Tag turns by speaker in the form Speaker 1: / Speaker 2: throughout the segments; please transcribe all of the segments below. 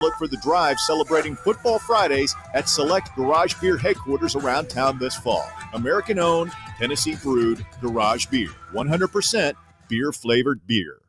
Speaker 1: Look for the drive celebrating Football Fridays at select Garage Beer headquarters around town this fall. American-owned, Tennessee-brewed Garage Beer. 100% beer-flavored beer.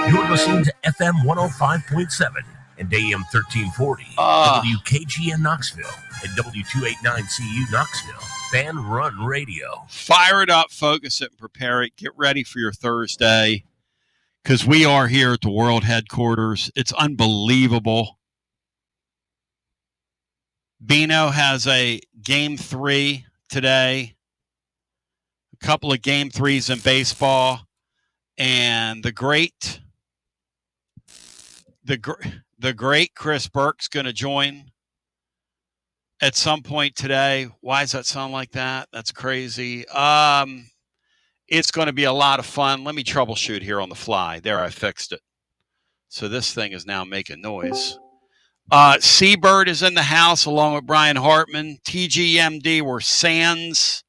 Speaker 2: You're listening to FM 105.7 and AM 1340, WKGN Knoxville, and W289CU Knoxville, FANRUN Radio.
Speaker 3: Fire it up, focus it, and prepare it. Get ready for your Thursday, because we are here at the world headquarters. It's unbelievable. Bino has a Game 3 today, a couple of Game 3s in baseball, and the great Chris Burke's going to join at some point today. Why does that sound like that? That's crazy. It's going to be a lot of fun. Let me troubleshoot here on the fly. There, I fixed it. So this thing is now making noise. Seabird is in the house along with Brian Hartman. TGMD were sans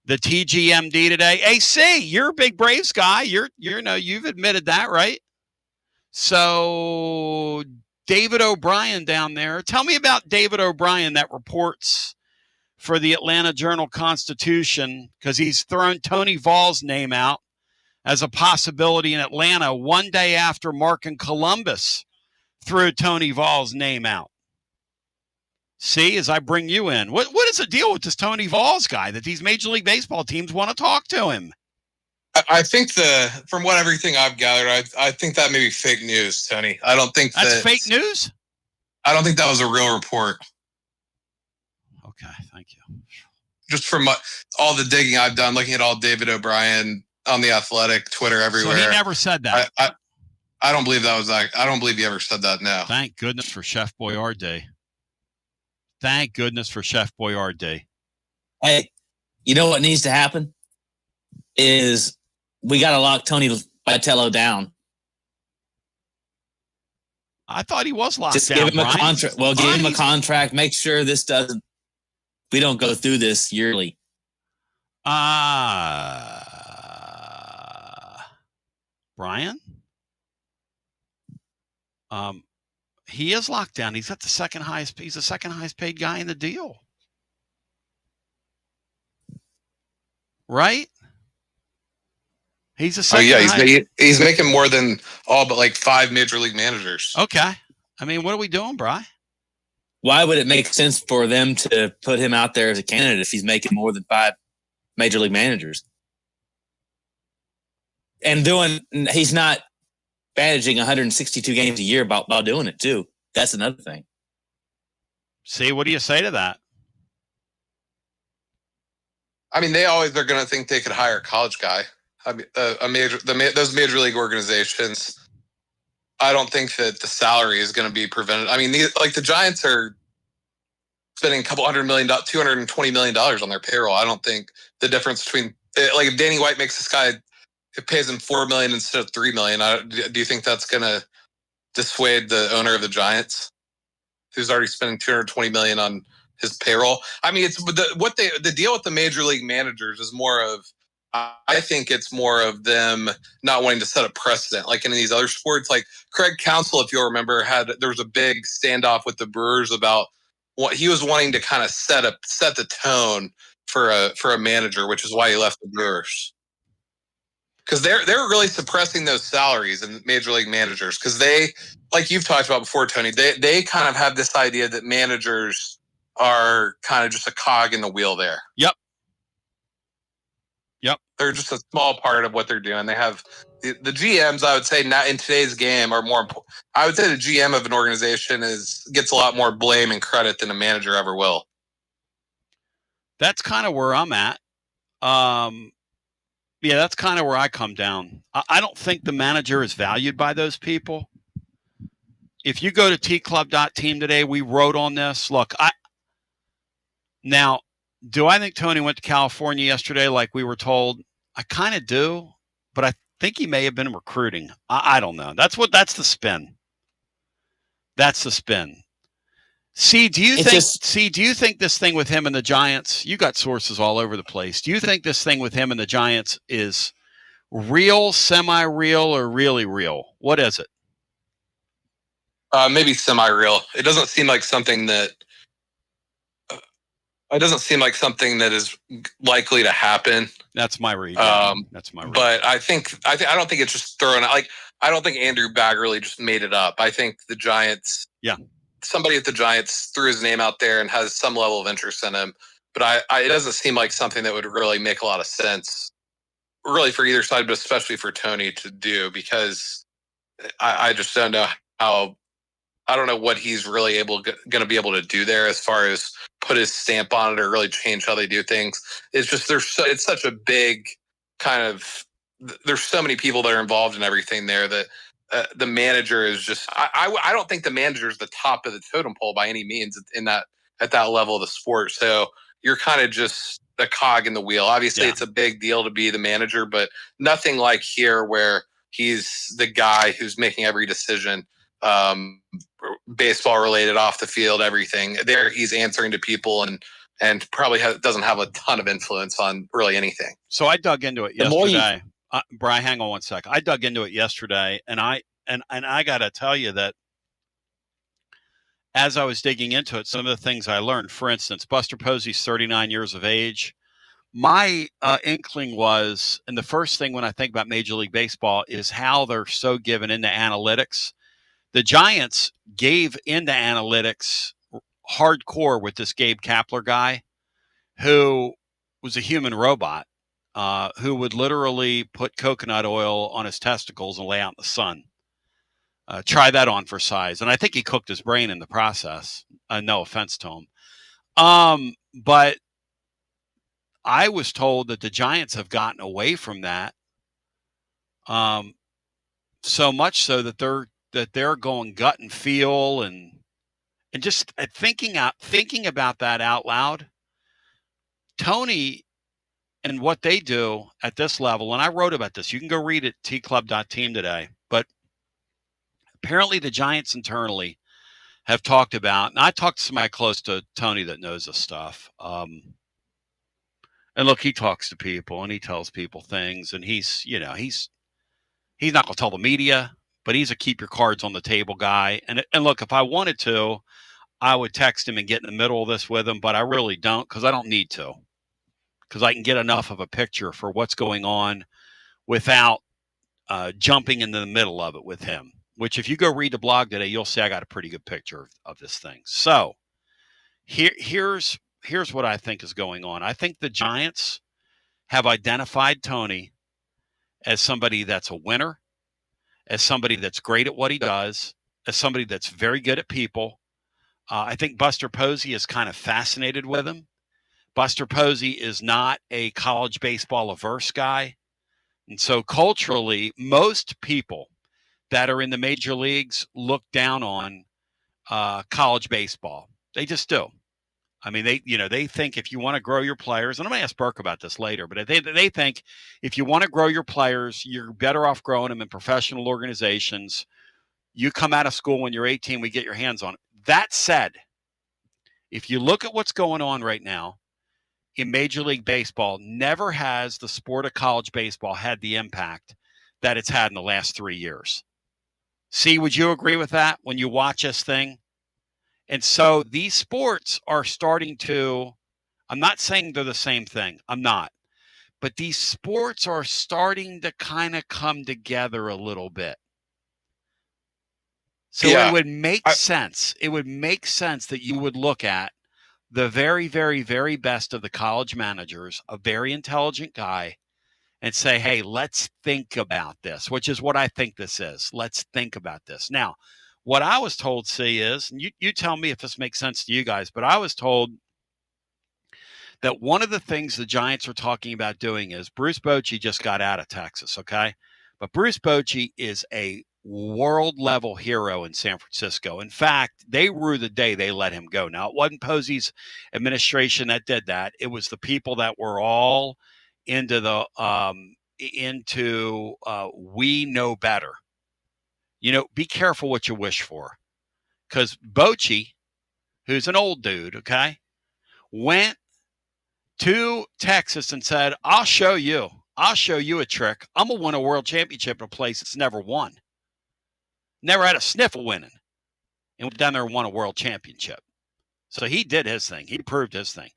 Speaker 3: the TGMD today. Hey, C, you're a big Braves guy. You've admitted that, right? So David O'Brien down there. Tell me about David O'Brien that reports for the Atlanta Journal-Constitution, because he's thrown Tony Vaugh's name out as a possibility in Atlanta one day after Mark in Columbus threw Tony Vaugh's name out. See, as I bring you in, what is the deal with this Tony Vaugh's guy that these Major League Baseball teams want to talk to him?
Speaker 4: I think from everything I've gathered, I think that may be fake news, Tony. I don't think
Speaker 3: that's fake news.
Speaker 4: I don't think that was a real report.
Speaker 3: Okay, thank you.
Speaker 4: Just from all the digging I've done, looking at all David O'Brien on the Athletic, Twitter, everywhere.
Speaker 3: So he never said that.
Speaker 4: I don't believe that was that. I don't believe he ever said that. No.
Speaker 3: Thank goodness for Chef Boyardee. Thank goodness for Chef Boyardee.
Speaker 5: Hey, you know what needs to happen is we got to lock Tony Vitello down.
Speaker 3: I thought he was locked
Speaker 5: Just
Speaker 3: down.
Speaker 5: Give him a contract. Well, give him a contract. Make sure we don't go through this yearly.
Speaker 3: Brian? He is locked down. He's at the second highest. He's the second highest paid guy in the deal. Right? He's the second
Speaker 4: he's making more than all but like 5 major league managers.
Speaker 3: Okay. I mean, what are we doing, Bri?
Speaker 5: Why would it make sense for them to put him out there as a candidate if he's making more than 5 major league managers? And he's not managing 162 games a year while doing it too. That's another thing.
Speaker 3: See, what do you say to that?
Speaker 4: I mean, they always are going to think they could hire a college guy. I mean, those major league organizations. I don't think that the salary is going to be prevented. I mean, the Giants are spending $220 million on their payroll. I don't think the difference between if Danny White makes this guy, it pays him $4 million instead of $3 million. Do you think that's going to dissuade the owner of the Giants, who's already spending $220 million on his payroll? I mean, it's the deal with the major league managers is more of. I think it's more of them not wanting to set a precedent, like in these other sports. Like Craig Counsell, if you'll remember, there was a big standoff with the Brewers about what he was wanting to kind of set the tone for a manager, which is why he left the Brewers. Because they're really suppressing those salaries in major league managers, because they, like you've talked about before, Tony, they kind of have this idea that managers are kind of just a cog in the wheel there.
Speaker 3: Yep.
Speaker 4: They're just a small part of what they're doing. They have the GMs, I would say, not in today's game are more important. I would say the GM of an organization gets a lot more blame and credit than a manager ever will.
Speaker 3: That's kind of where I'm at. That's kind of where I come down. I don't think the manager is valued by those people. if you go to tclub.team today, we wrote on this. Look, now, do I think Tony went to California yesterday like we were told? I kind of do, but I think he may have been recruiting. I don't know. That's the spin. That's the spin. Do you think this thing with him and the Giants, you got sources all over the place. Do you think this thing with him and the Giants is real, semi-real, or really real? What is it?
Speaker 4: Maybe semi-real. It doesn't seem like something that is likely to happen.
Speaker 3: That's my read. That's my read.
Speaker 4: But I don't think it's just thrown out. Like, I don't think Andrew Baggerly just made it up. I think the Giants, somebody at the Giants threw his name out there and has some level of interest in him. But it doesn't seem like something that would really make a lot of sense, really, for either side, but especially for Tony to do, because I just don't know how. I don't know what he's really going to be able to do there as far as put his stamp on it or really change how they do things. It's just it's such a big kind of. There's so many people that are involved in everything there that the manager is just. I don't think the manager is the top of the totem pole by any means at that level of the sport. So you're kind of just a cog in the wheel. Obviously, it's a big deal to be the manager, but nothing like here where he's the guy who's making every decision. Baseball related, off the field, everything there. He's answering to people and probably doesn't have a ton of influence on really anything.
Speaker 3: So I dug into it yesterday. Brian, hang on one sec. I dug into it yesterday, and I got to tell you that as I was digging into it, some of the things I learned. For instance, Buster Posey's 39 years of age. My inkling was, and the first thing when I think about Major League Baseball is how they're so given into analytics. The Giants gave into analytics hardcore with this Gabe Kapler guy, who was a human robot, who would literally put coconut oil on his testicles and lay out in the sun. Try that on for size. And I think he cooked his brain in the process. No offense to him. But I was told that the Giants have gotten away from that. So much so that they're going gut and feel and just thinking about that out loud. Tony and what they do at this level, and I wrote about this. You can go read it at tclub.team today. But apparently the Giants internally have talked about, and I talked to somebody close to Tony that knows this stuff. And look, he talks to people and he tells people things, and he's not going to tell the media, but he's a keep your cards on the table guy. And look, if I wanted to, I would text him and get in the middle of this with him, but I really don't, because I don't need to, because I can get enough of a picture for what's going on without jumping into the middle of it with him, which if you go read the blog today, you'll see I got a pretty good picture of this thing. So here's what I think is going on. I think the Giants have identified Tony as somebody that's a winner, as somebody that's great at what he does, as somebody that's very good at people. I think Buster Posey is kind of fascinated with him. Buster Posey is not a college baseball averse guy. And so culturally, most people that are in the major leagues look down on college baseball. They just do. I mean, they think if you want to grow your players, and I'm going to ask Burke about this later, but they think if you want to grow your players, you're better off growing them in professional organizations. You come out of school when you're 18, we get your hands on it. That said, if you look at what's going on right now in Major League Baseball, never has the sport of college baseball had the impact that it's had in the last 3 years. See, would you agree with that when you watch this thing? And so these sports are starting to, I'm not saying they're the same thing. I'm not. But these sports are starting to kind of come together a little bit. So it would make sense. It would make sense that you would look at the very, very, very best of the college managers, a very intelligent guy, and say, hey, let's think about this, which is what I think this is. Let's think about this. Now, what I was told, see, is, and you tell me if this makes sense to you guys, but I was told that one of the things the Giants are talking about doing is Bruce Bochy just got out of Texas, okay? But Bruce Bochy is a world-level hero in San Francisco. In fact, they rue the day they let him go. Now, it wasn't Posey's administration that did that. It was the people that were all into we know better. Be careful what you wish for. Because Bochy, who's an old dude, okay, went to Texas and said, I'll show you a trick. I'm going to win a world championship in a place that's never won. Never had a sniff of winning. And went down there and won a world championship. So he did his thing. He proved his thing.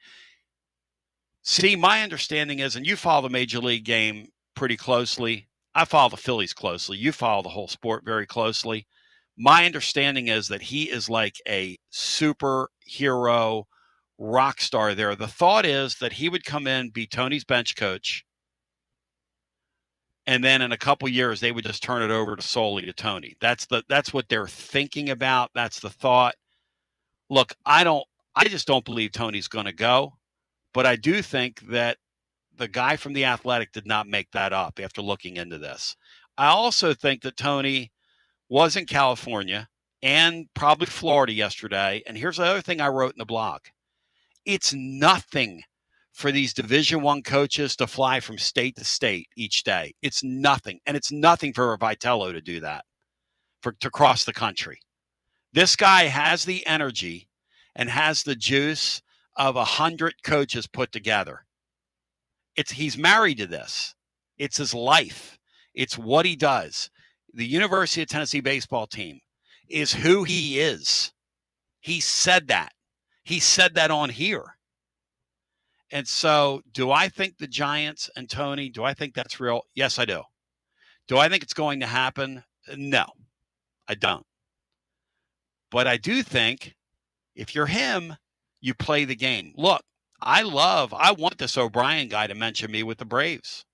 Speaker 3: See, my understanding is, and you follow the Major League game pretty closely. I follow the Phillies closely. You follow the whole sport very closely. My understanding is that he is like a superhero rock star there. The thought is that he would come in, be Tony's bench coach, and then in a couple years they would just turn it over solely to Tony. That's what they're thinking about. That's the thought. Look, I just don't believe Tony's going to go, but I do think that the guy from The Athletic did not make that up after looking into this. I also think that Tony was in California and probably Florida yesterday. And here's the other thing I wrote in the blog. It's nothing for these Division I coaches to fly from state to state each day. It's nothing. And it's nothing for Vitello to do that, to cross the country. This guy has the energy and has the juice of 100 coaches put together. He's married to this. It's his life. It's what he does. The University of Tennessee baseball team is who he is. He said that. He said that on here. And so, do I think the Giants and Tony, do I think that's real? Yes, I do. Do I think it's going to happen? No, I don't. But I do think if you're him, you play the game. Look, I want this O'Brien guy to mention me with the Braves.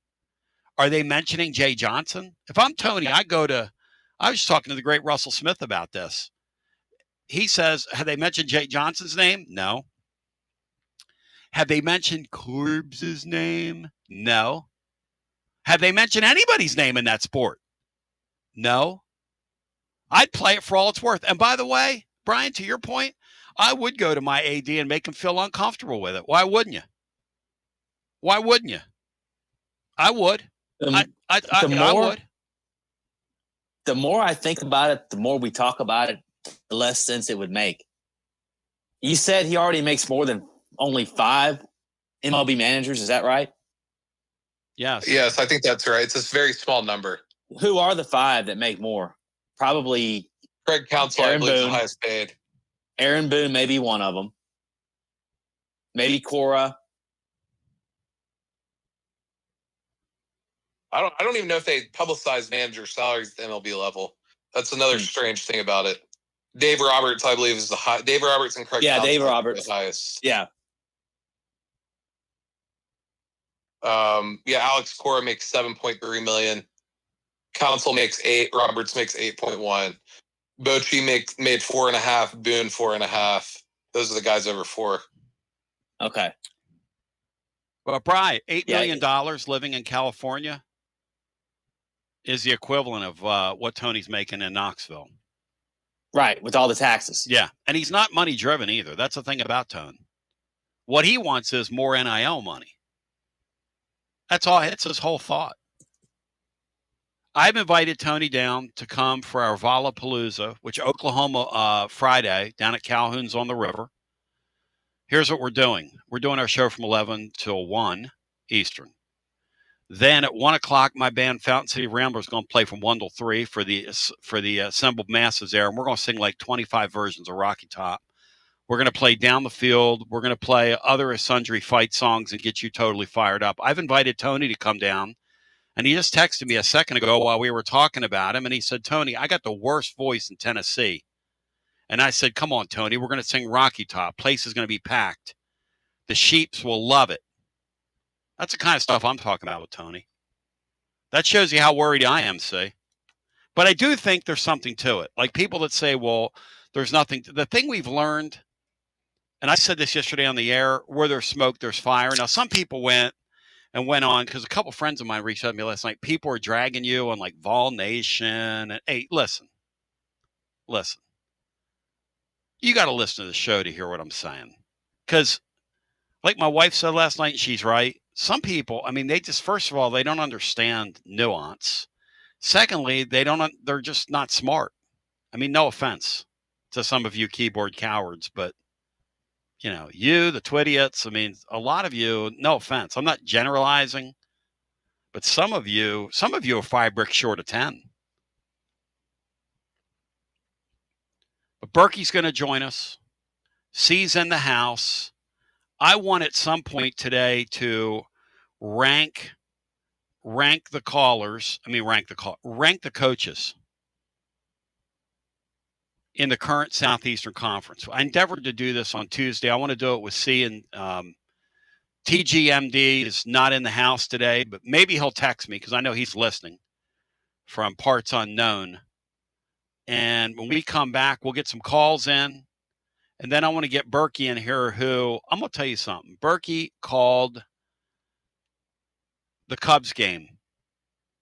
Speaker 3: Are they mentioning Jay Johnson? If I'm Tony, I was talking to the great Russell Smith about this. He says, have they mentioned Jay Johnson's name? No. Have they mentioned Corbs' name? No. Have they mentioned anybody's name in that sport? No. I'd play it for all it's worth. And by the way, Brian, to your point, I would go to my AD and make him feel uncomfortable with it. Why wouldn't you? Why wouldn't you? I would. I would.
Speaker 5: The more I think about it, the more we talk about it, the less sense it would make. You said he already makes more than only 5 MLB managers. Is that right?
Speaker 3: Yes.
Speaker 4: Yes, I think that's right. It's a very small number.
Speaker 5: Who are the 5 that make more? Probably
Speaker 4: Craig Counsell, I believe, is the highest paid.
Speaker 5: Aaron Boone may be one of them. Maybe Cora.
Speaker 4: I don't even know if they publicize manager salaries at the MLB level. That's another strange thing about it. Dave Roberts, I believe, is the high. Dave Roberts and Craig.
Speaker 5: Yeah,
Speaker 4: Counsell
Speaker 5: Dave Roberts,
Speaker 4: the highest.
Speaker 5: Yeah.
Speaker 4: Alex Cora makes $7.3 million. Counsell makes $8 million. Roberts makes $8.1 million. Bochy made $4.5 million. Boone $4.5 million. Those are the guys over 4.
Speaker 5: Okay.
Speaker 3: Well, Bri, $8 million living in California is the equivalent of what Tony's making in Knoxville.
Speaker 5: Right, with all the taxes.
Speaker 3: Yeah, and he's not money driven either. That's the thing about Tone. What he wants is more NIL money. That's all. It's his whole thought. I've invited Tony down to come for our Valapalooza, which Oklahoma Friday down at Calhoun's on the river. Here's what we're doing. We're doing our show from 11 till 1 Eastern. Then at 1 o'clock, my band Fountain City Ramblers is going to play from 1 till 3 for the assembled masses there. And we're going to sing like 25 versions of Rocky Top. We're going to play Down the Field. We're going to play other sundry fight songs and get you totally fired up. I've invited Tony to come down. And he just texted me a second ago while we were talking about him. And he said, Tony, I got the worst voice in Tennessee. And I said, come on, Tony, we're going to sing Rocky Top. Place is going to be packed. The Sheeps will love it. That's the kind of stuff I'm talking about with Tony. That shows you how worried I am, see? But I do think there's something to it. Like people that say, well, there's nothing. The thing we've learned, and I said this yesterday on the air, where there's smoke, there's fire. Now, some people went and went on, because a couple friends of mine reached out to me last night. People are dragging you on like Vol Nation. And hey, listen. You got to listen to the show to hear what I'm saying. Because like my wife said last night, and she's right. Some people, I mean, they just, first of all, they don't understand nuance. Secondly, they're just not smart. I mean, no offense to some of you keyboard cowards, but you, the Twidiots, I mean, a lot of you, no offense. I'm not generalizing, but some of you are 5 bricks short of 10. But Berkey's going to join us. C's in the house. I want at some point today to rank the callers. Rank the coaches in the current Southeastern Conference. I endeavored to do this on Tuesday. I want to do it with C, and TGMD is not in the house today, but maybe he'll text me because I know he's listening from parts unknown. And when we come back, we'll get some calls in. And then I want to get Berkey in here, who, I'm going to tell you something. Berkey called the Cubs game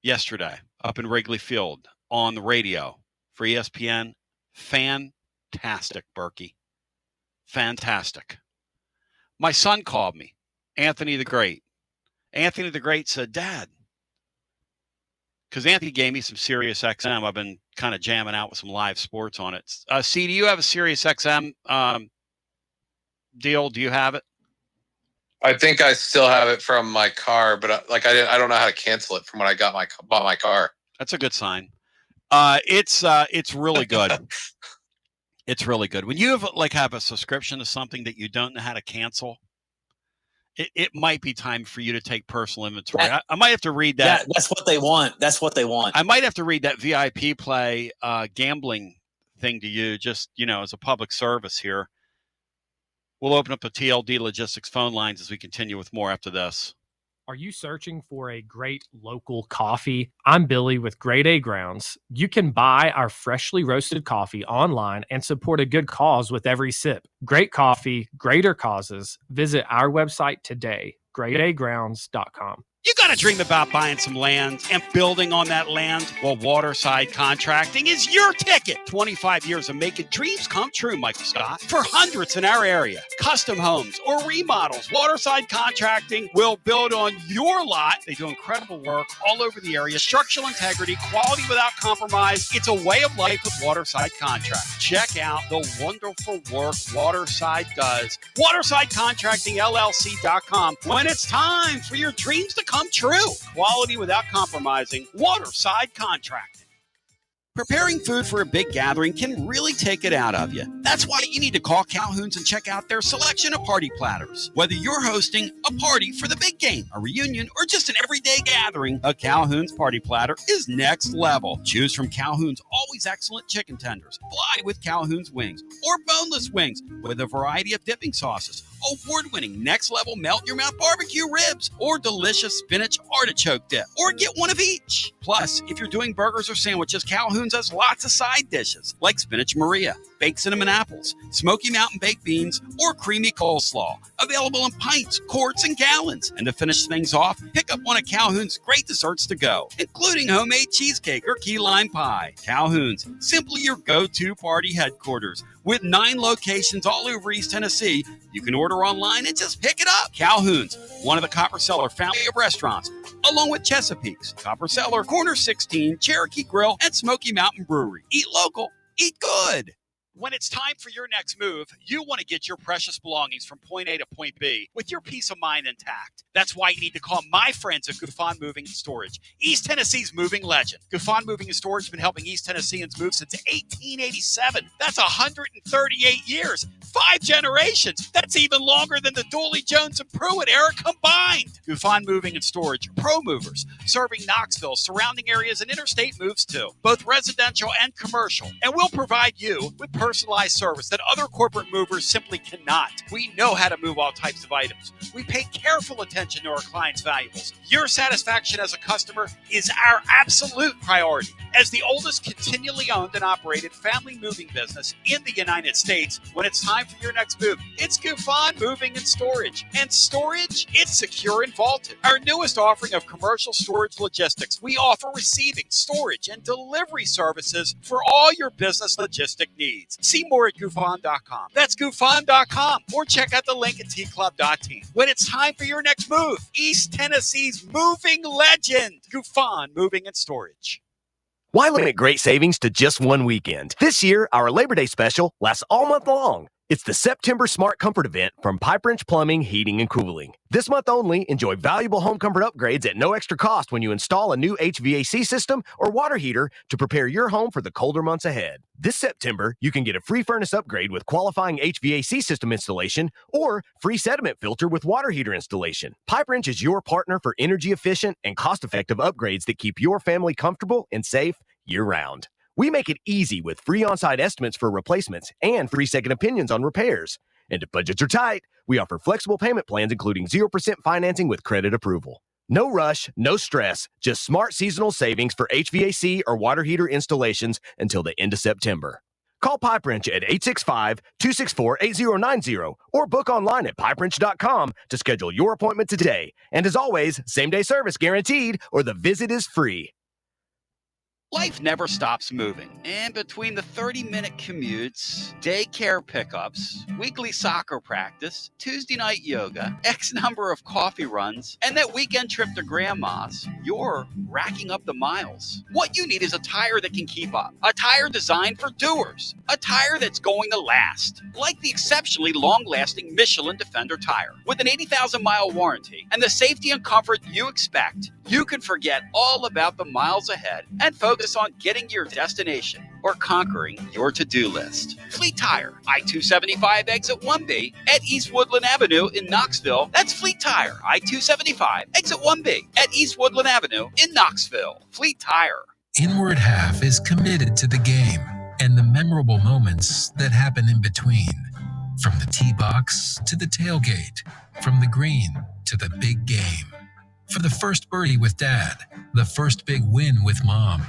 Speaker 3: yesterday up in Wrigley Field on the radio for ESPN. Fantastic, Berkey. Fantastic. My son called me, Anthony the Great. Anthony the Great said, Dad, because Anthony gave me some Sirius XM. I've been kind of jamming out with some live sports on it. C, do you have a Sirius XM deal? Do you have it?
Speaker 4: I think I still have it from my car, but I don't know how to cancel it from when I bought my car.
Speaker 3: That's a good sign. It's really good. It's really good. When you have a subscription to something that you don't know how to cancel, it might be time for you to take personal inventory. I might have to read that.
Speaker 5: Yeah, that's what they want.
Speaker 3: I might have to read that VIP play gambling thing to you, just, as a public service here. We'll open up the TLD Logistics phone lines as we continue with more after this.
Speaker 6: Are you searching for a great local coffee? I'm Billy with Grade A Grounds. You can buy our freshly roasted coffee online and support a good cause with every sip. Great coffee, greater causes. Visit our website today, gradeagrounds.com.
Speaker 3: You got to dream about buying some land and building on that land? Well, Waterside Contracting is your ticket. 25 years of making dreams come true, Michael Scott. For hundreds in our area, custom homes or remodels, Waterside Contracting will build on your lot. They do incredible work all over the area. Structural integrity, quality without compromise. It's a way of life with Waterside Contract. Check out the wonderful work Waterside does. WatersideContractingLLC.com. When it's time for your dreams to come true. Quality without compromising. Waterside Contracting. Preparing food for a big gathering can really take it out of you. That's why you need to call Calhoun's and check out their selection of party platters. Whether you're hosting a party for the big game, a reunion, or just an everyday gathering, a Calhoun's party platter is next level. Choose from Calhoun's always excellent chicken tenders, fly with Calhoun's wings, or boneless wings with a variety of dipping sauces, award-winning next-level melt-in-your-mouth barbecue ribs, or delicious spinach artichoke dip, or get one of each. Plus, if you're doing burgers or sandwiches, Calhoun's has lots of side dishes like spinach Maria, baked cinnamon apples, Smoky Mountain baked beans, or creamy coleslaw. Available in pints, quarts, and gallons. And to finish things off, pick up one of Calhoun's great desserts to go, including homemade cheesecake or key lime pie. Calhoun's, simply your go-to party headquarters. With 9 locations all over East Tennessee, you can order online and just pick it up. Calhoun's, one of the Copper Cellar family of restaurants, along with Chesapeake's, Copper Cellar, Corner 16, Cherokee Grill, and Smoky Mountain Brewery. Eat local, eat good. When it's time for your next move, you want to get your precious belongings from point A to point B with your peace of mind intact. That's why you need to call my friends at Gouffon Moving and Storage, East Tennessee's moving legend. Gouffon Moving and Storage has been helping East Tennesseans move since 1887. That's 138 years, 5 generations. That's even longer than the Dooley, Jones, and Pruitt era combined. Gouffon Moving and Storage, pro movers, serving Knoxville, surrounding areas, and interstate moves too, both residential and commercial. And we'll provide you with personalized service that other corporate movers simply cannot. We know how to move all types of items. We pay careful attention to our clients' valuables. Your satisfaction as a customer is our absolute priority. As the oldest continually owned and operated family moving business in the United States, when it's time time for your next move. It's GoFund Moving and Storage. And storage, it's secure and vaulted. Our newest offering of commercial storage logistics. We offer receiving, storage, and delivery services for all your business logistic needs. See more at GoFund.com. That's GoFund.com. Or check out the link at tclub.team. When it's time for your next move, East Tennessee's moving legend, GoFund Moving and Storage.
Speaker 7: Why limit great savings to just one weekend? This year, our Labor Day special lasts all month long. It's the September Smart Comfort event from Pipe Wrench Plumbing, Heating, and Cooling. This month only, enjoy valuable home comfort upgrades at no extra cost when you install a new HVAC system or water heater to prepare your home for the colder months ahead. This September, you can get a free furnace upgrade with qualifying HVAC system installation or free sediment filter with water heater installation. Pipe Wrench is your partner for energy-efficient and cost-effective upgrades that keep your family comfortable and safe year-round. We make it easy with free on-site estimates for replacements and free second opinions on repairs. And if budgets are tight, we offer flexible payment plans including 0% financing with credit approval. No rush, no stress, just smart seasonal savings for HVAC or water heater installations until the end of September. Call Pipe Wrench at 865-264-8090 or book online at pipewrench.com to schedule your appointment today. And as always, same-day service guaranteed or the visit is free.
Speaker 3: Life never stops moving. And between the 30-minute commutes, daycare pickups, weekly soccer practice, Tuesday night yoga, X number of coffee runs, and that weekend trip to grandma's, you're racking up the miles. What you need is a tire that can keep up. A tire designed for doers. A tire that's going to last. Like the exceptionally long-lasting Michelin Defender tire. With an 80,000-mile warranty and the safety and comfort you expect, you can forget all about the miles ahead and focus on getting your destination or conquering your to-do list. Fleet Tire, I-275 exit 1B at East Woodland Avenue in Knoxville. That's Fleet Tire, I-275 exit 1B at East Woodland Avenue in Knoxville. Fleet Tire.
Speaker 8: Inward Half is committed to the game and the memorable moments that happen in between. From the tee box to the tailgate, from the green to the big game. For the first birdie with Dad, the first big win with Mom.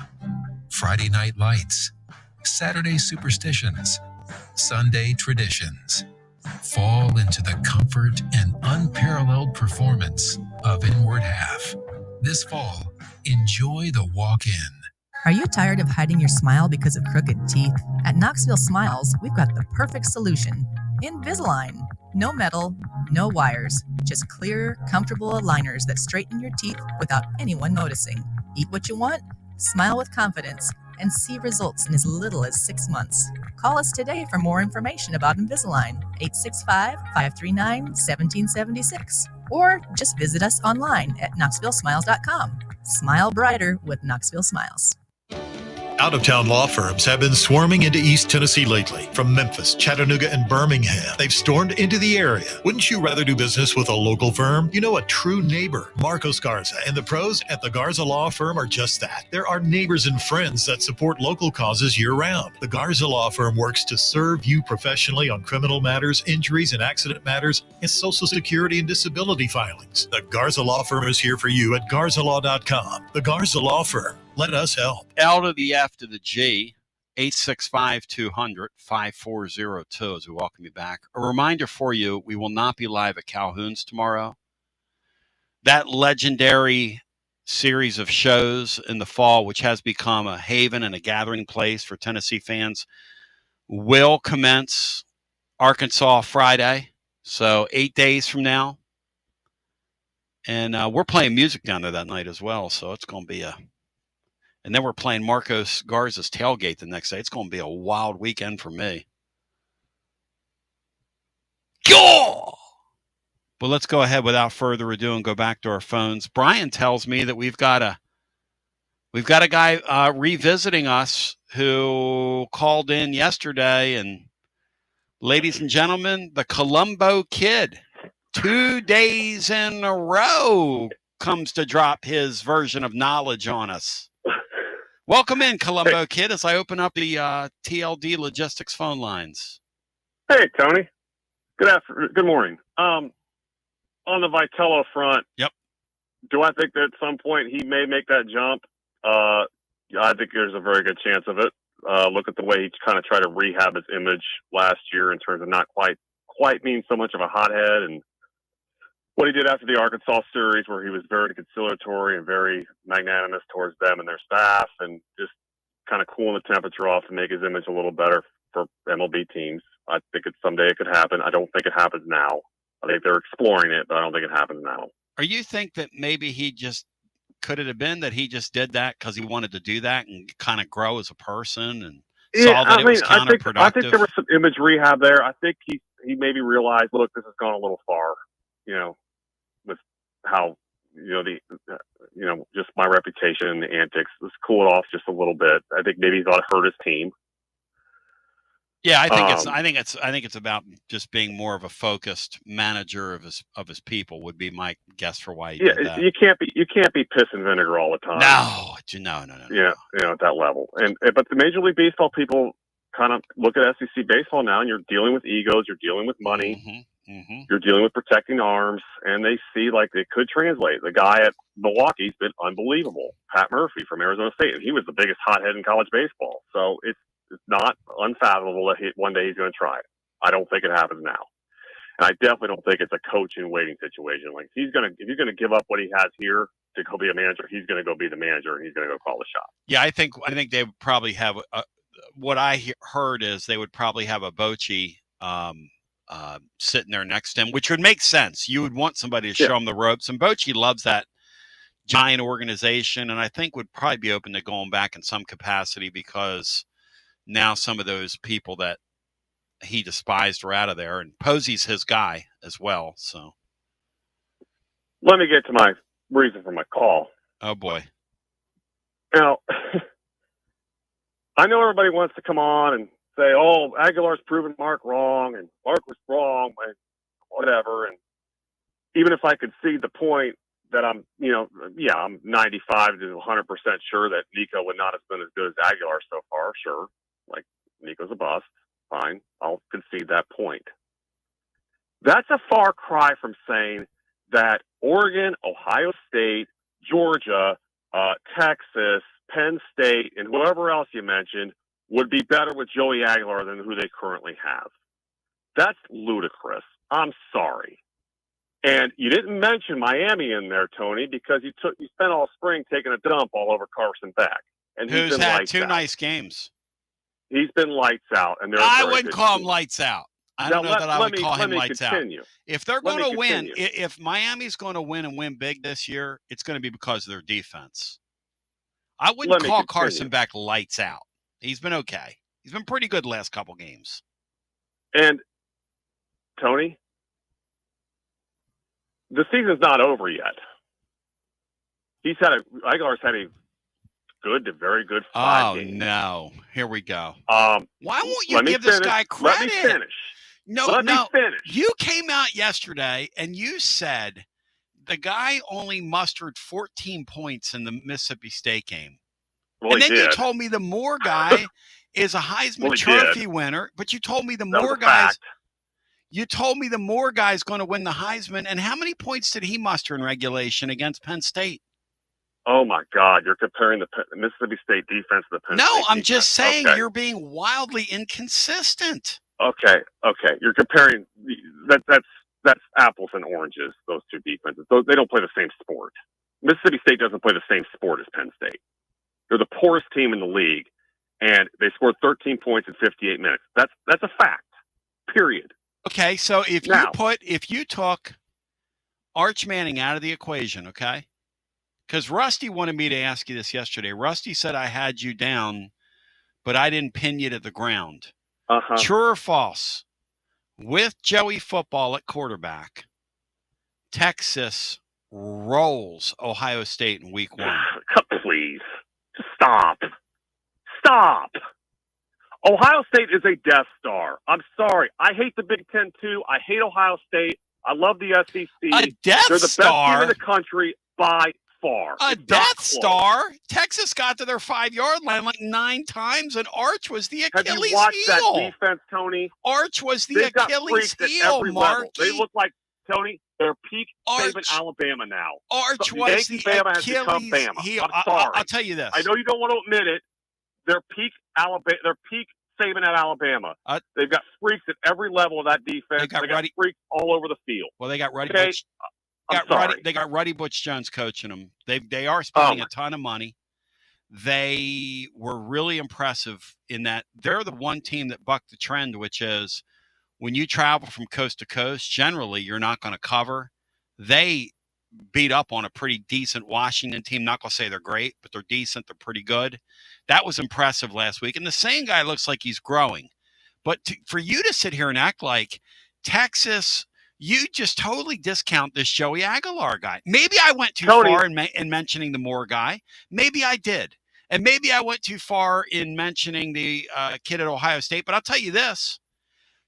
Speaker 8: Friday night lights, Saturday superstitions, Sunday traditions. Fall into the comfort and unparalleled performance of Inward Half. This fall, enjoy the walk-in.
Speaker 9: Are you tired of hiding your smile because of crooked teeth? At Knoxville Smiles, we've got the perfect solution. Invisalign. No metal, no wires, just clear, comfortable aligners that straighten your teeth without anyone noticing. Eat what you want, smile with confidence, and see results in as little as 6 months. Call us today for more information about Invisalign, 865-539-1776. Or just visit us online at knoxvillesmiles.com. Smile brighter with Knoxville Smiles.
Speaker 10: Out-of-town law firms have been swarming into East Tennessee lately. From Memphis, Chattanooga, and Birmingham, they've stormed into the area. Wouldn't you rather do business with a local firm? You know, a true neighbor. Marcos Garza and the pros at the Garza Law Firm are just that. There are neighbors and friends that support local causes year-round. The Garza Law Firm works to serve you professionally on criminal matters, injuries and accident matters, and Social Security and disability filings. The Garza Law Firm is here for you at garzalaw.com. The Garza Law Firm. Let us help.
Speaker 3: L to the F to the G, 865-200-5402 as we welcome you back. A reminder for you, we will not be live at Calhoun's tomorrow. That legendary series of shows in the fall, which has become a haven and a gathering place for Tennessee fans, will commence Arkansas Friday, so 8 days from now. And we're playing music down there that night as well, so it's going to be and then we're playing Marcos Garza's tailgate the next day. It's going to be a wild weekend for me. Go! But let's go ahead without further ado and go back to our phones. Brian tells me that we've got a guy revisiting us who called in yesterday. And ladies and gentlemen, the Columbo Kid, 2 days in a row, comes to drop his version of knowledge on us. Welcome in, Columbo Kid, as I open up the TLD Logistics phone lines.
Speaker 11: Hey, Tony. Good morning. On the Vitello front,
Speaker 3: yep.
Speaker 11: Do I think that at some point he may make that jump? I think there's a very good chance of it. look at the way he kind of tried to rehab his image last year in terms of not quite being so much of a hothead, and what he did after the Arkansas series, where he was very conciliatory and very magnanimous towards them and their staff, and just kind of cooling the temperature off to make his image a little better for MLB teams. I think someday it could happen. I don't think it happens now. I think they're exploring it, but I don't think it happens now.
Speaker 3: Or you think that maybe could it have been that he just did that because he wanted to do that and kind of grow as a person and saw that it was counterproductive?
Speaker 11: I think there was some image rehab there. I think he maybe realized, look, this has gone a little far, with how, just my reputation and the antics. Let's cool it off just a little bit. I think maybe he thought it hurt his team.
Speaker 3: Yeah, I think it's about just being more of a focused manager of his people would be my guess for why he did that.
Speaker 11: You can't be piss and vinegar all the time.
Speaker 3: No.
Speaker 11: Yeah, at that level. But the Major League Baseball people kind of look at SEC baseball now, and you're dealing with egos, you're dealing with money, you're dealing with protecting arms, and they see like it could translate. The guy at Milwaukee's been unbelievable, Pat Murphy from Arizona State, and he was the biggest hothead in college baseball. So it's not unfathomable that one day he's going to try it. I don't think it happens now. And I definitely don't think it's a coach in waiting situation. Like if he's going to give up what he has here to go be a manager, he's going to go be the manager and he's going to go call the shot.
Speaker 3: Yeah, I think they would probably have what I heard is they would probably have a Bochy sitting there next to him, which would make sense. You would want somebody to show him the ropes, and Bochy loves that giant organization, and I think would probably be open to going back in some capacity because now some of those people that he despised are out of there, and Posey's his guy as well. So
Speaker 11: let me get to my reason for my call.
Speaker 3: Oh boy.
Speaker 11: Now, I know everybody wants to come on and say, oh, Aguilar's proven Mark wrong and Mark was wrong and whatever. And even if I could see the point that I'm 95 to 100% sure that Nico would not have been as good as Aguilar so far. Sure. Like Nico's a bust. Fine. I'll concede that point. That's a far cry from saying that Oregon, Ohio State, Georgia, Texas, Penn State, and whoever else you mentioned would be better with Joey Aguilar than who they currently have. That's ludicrous. I'm sorry. And you didn't mention Miami in there, Tony, because you spent all spring taking a dump all over Carson Beck. And
Speaker 3: who's had two nice games.
Speaker 11: He's been lights out, and
Speaker 3: I wouldn't call him lights out. I don't know that I would call him lights out. If they're going to win, if Miami's going to win and win big this year, it's going to be because of their defense. I wouldn't call Carson Beck lights out. He's been okay. He's been pretty good the last couple games.
Speaker 11: And Tony, the season's not over yet. Aguilar's had a good to very good 5 games.
Speaker 3: Oh no! Here we go. Why won't you give this guy credit?
Speaker 11: Let me finish.
Speaker 3: Let me finish. You came out yesterday and you said the guy only mustered 14 points in the Mississippi State game.
Speaker 11: Well,
Speaker 3: and then you told me the Moore guy is a Heisman Trophy winner, but you told me the Moore guy's going to win the Heisman. And how many points did he muster in regulation against Penn State?
Speaker 11: Oh my God! You're comparing the Mississippi State defense to the Penn State.
Speaker 3: No, I'm just saying you're being wildly inconsistent.
Speaker 11: Okay. You're comparing that's apples and oranges. Those two defenses. They don't play the same sport. Mississippi State doesn't play the same sport as Penn State. They're the poorest team in the league, and they scored 13 points in 58 minutes. That's a fact. Period.
Speaker 3: Okay, so if you took Arch Manning out of the equation, okay? Because Rusty wanted me to ask you this yesterday. Rusty said I had you down, but I didn't pin you to the ground. True or false? With Joey Football at quarterback, Texas rolls Ohio State in week 1.
Speaker 11: Please. Stop. Ohio State is a Death Star. I'm sorry. I hate the Big Ten too. I hate Ohio State. I love the SEC.
Speaker 3: A Death
Speaker 11: They're the
Speaker 3: Star?
Speaker 11: best team in the country by far.
Speaker 3: A Death Star? Texas got to their 5-yard line like 9 times, and Arch was the Achilles heel.
Speaker 11: Have you watched that defense, Tony?
Speaker 3: Arch was the Achilles heel, Mark.
Speaker 11: They look like, Tony, they're peak Saban Alabama now.
Speaker 3: Arch was the
Speaker 11: Bama
Speaker 3: Achilles
Speaker 11: has become Bama.
Speaker 3: heel.
Speaker 11: I'm sorry.
Speaker 3: I'll tell you this.
Speaker 11: I know you don't want to admit it. They're peak Alabama. They're peak Saban at Alabama. They've got freaks at every level of that defense. They got freaks all over the field.
Speaker 3: Well, they got Ruddy.
Speaker 11: Okay?
Speaker 3: They got Ruddy Butch Jones coaching them. They are spending a ton of money. They were really impressive in that they're the one team that bucked the trend, which is when you travel from coast to coast, generally you're not going to cover. They beat up on a pretty decent Washington team. Not going to say they're great, but they're decent. They're pretty good. That was impressive last week. And the same guy looks like he's growing. But for you to sit here and act like Texas, you just totally discount this Joey Aguilar guy. Maybe I went too far in mentioning the Moore guy. Maybe I did. And maybe I went too far in mentioning the kid at Ohio State. But I'll tell you this.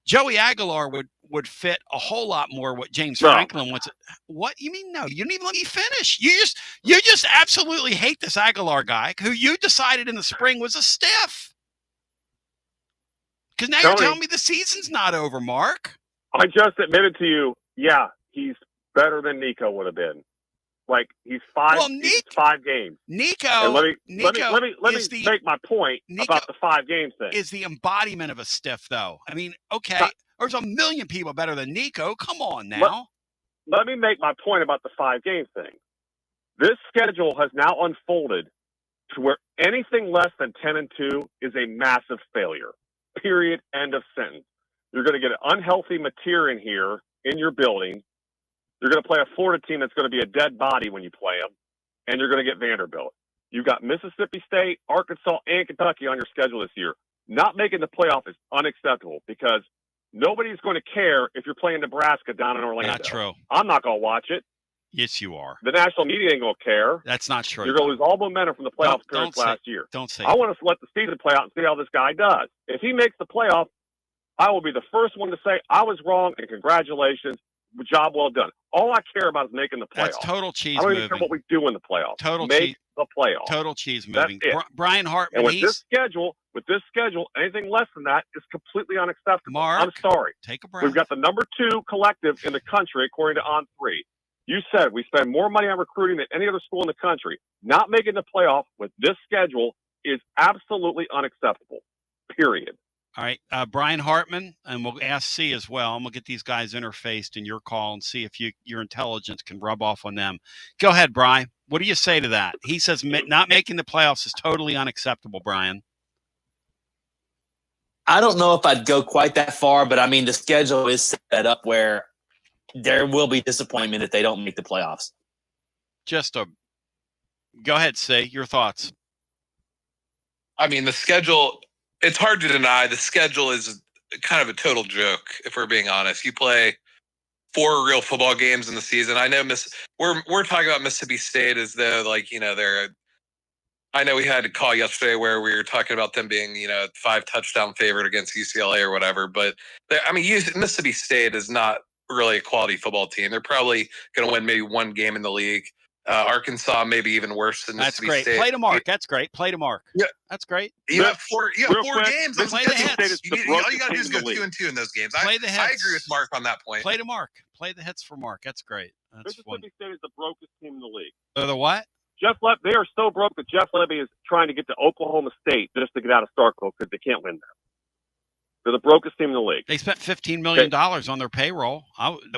Speaker 3: Joey Aguilar would fit a whole lot more what James Franklin wants. What you mean? No, you didn't even let me finish. You just absolutely hate this Aguilar guy who you decided in the spring was a stiff. Because now you're telling me the season's not over, Mark.
Speaker 11: I just admitted to you, yeah, he's better than Nico would have been. Like he's 5 games.
Speaker 3: Nico.
Speaker 11: And let me make my point about the 5 games thing.
Speaker 3: Is the embodiment of a stiff, though. I mean, okay, there's a million people better than Nico. Come on now.
Speaker 11: Let me make my point about the 5 game thing. This schedule has now unfolded to where anything less than 10-2 is a massive failure. Period. End of sentence. You're going to get an unhealthy material in here in your building. You're going to play a Florida team that's going to be a dead body when you play them, and you're going to get Vanderbilt. You've got Mississippi State, Arkansas, and Kentucky on your schedule this year. Not making the playoff is unacceptable because nobody's going to care if you're playing Nebraska down in Orlando.
Speaker 3: Not true.
Speaker 11: I'm not going to watch it.
Speaker 3: Yes, you are.
Speaker 11: The national media ain't going to care.
Speaker 3: That's not true.
Speaker 11: You're going to lose all momentum from the playoff appearance last year.
Speaker 3: Don't say
Speaker 11: I want to let the season play out and see how this guy does. If he makes the playoff, I will be the first one to say I was wrong and congratulations. Job well done. All I care about is making the playoffs.
Speaker 3: That's total cheese
Speaker 11: I don't
Speaker 3: moving.
Speaker 11: even care what we do in the playoffs. Make the playoffs.
Speaker 3: Total cheese moving.
Speaker 11: That's it.
Speaker 3: Brian Hartman.
Speaker 11: And with this schedule, anything less than that is completely unacceptable.
Speaker 3: Mark,
Speaker 11: I'm sorry.
Speaker 3: Take a breath.
Speaker 11: We've got the number 2 collective in the country, according to On3. You said we spend more money on recruiting than any other school in the country. Not making the playoff with this schedule is absolutely unacceptable. Period.
Speaker 3: All right, Brian Hartman, and we'll ask C as well. I'm going to get these guys interfaced in your call and see if your intelligence can rub off on them. Go ahead, Brian. What do you say to that? He says not making the playoffs is totally unacceptable, Brian.
Speaker 5: I don't know if I'd go quite that far, but I mean, the schedule is set up where there will be disappointment if they don't make the playoffs.
Speaker 3: Go ahead, C. Your thoughts.
Speaker 4: I mean, the schedule... It's hard to deny the schedule is kind of a total joke, if we're being honest. You play 4 real football games in the season. I know we're talking about Mississippi State as though, like, you know, I know we had a call yesterday where we were talking about them being, you know, 5 touchdown favorite against UCLA or whatever. But Mississippi State is not really a quality football team. They're probably going to win maybe 1 game in the league. Arkansas maybe even worse than Mississippi State.
Speaker 3: That's great. Play to Mark. That's great. Play to Mark.
Speaker 4: Yeah,
Speaker 3: that's great.
Speaker 4: You have 4 games.
Speaker 3: Play the hits.
Speaker 4: All you got to do is go 2-2 in those games. I agree with Mark on that point.
Speaker 3: Play to Mark. Play the hits for Mark. That's great. That's
Speaker 11: Mississippi State is the brokest team in the league.
Speaker 3: They're the what?
Speaker 11: They are so broke that Jeff Levy is trying to get to Oklahoma State just to get out of Starkville because they can't win there. They're the brokest team in the league.
Speaker 3: They spent $15 million on their payroll.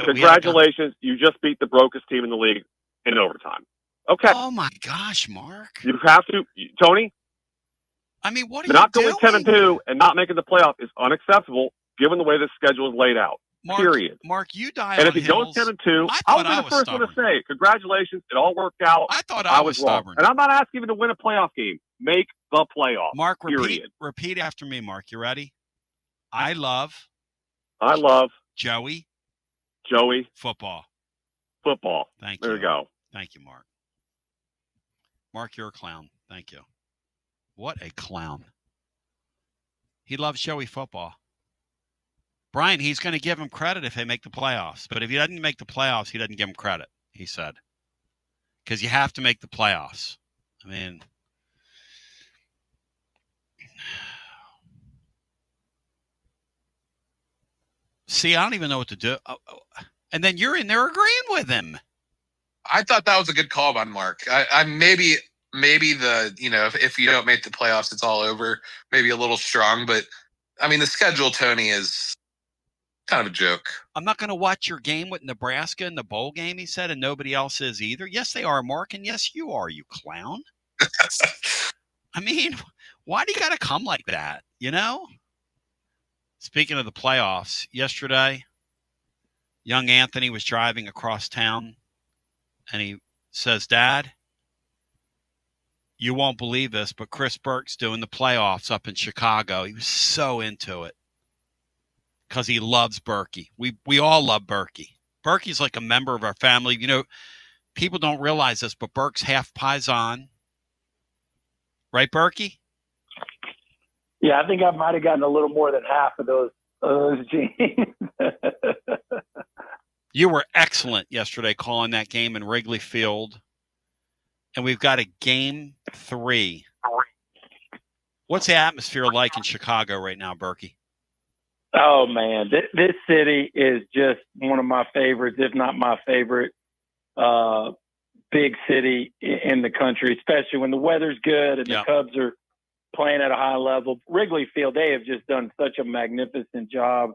Speaker 11: Congratulations. You just beat the brokest team in the league in overtime. Okay.
Speaker 3: Oh, my gosh, Mark.
Speaker 11: You have to, Tony.
Speaker 3: I mean, what are
Speaker 11: not
Speaker 3: you
Speaker 11: going 10-2 and not making the playoff is unacceptable given the way this schedule is laid out.
Speaker 3: Mark,
Speaker 11: period.
Speaker 3: Mark, you die
Speaker 11: and
Speaker 3: on
Speaker 11: if he
Speaker 3: hills.
Speaker 11: goes 10-2, I'll be the first one to say, congratulations, it all worked out.
Speaker 3: I thought I was
Speaker 11: wrong.
Speaker 3: stubborn.
Speaker 11: And I'm not asking you to win a playoff game. Make the playoff.
Speaker 3: Mark,
Speaker 11: period.
Speaker 3: repeat after me, Mark. You ready? I love Joey football. Thank you.
Speaker 11: There you go.
Speaker 3: Thank you, Mark. Mark, you're a clown. Thank you. What a clown. He loves Joey football. Brian, he's going to give him credit if they make the playoffs. But if he doesn't make the playoffs, he doesn't give him credit, he said. Because you have to make the playoffs. I mean, see, I don't even know what to do. And then you're in there agreeing with him.
Speaker 4: I thought that was a good call by Mark. I maybe maybe if you don't make the playoffs, it's all over. Maybe a little strong, but I mean, the schedule, Tony, is kind of a joke.
Speaker 3: I'm not going to watch your game with Nebraska in the bowl game, he said, and nobody else is either. Yes, they are, Mark, and yes, you are, you clown. I mean, why do you got to come like that, Speaking of the playoffs, yesterday, young Anthony was driving across town, and he says, Dad, you won't believe this, but Chris Burke's doing the playoffs up in Chicago. He was so into it because he loves Berkey. We all love Berkey. Berkey's like a member of our family. People don't realize this, but Burke's half Paisan. Right, Berkey?
Speaker 12: Yeah, I think I might have gotten a little more than half of those genes.
Speaker 3: You were excellent yesterday calling that game in Wrigley Field. And we've got a game 3. What's the atmosphere like in Chicago right now, Berkey?
Speaker 12: Oh, man. This city is just one of my favorites, if not my favorite, big city in the country, especially when the weather's good and the Cubs are playing at a high level. Wrigley Field, they have just done such a magnificent job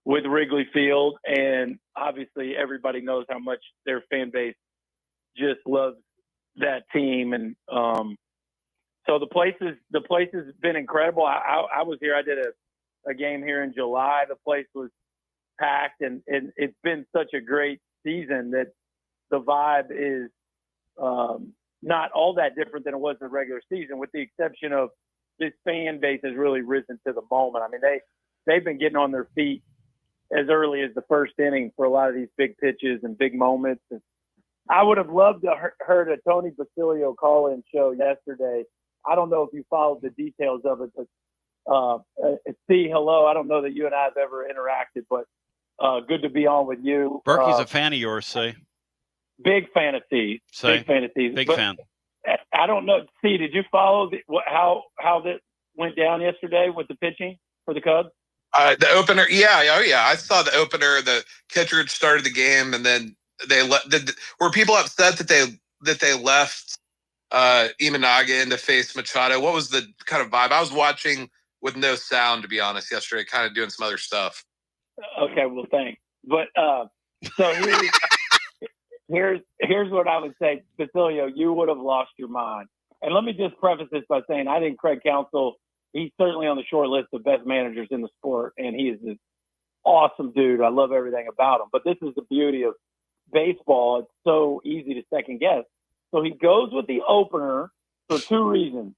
Speaker 12: with Wrigley Field. And obviously everybody knows how much their fan base just loves that team. And so the place has been incredible. I was here. I did a game here in July. The place was packed, and it's been such a great season that the vibe is not all that different than it was in the regular season, with the exception of this fan base has really risen to the moment. I mean, they've been getting on their feet as early as the first inning for a lot of these big pitches and big moments. And I would have loved to heard a Tony Basilio call-in show yesterday. I don't know if you followed the details of it, but hello. I don't know that you and I have ever interacted, but good to be on with you.
Speaker 3: Berkey's a fan of yours, say.
Speaker 12: Big fantasy. Big fantasy.
Speaker 3: Big fan.
Speaker 12: I don't know. See, did you follow how that went down yesterday with the pitching for the Cubs?
Speaker 4: The opener, I saw the opener. The catcher had started the game, and then were people upset that they left Imanaga in to face Machado? What was the kind of vibe? I was watching with no sound, to be honest, yesterday, kind of doing some other stuff.
Speaker 12: Okay, well, thanks. But so here's what I would say, Basilio, you would have lost your mind. And let me just preface this by saying I think Craig Counsell, he's certainly on the short list of best managers in the sport, and he is an awesome dude. I love everything about him. But this is the beauty of baseball. It's so easy to second guess. So he goes with the opener for 2 reasons.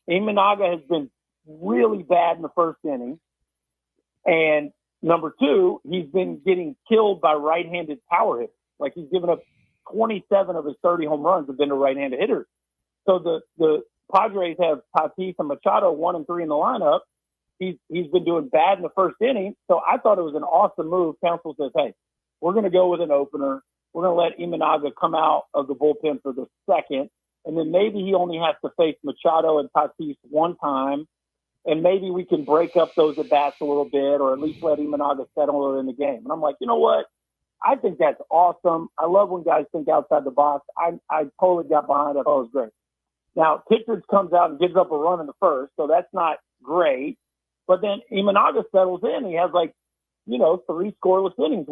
Speaker 12: Imanaga has been really bad in the first inning. And number 2, he's been getting killed by right-handed power hitters. Like, he's given up 27 of his 30 home runs have been to right-handed hitters. So the Padres have Tatis and Machado 1 and 3 in the lineup. He's been doing bad in the first inning. So I thought it was an awesome move. Counsell says, hey, we're going to go with an opener. We're going to let Imanaga come out of the bullpen for the second. And then maybe he only has to face Machado and Tatis one time. And maybe we can break up those at-bats a little bit, or at least let Imanaga settle in the game. And I'm like, you know what? I think that's awesome. I love when guys think outside the box. I totally got behind it. I thought it was great. Now, Kittredge comes out and gives up a run in the first, so that's not great. But then Imanaga settles in. He has 3 scoreless innings,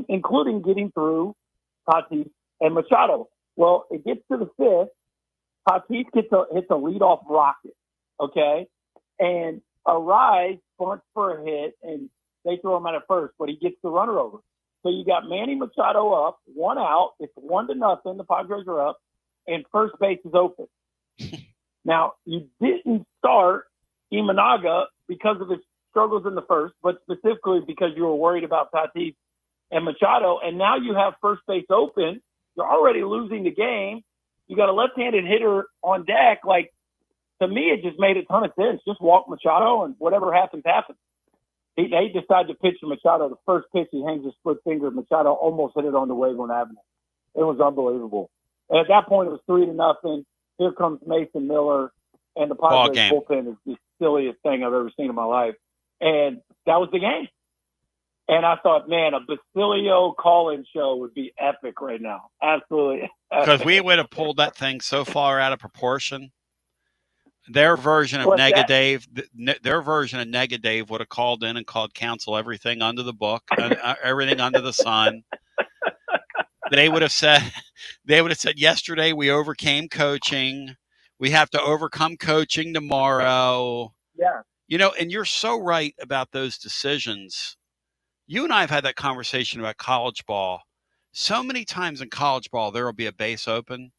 Speaker 12: including getting through Tatis and Machado. Well, it gets to the 5th. Tatis hits a leadoff rocket, okay? And Arise bunts for a hit, and they throw him out at first, but he gets the runner over. So you got Manny Machado up, 1 out. It's 1-0. The Padres are up, and first base is open. Now, you didn't start Imanaga because of his struggles in the first, but specifically because you were worried about Tatis and Machado, and now you have first base open. You're already losing the game. You got a left-handed hitter on deck. To me, it just made a ton of sense. Just walk Machado, and whatever happens, happens. They decided to pitch to Machado. The first pitch, he hangs a split finger. Machado almost hit it on the Waveland Avenue. It was unbelievable. And at that point, it was 3-0. Here comes Mason Miller, and the Padres bullpen is the silliest thing I've ever seen in my life. And that was the game. And I thought, man, a Basilio call-in show would be epic right now. Absolutely.
Speaker 3: Because we would have pulled that thing so far out of proportion. Their version of
Speaker 12: What's that?
Speaker 3: their version of Dave would have called in and called counsel everything under the book, everything under the sun. They would have said, yesterday we overcame coaching. We have to overcome coaching tomorrow.
Speaker 12: Yeah.
Speaker 3: And you're so right about those decisions. You and I have had that conversation about college ball. So many times in college ball, there will be a base open,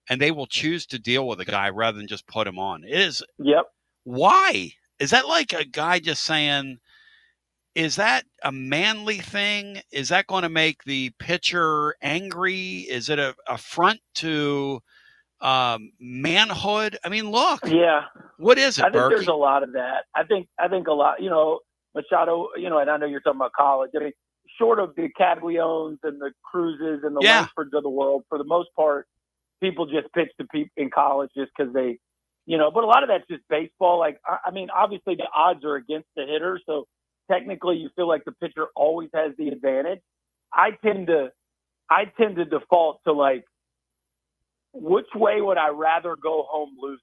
Speaker 3: and they will choose to deal with a guy rather than just put him on. It is.
Speaker 12: Yep.
Speaker 3: Why? Is that like a guy just saying, is that a manly thing? Is that going to make the pitcher angry? Is it a affront to manhood? I mean, look.
Speaker 12: Yeah.
Speaker 3: What is it,
Speaker 12: I think
Speaker 3: Berkey?
Speaker 12: there's a lot of that. I think a lot, Machado, and I know you're talking about college. I mean, short of the Caglions and the Cruzes and the Langfords of the world, for the most part, people just pitch to people in college just because they, but a lot of that's just baseball. Like, I mean, obviously the odds are against the hitter. So technically you feel like the pitcher always has the advantage. I tend to default to like, which way would I rather go home losing?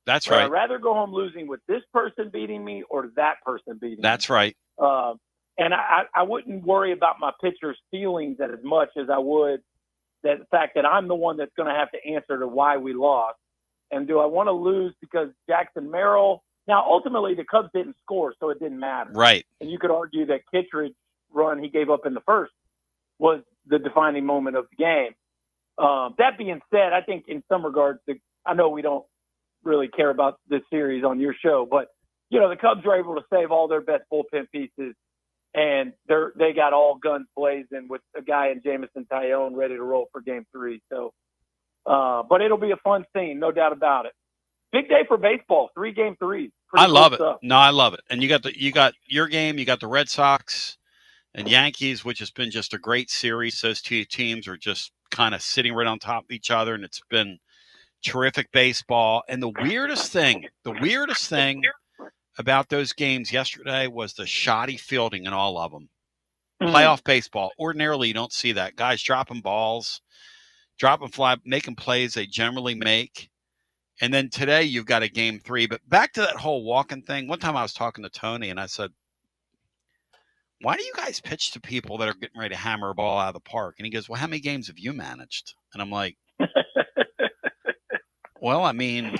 Speaker 3: That's
Speaker 12: Would
Speaker 3: right.
Speaker 12: I'd rather go home losing with this person beating me or that person beating me.
Speaker 3: That's right.
Speaker 12: And I wouldn't worry about my pitcher's feelings as much as I would the fact that I'm the one that's going to have to answer to why we lost. And do I want to lose because Jackson Merrill – now, ultimately, the Cubs didn't score, so it didn't matter.
Speaker 3: Right.
Speaker 12: And you could argue that Kittredge run he gave up in the first was the defining moment of the game. That being said, I think in some regards, I know we don't really care about this series on your show, but the Cubs were able to save all their best bullpen pieces, and they got all guns blazing with a guy in Jamison Tyone ready to roll for Game 3. So, but it'll be a fun scene, no doubt about it. Big day for baseball. 3 Game 3s.
Speaker 3: I love it. No, I love it. And you got your game. You got the Red Sox and Yankees, which has been just a great series. Those two teams are just kind of sitting right on top of each other, and it's been terrific baseball. And the weirdest thing about those games yesterday was the shoddy fielding in all of them. Playoff baseball. Ordinarily, you don't see that. Guys dropping balls, dropping fly, making plays they generally make. And then today you've got a Game 3. But back to that whole walking thing. One time I was talking to Tony, and I said, why do you guys pitch to people that are getting ready to hammer a ball out of the park? And he goes, well, how many games have you managed? And I'm like, well, I mean,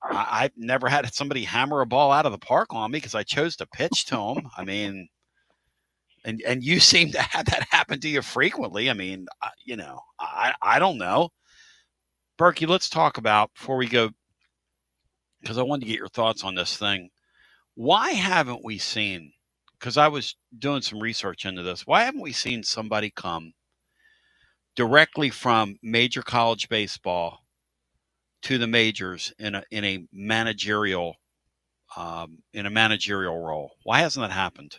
Speaker 3: I've never had somebody hammer a ball out of the park on me because I chose to pitch to them. I mean, and you seem to have that happen to you frequently. I mean, I don't know. Berkey, let's talk about, before we go, because I wanted to get your thoughts on this thing. Why haven't we seen, because I was doing some research into this, why haven't we seen somebody come directly from major college baseball to the majors in a managerial role? Why hasn't that happened?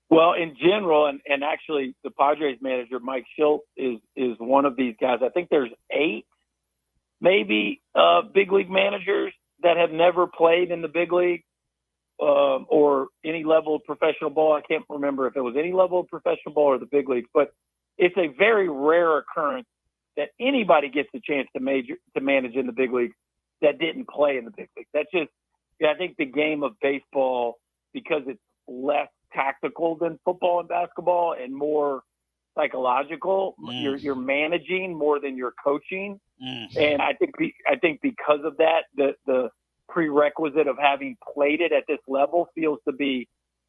Speaker 12: Well, in general, and actually the Padres manager, Mike Schultz, is one of these guys. I think there's 8 maybe big league managers that have never played in the big league or any level of professional ball. I can't remember if it was any level of professional ball or the big leagues, but it's a very rare occurrence that anybody gets a chance to manage in the big leagues that didn't play in the big leagues. That's just, I think the game of baseball, because it's less tactical than football and basketball and more psychological, you're managing more than you're coaching. And I think because of that, the prerequisite of having played it at this level feels to be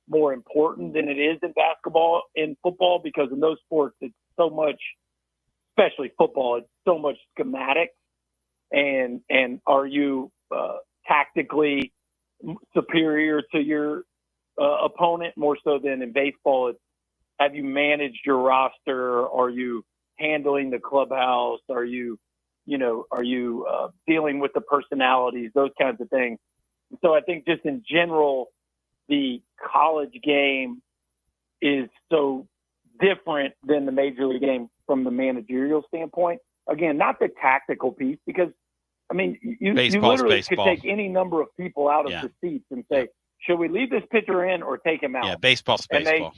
Speaker 12: more important than it is in basketball and football, because in those sports it's so much, especially football, it's so much schematic and are you tactically superior to your opponent more so than in baseball. It's, have you managed your roster? Are you handling the clubhouse? Are you dealing with the personalities, those kinds of things? So I think just in general, the college game is so different than the major league game from the managerial standpoint. Again, not the tactical piece, because I mean, you literally could take any number of people out of the seats and say, should we leave this pitcher in or take him out?
Speaker 3: Yeah, baseball's baseball.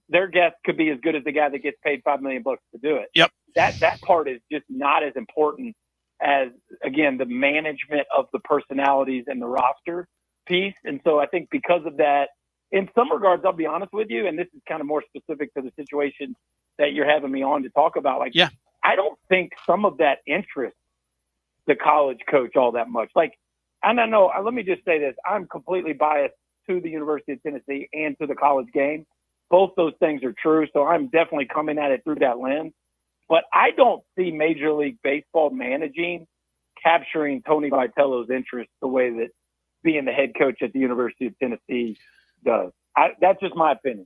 Speaker 12: Their guess could be as good as the guy that gets paid $5 million to do it.
Speaker 3: Yep.
Speaker 12: That part is just not as important as, again, the management of the personalities and the roster piece. And so I think because of that, in some regards, I'll be honest with you, and this is kind of more specific to the situation that you're having me on to talk about. Like,
Speaker 3: yeah,
Speaker 12: I don't think some of that interests the college coach all that much. Like, I don't know. Let me just say this. I'm completely biased to the University of Tennessee and to the college game. Both those things are true. So I'm definitely coming at it through that lens. But I don't see Major League Baseball managing capturing Tony Vitello's interest the way that being the head coach at the University of Tennessee does. That's just my opinion.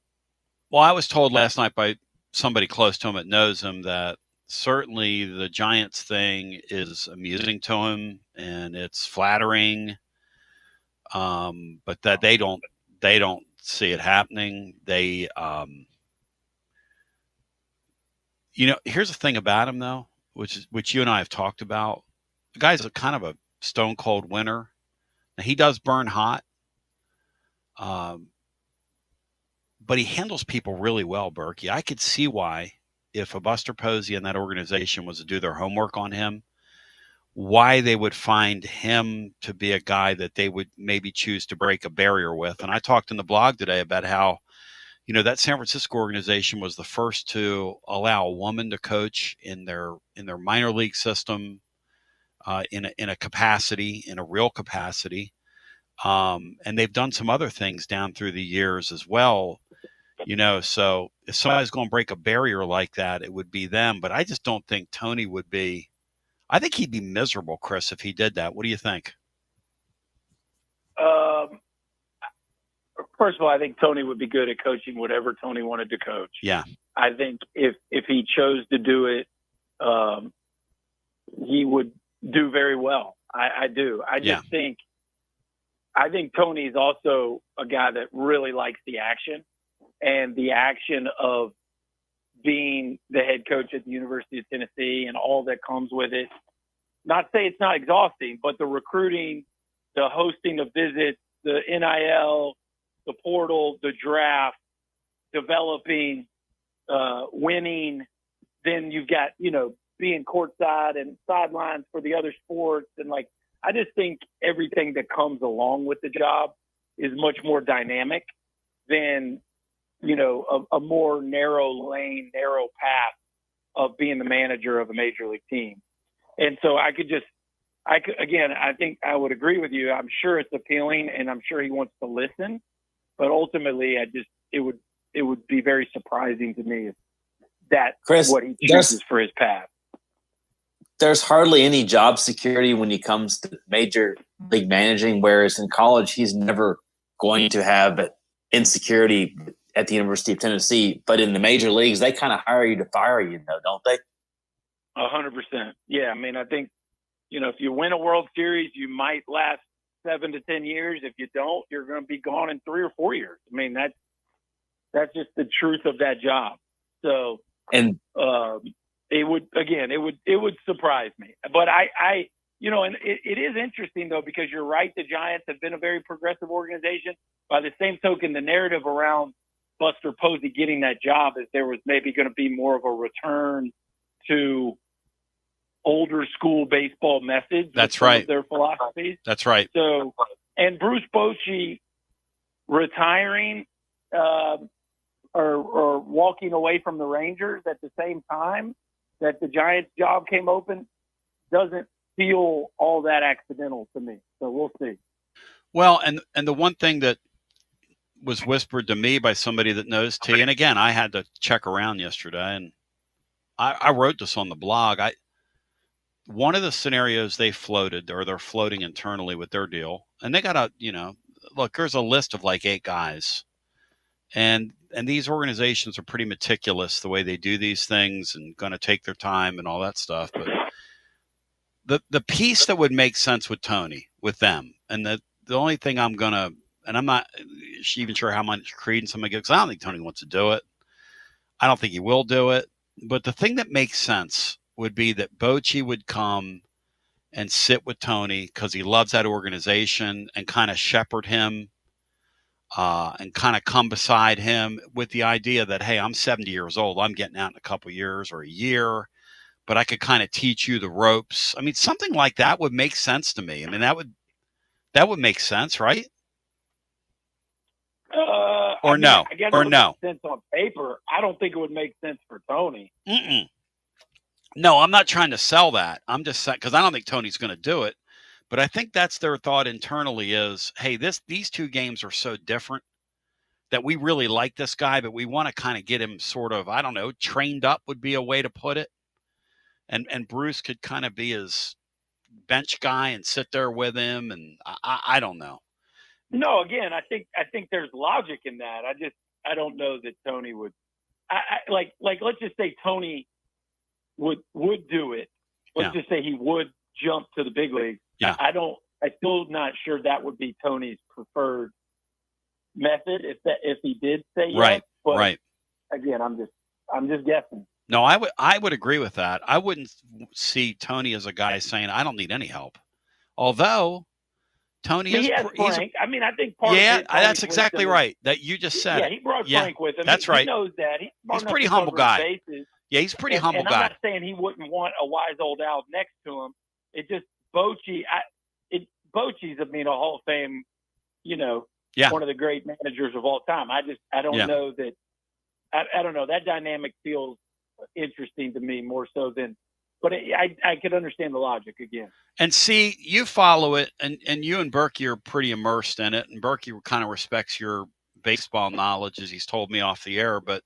Speaker 3: Well, I was told last night by somebody close to him that knows him that certainly the Giants thing is amusing to him and it's flattering, but that they don't see it happening. They, here's the thing about him though, which you and I have talked about. The guy's a kind of a stone cold winner. Now, he does burn hot, but he handles people really well, Berkey. I could see why, if a Buster Posey and that organization was to do their homework on him, why they would find him to be a guy that they would maybe choose to break a barrier with. And I talked in the blog today about how, that San Francisco organization was the first to allow a woman to coach in their minor league system, in a capacity, in a real capacity. And they've done some other things down through the years as well. So if somebody's going to break a barrier like that, it would be them. But I just don't think Tony would be. I think he'd be miserable, Chris, if he did that. What do you think?
Speaker 12: First of all, I think Tony would be good at coaching whatever Tony wanted to coach.
Speaker 3: Yeah.
Speaker 12: I think if he chose to do it, he would do very well. I do. I think Tony's also a guy that really likes the action. And the action of being the head coach at the University of Tennessee and all that comes with it. Not say it's not exhausting, but the recruiting, the hosting of visits, the NIL, the portal, the draft, developing, winning. Then you've got, being courtside and sidelines for the other sports. And I just think everything that comes along with the job is much more dynamic than a more narrow lane, narrow path of being the manager of a major league team. And so I think I would agree with you. I'm sure it's appealing and I'm sure he wants to listen, but ultimately it would be very surprising to me if that's
Speaker 5: Chris,
Speaker 12: what he chooses for his path.
Speaker 5: There's hardly any job security when it comes to major league managing, whereas in college, he's never going to have insecurity at the University of Tennessee, but in the major leagues, they kind of hire you to fire you, though, don't they?
Speaker 12: 100%. Yeah. I mean, I think, if you win a World Series, you might last 7 to 10 years. If you don't, you're going to be gone in 3 or 4 years. I mean, that's just the truth of that job. So, and it would surprise me, but and it is interesting though, because you're right. The Giants have been a very progressive organization. By the same token, the narrative around Buster Posey getting that job is there was maybe going to be more of a return to older school baseball methods.
Speaker 3: That's right.
Speaker 12: Their philosophies.
Speaker 3: That's right.
Speaker 12: So, and Bruce Bochy retiring or walking away from the Rangers at the same time that the Giants job came open doesn't feel all that accidental to me. So we'll see.
Speaker 3: Well, and the one thing that was whispered to me by somebody that knows T, and again, I had to check around yesterday, and I wrote this on the blog. One of the scenarios they floated, or they're floating internally with their deal, and they got look, there's a list of 8 guys, and these organizations are pretty meticulous the way they do these things and going to take their time and all that stuff. But the piece that would make sense with Tony, with them, and the only thing I'm not even sure how much credence I'm going to give, because I don't think Tony wants to do it. I don't think he will do it. But the thing that makes sense would be that Bochy would come and sit with Tony because he loves that organization and kind of shepherd him and kind of come beside him with the idea that, hey, I'm 70 years old. I'm getting out in a couple years or a year, but I could kind of teach you the ropes. I mean, something like that would make sense to me. I mean, that would make sense, right? Or no?
Speaker 12: I guess
Speaker 3: Or
Speaker 12: it would
Speaker 3: no?
Speaker 12: make sense on paper. I don't think it would make sense for Tony.
Speaker 3: No, I'm not trying to sell that. I'm just saying, because I don't think Tony's going to do it. But I think that's their thought internally is, hey, these two games are so different that we really like this guy, but we want to kind of get him sort of, I don't know, trained up would be a way to put it. And Bruce could kind of be his bench guy and sit there with him. And I don't know.
Speaker 12: No, again, I think there's logic in that. I don't know that Tony would. Like let's just say Tony would do it. Let's just say he would jump to the big leagues.
Speaker 3: Yeah.
Speaker 12: I'm still not sure that would be Tony's preferred method if he did say yes.
Speaker 3: Right.
Speaker 12: But
Speaker 3: right.
Speaker 12: Again, I'm just guessing.
Speaker 3: No, I would agree with that. I wouldn't see Tony as a guy saying, I don't need any help. Although Tony is,
Speaker 12: Frank. I think part
Speaker 3: yeah,
Speaker 12: of it,
Speaker 3: that's exactly right. That you just said.
Speaker 12: Yeah, he brought Frank with him.
Speaker 3: That's right.
Speaker 12: He knows that.
Speaker 3: He's a pretty humble guy. Yeah, he's a pretty humble guy.
Speaker 12: I'm not saying he wouldn't want a wise old Al next to him. It just Bochy. Bochy's, a Hall of Fame. One of the great managers of all time. I don't know that. I don't know. That dynamic feels interesting to me more so than. But I could understand the logic again.
Speaker 3: And see, you follow it, and you and Berkey are pretty immersed in it, and Berkey kind of respects your baseball knowledge, as he's told me off the air. But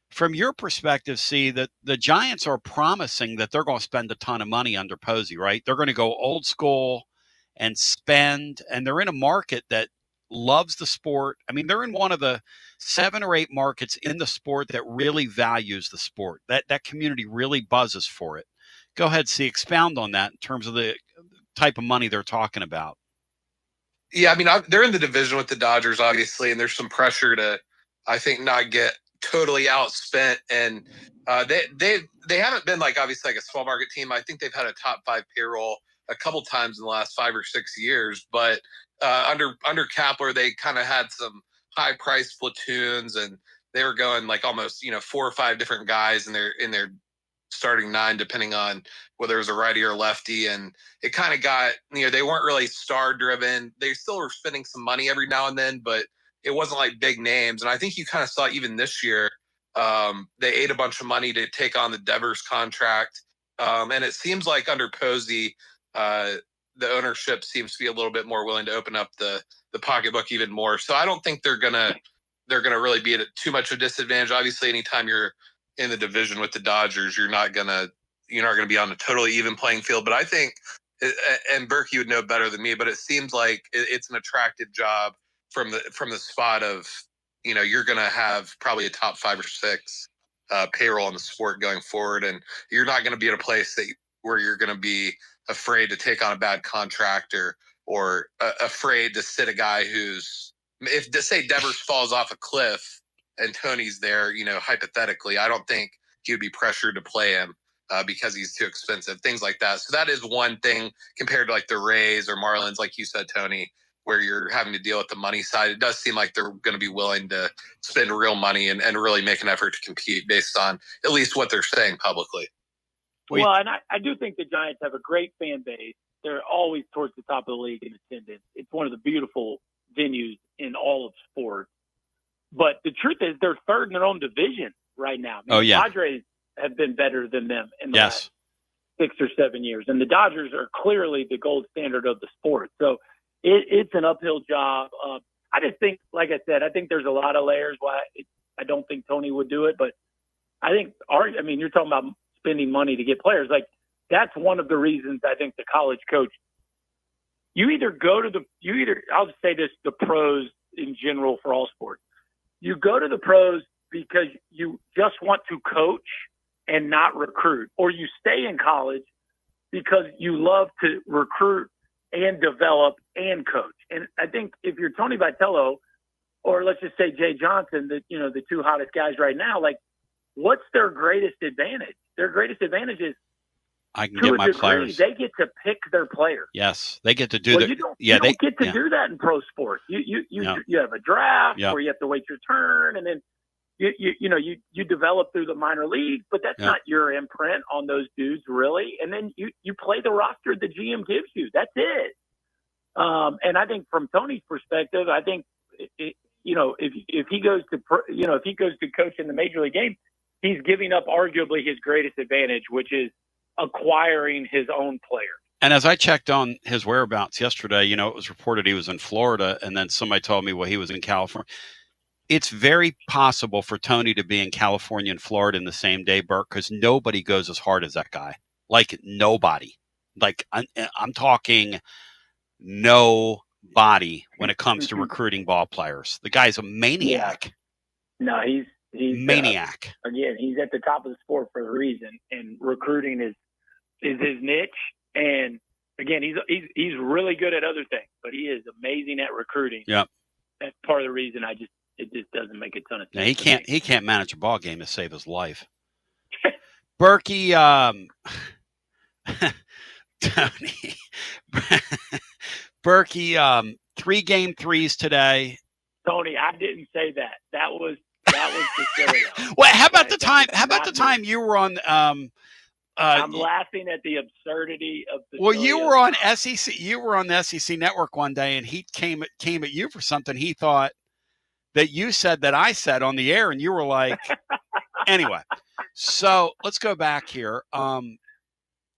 Speaker 3: from your perspective, see that the Giants are promising that they're going to spend a ton of money under Posey, right? They're going to go old school and spend, and they're in a market that loves the sport. I mean, they're in one of the 7 or 8 markets in the sport that really values the sport. That community really buzzes for it. Go ahead, see, expound on that in terms of the type of money they're talking about.
Speaker 4: Yeah, they're in the division with the Dodgers, obviously, and there's some pressure to, I think, not get totally outspent. And they haven't been obviously a small market team. I think they've had a top 5 payroll a couple times in the last 5 or 6 years, but under Kapler, they kind of had some high price platoons, and they were going almost 4 or 5 different guys in their starting 9, depending on whether it was a righty or lefty. And it kind of got, they weren't really star driven. They still were spending some money every now and then, but it wasn't big names. And I think you kind of saw even this year, they ate a bunch of money to take on the Devers contract. And it seems like under Posey, the ownership seems to be a little bit more willing to open up the pocketbook even more. So I don't think they're gonna really be at too much of a disadvantage. Obviously, anytime you're in the division with the Dodgers, you're not gonna be on a totally even playing field. But I think, and Berkey would know better than me, but it seems like it's an attractive job from the spot of you're gonna have probably a top 5 or 6 payroll in the sport going forward, and you're not going to be at a place where you're going to be afraid to take on a bad contract or afraid to sit a guy who's, if to say Devers falls off a cliff and Tony's there, hypothetically, I don't think he would be pressured to play him because he's too expensive, things like that. So that is one thing compared to the Rays or Marlins, like you said, Tony, where you're having to deal with the money side. It does seem like they're going to be willing to spend real money and really make an effort to compete based on at least what they're saying publicly.
Speaker 12: Well, and I do think the Giants have a great fan base. They're always towards the top of the league in attendance. It's one of the beautiful venues in all of sports. But the truth is they're third in their own division right now. The Padres have been better than them in the last 6 or 7 years. And the Dodgers are clearly the gold standard of the sport. So it's an uphill job. I just think, like I said, I think there's a lot of layers why I don't think Tony would do it. But I think, you're talking about spending money to get players. That's one of the reasons I think the college coach, I'll just say this, the pros in general for all sports. You go to the pros because you just want to coach and not recruit, or you stay in college because you love to recruit and develop and coach. And I think if you're Tony Vitello, or let's just say Jay Johnson, the 2 hottest guys right now, what's their greatest advantage? Their greatest advantage is
Speaker 3: I can
Speaker 13: to
Speaker 3: get
Speaker 13: a
Speaker 3: my
Speaker 13: degree,
Speaker 3: players.
Speaker 13: they get to pick their players.
Speaker 3: Yes, they get to do
Speaker 13: You don't get to do that in pro sports. You have a draft where you have to wait your turn, and then you develop through the minor leagues, but that's not your imprint on those dudes really. And then you play the roster the GM gives you. That's it. And I think from Tony's perspective, I think if he goes to coach in the major league game, he's giving up arguably his greatest advantage, which is acquiring his own players.
Speaker 3: And as I checked on his whereabouts yesterday, it was reported he was in Florida, and then somebody told me, well, he was in California. It's very possible for Tony to be in California and Florida in the same day, Burke, because nobody goes as hard as that guy. Like, nobody. Like, I'm talking nobody when it comes to recruiting ball players. The guy's a maniac.
Speaker 13: Yeah. No, he's
Speaker 3: maniac.
Speaker 13: Again, he's at the top of the sport for a reason, and recruiting is his niche. And again, he's really good at other things, but he is amazing at recruiting.
Speaker 3: Yep. That's
Speaker 13: part of the reason it just doesn't make a ton of sense.
Speaker 3: Yeah, he can't manage a ball game to save his life. Berkey, Tony, Berkey, 3 game threes today.
Speaker 13: Tony, I didn't say that. That was Basilio.
Speaker 3: Well, how about the time? How about the time you were on?
Speaker 13: I'm laughing at the absurdity of the.
Speaker 3: Well, you were on SEC. You were on the SEC Network one day, and he came at you for something he thought that you said that I said on the air, and you were like, anyway. So let's go back here.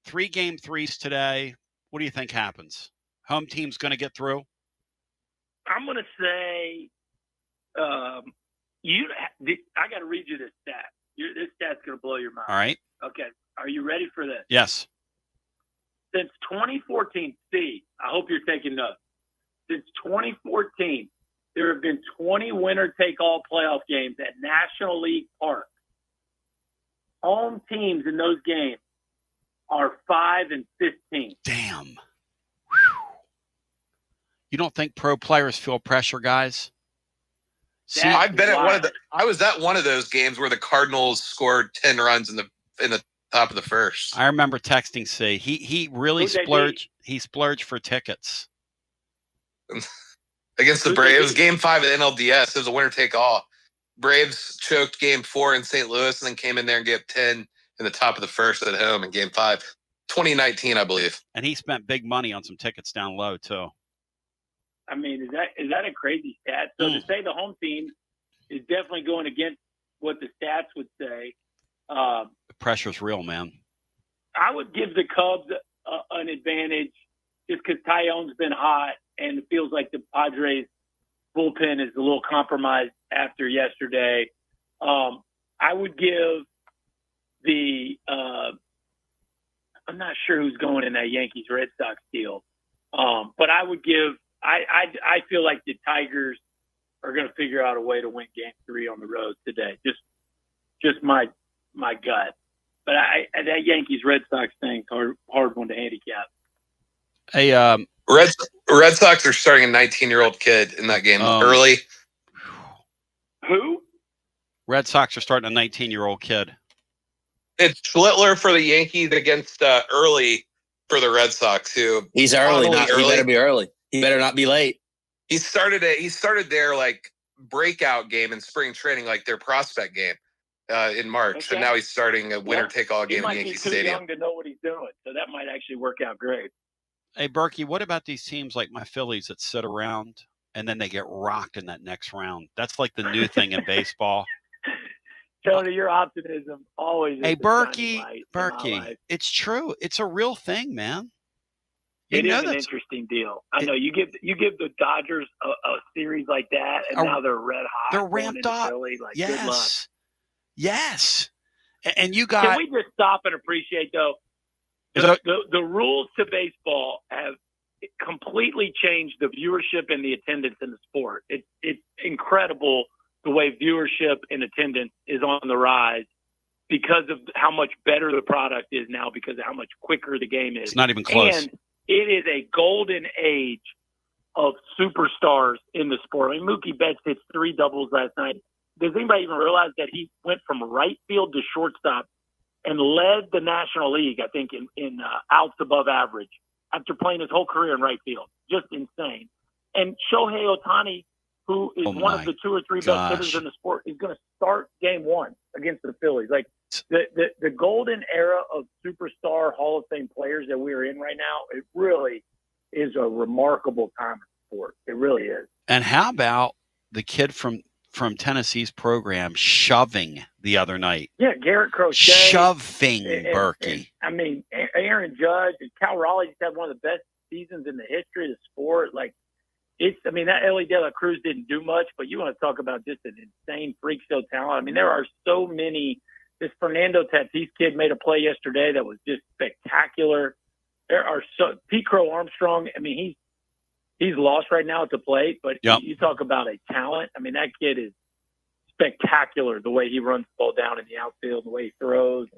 Speaker 3: 3 game threes today. What do you think happens? Home team's going to get through?
Speaker 13: I'm going to say, I got to read you this stat. This stat's going to blow your mind.
Speaker 3: All right.
Speaker 13: Okay. Are you ready for this?
Speaker 3: Yes.
Speaker 13: Since 2014, I hope you're taking notes. Since 2014, there have been 20 winner-take-all playoff games at National League Park. Home teams in those games are 5-15.
Speaker 3: Damn. Whew. You don't think pro players feel pressure, guys?
Speaker 4: See, I've been at I was at one of those games where the Cardinals scored 10 runs in the top of the first.
Speaker 3: I remember texting C. He really splurged. He splurged for tickets
Speaker 4: against the Braves. It was Game 5 at NLDS. It was a winner take all. Braves choked Game 4 in St. Louis and then came in there and gave 10 in the top of the first at home in Game 5, 2019, I believe.
Speaker 3: And he spent big money on some tickets down low too.
Speaker 13: I mean, is that a crazy stat? So to say the home team is definitely going against what the stats would say.
Speaker 3: The pressure's real, man.
Speaker 13: I would give the Cubs an advantage just because Tyone's been hot, and it feels like the Padres bullpen is a little compromised after yesterday. I would give I'm not sure who's going in that Yankees-Red Sox deal, but I would give. I feel like the Tigers are going to figure out a way to win Game 3 on the road today. Just my gut. But that Yankees-Red Sox thing's hard one to handicap.
Speaker 3: Hey,
Speaker 4: Red Sox are starting a 19-year-old kid in that game early.
Speaker 13: Who?
Speaker 3: Red Sox are starting a 19-year-old kid.
Speaker 4: It's Schlittler for the Yankees against Early for the Red Sox. Who
Speaker 5: he's early. He better be early. He better not be late.
Speaker 4: He started their like breakout game in spring training, like their prospect game in March, and now he's starting a winner-take-all game in Yankee Stadium.
Speaker 13: He's too young to know what he's doing, so that might actually work out great.
Speaker 3: Hey, Berkey, what about these teams like my Phillies that sit around and then they get rocked in that next round? That's like the new thing in baseball.
Speaker 13: Tony, your optimism always.
Speaker 3: Hey, Berkey, it's true. It's a real thing, man.
Speaker 13: It is an interesting deal. I know you give the Dodgers a series like that, and now they're red hot.
Speaker 3: They're ramped up.
Speaker 13: Philly, like,
Speaker 3: yes,
Speaker 13: good luck.
Speaker 3: Yes. And you got.
Speaker 13: Can we just stop and appreciate though? The rules to baseball have completely changed the viewership and the attendance in the sport. It's incredible the way viewership and attendance is on the rise because of how much better the product is now, because of how much quicker the game is.
Speaker 3: It's not even close.
Speaker 13: And it is a golden age of superstars in the sport. I mean, Mookie Betts hit 3 doubles last night. Does anybody even realize that he went from right field to shortstop and led the National League, I think, in outs above average after playing his whole career in right field. Just insane. And Shohei Ohtani, who is one of the 2 or 3 best hitters in the sport, is going to start game 1 against the Phillies. Like the golden era of superstar Hall of Fame players that we're in right now, it really is a remarkable time in the sport. It really is.
Speaker 3: And how about the kid from Tennessee's program shoving the other night?
Speaker 13: Yeah, Garrett Crochet.
Speaker 3: Shoving, Berkey.
Speaker 13: I mean, Aaron Judge and Cal Raleigh just had one of the best seasons in the history of the sport. Like, that Ellie De La Cruz didn't do much, but you want to talk about just an insane freak show talent. I mean, there are so many. This Fernando Tatis kid made a play yesterday that was just spectacular. There are Pete Crow Armstrong. I mean, he's lost right now at the plate, but you talk about a talent. I mean, that kid is spectacular, the way he runs the ball down in the outfield, the way he throws.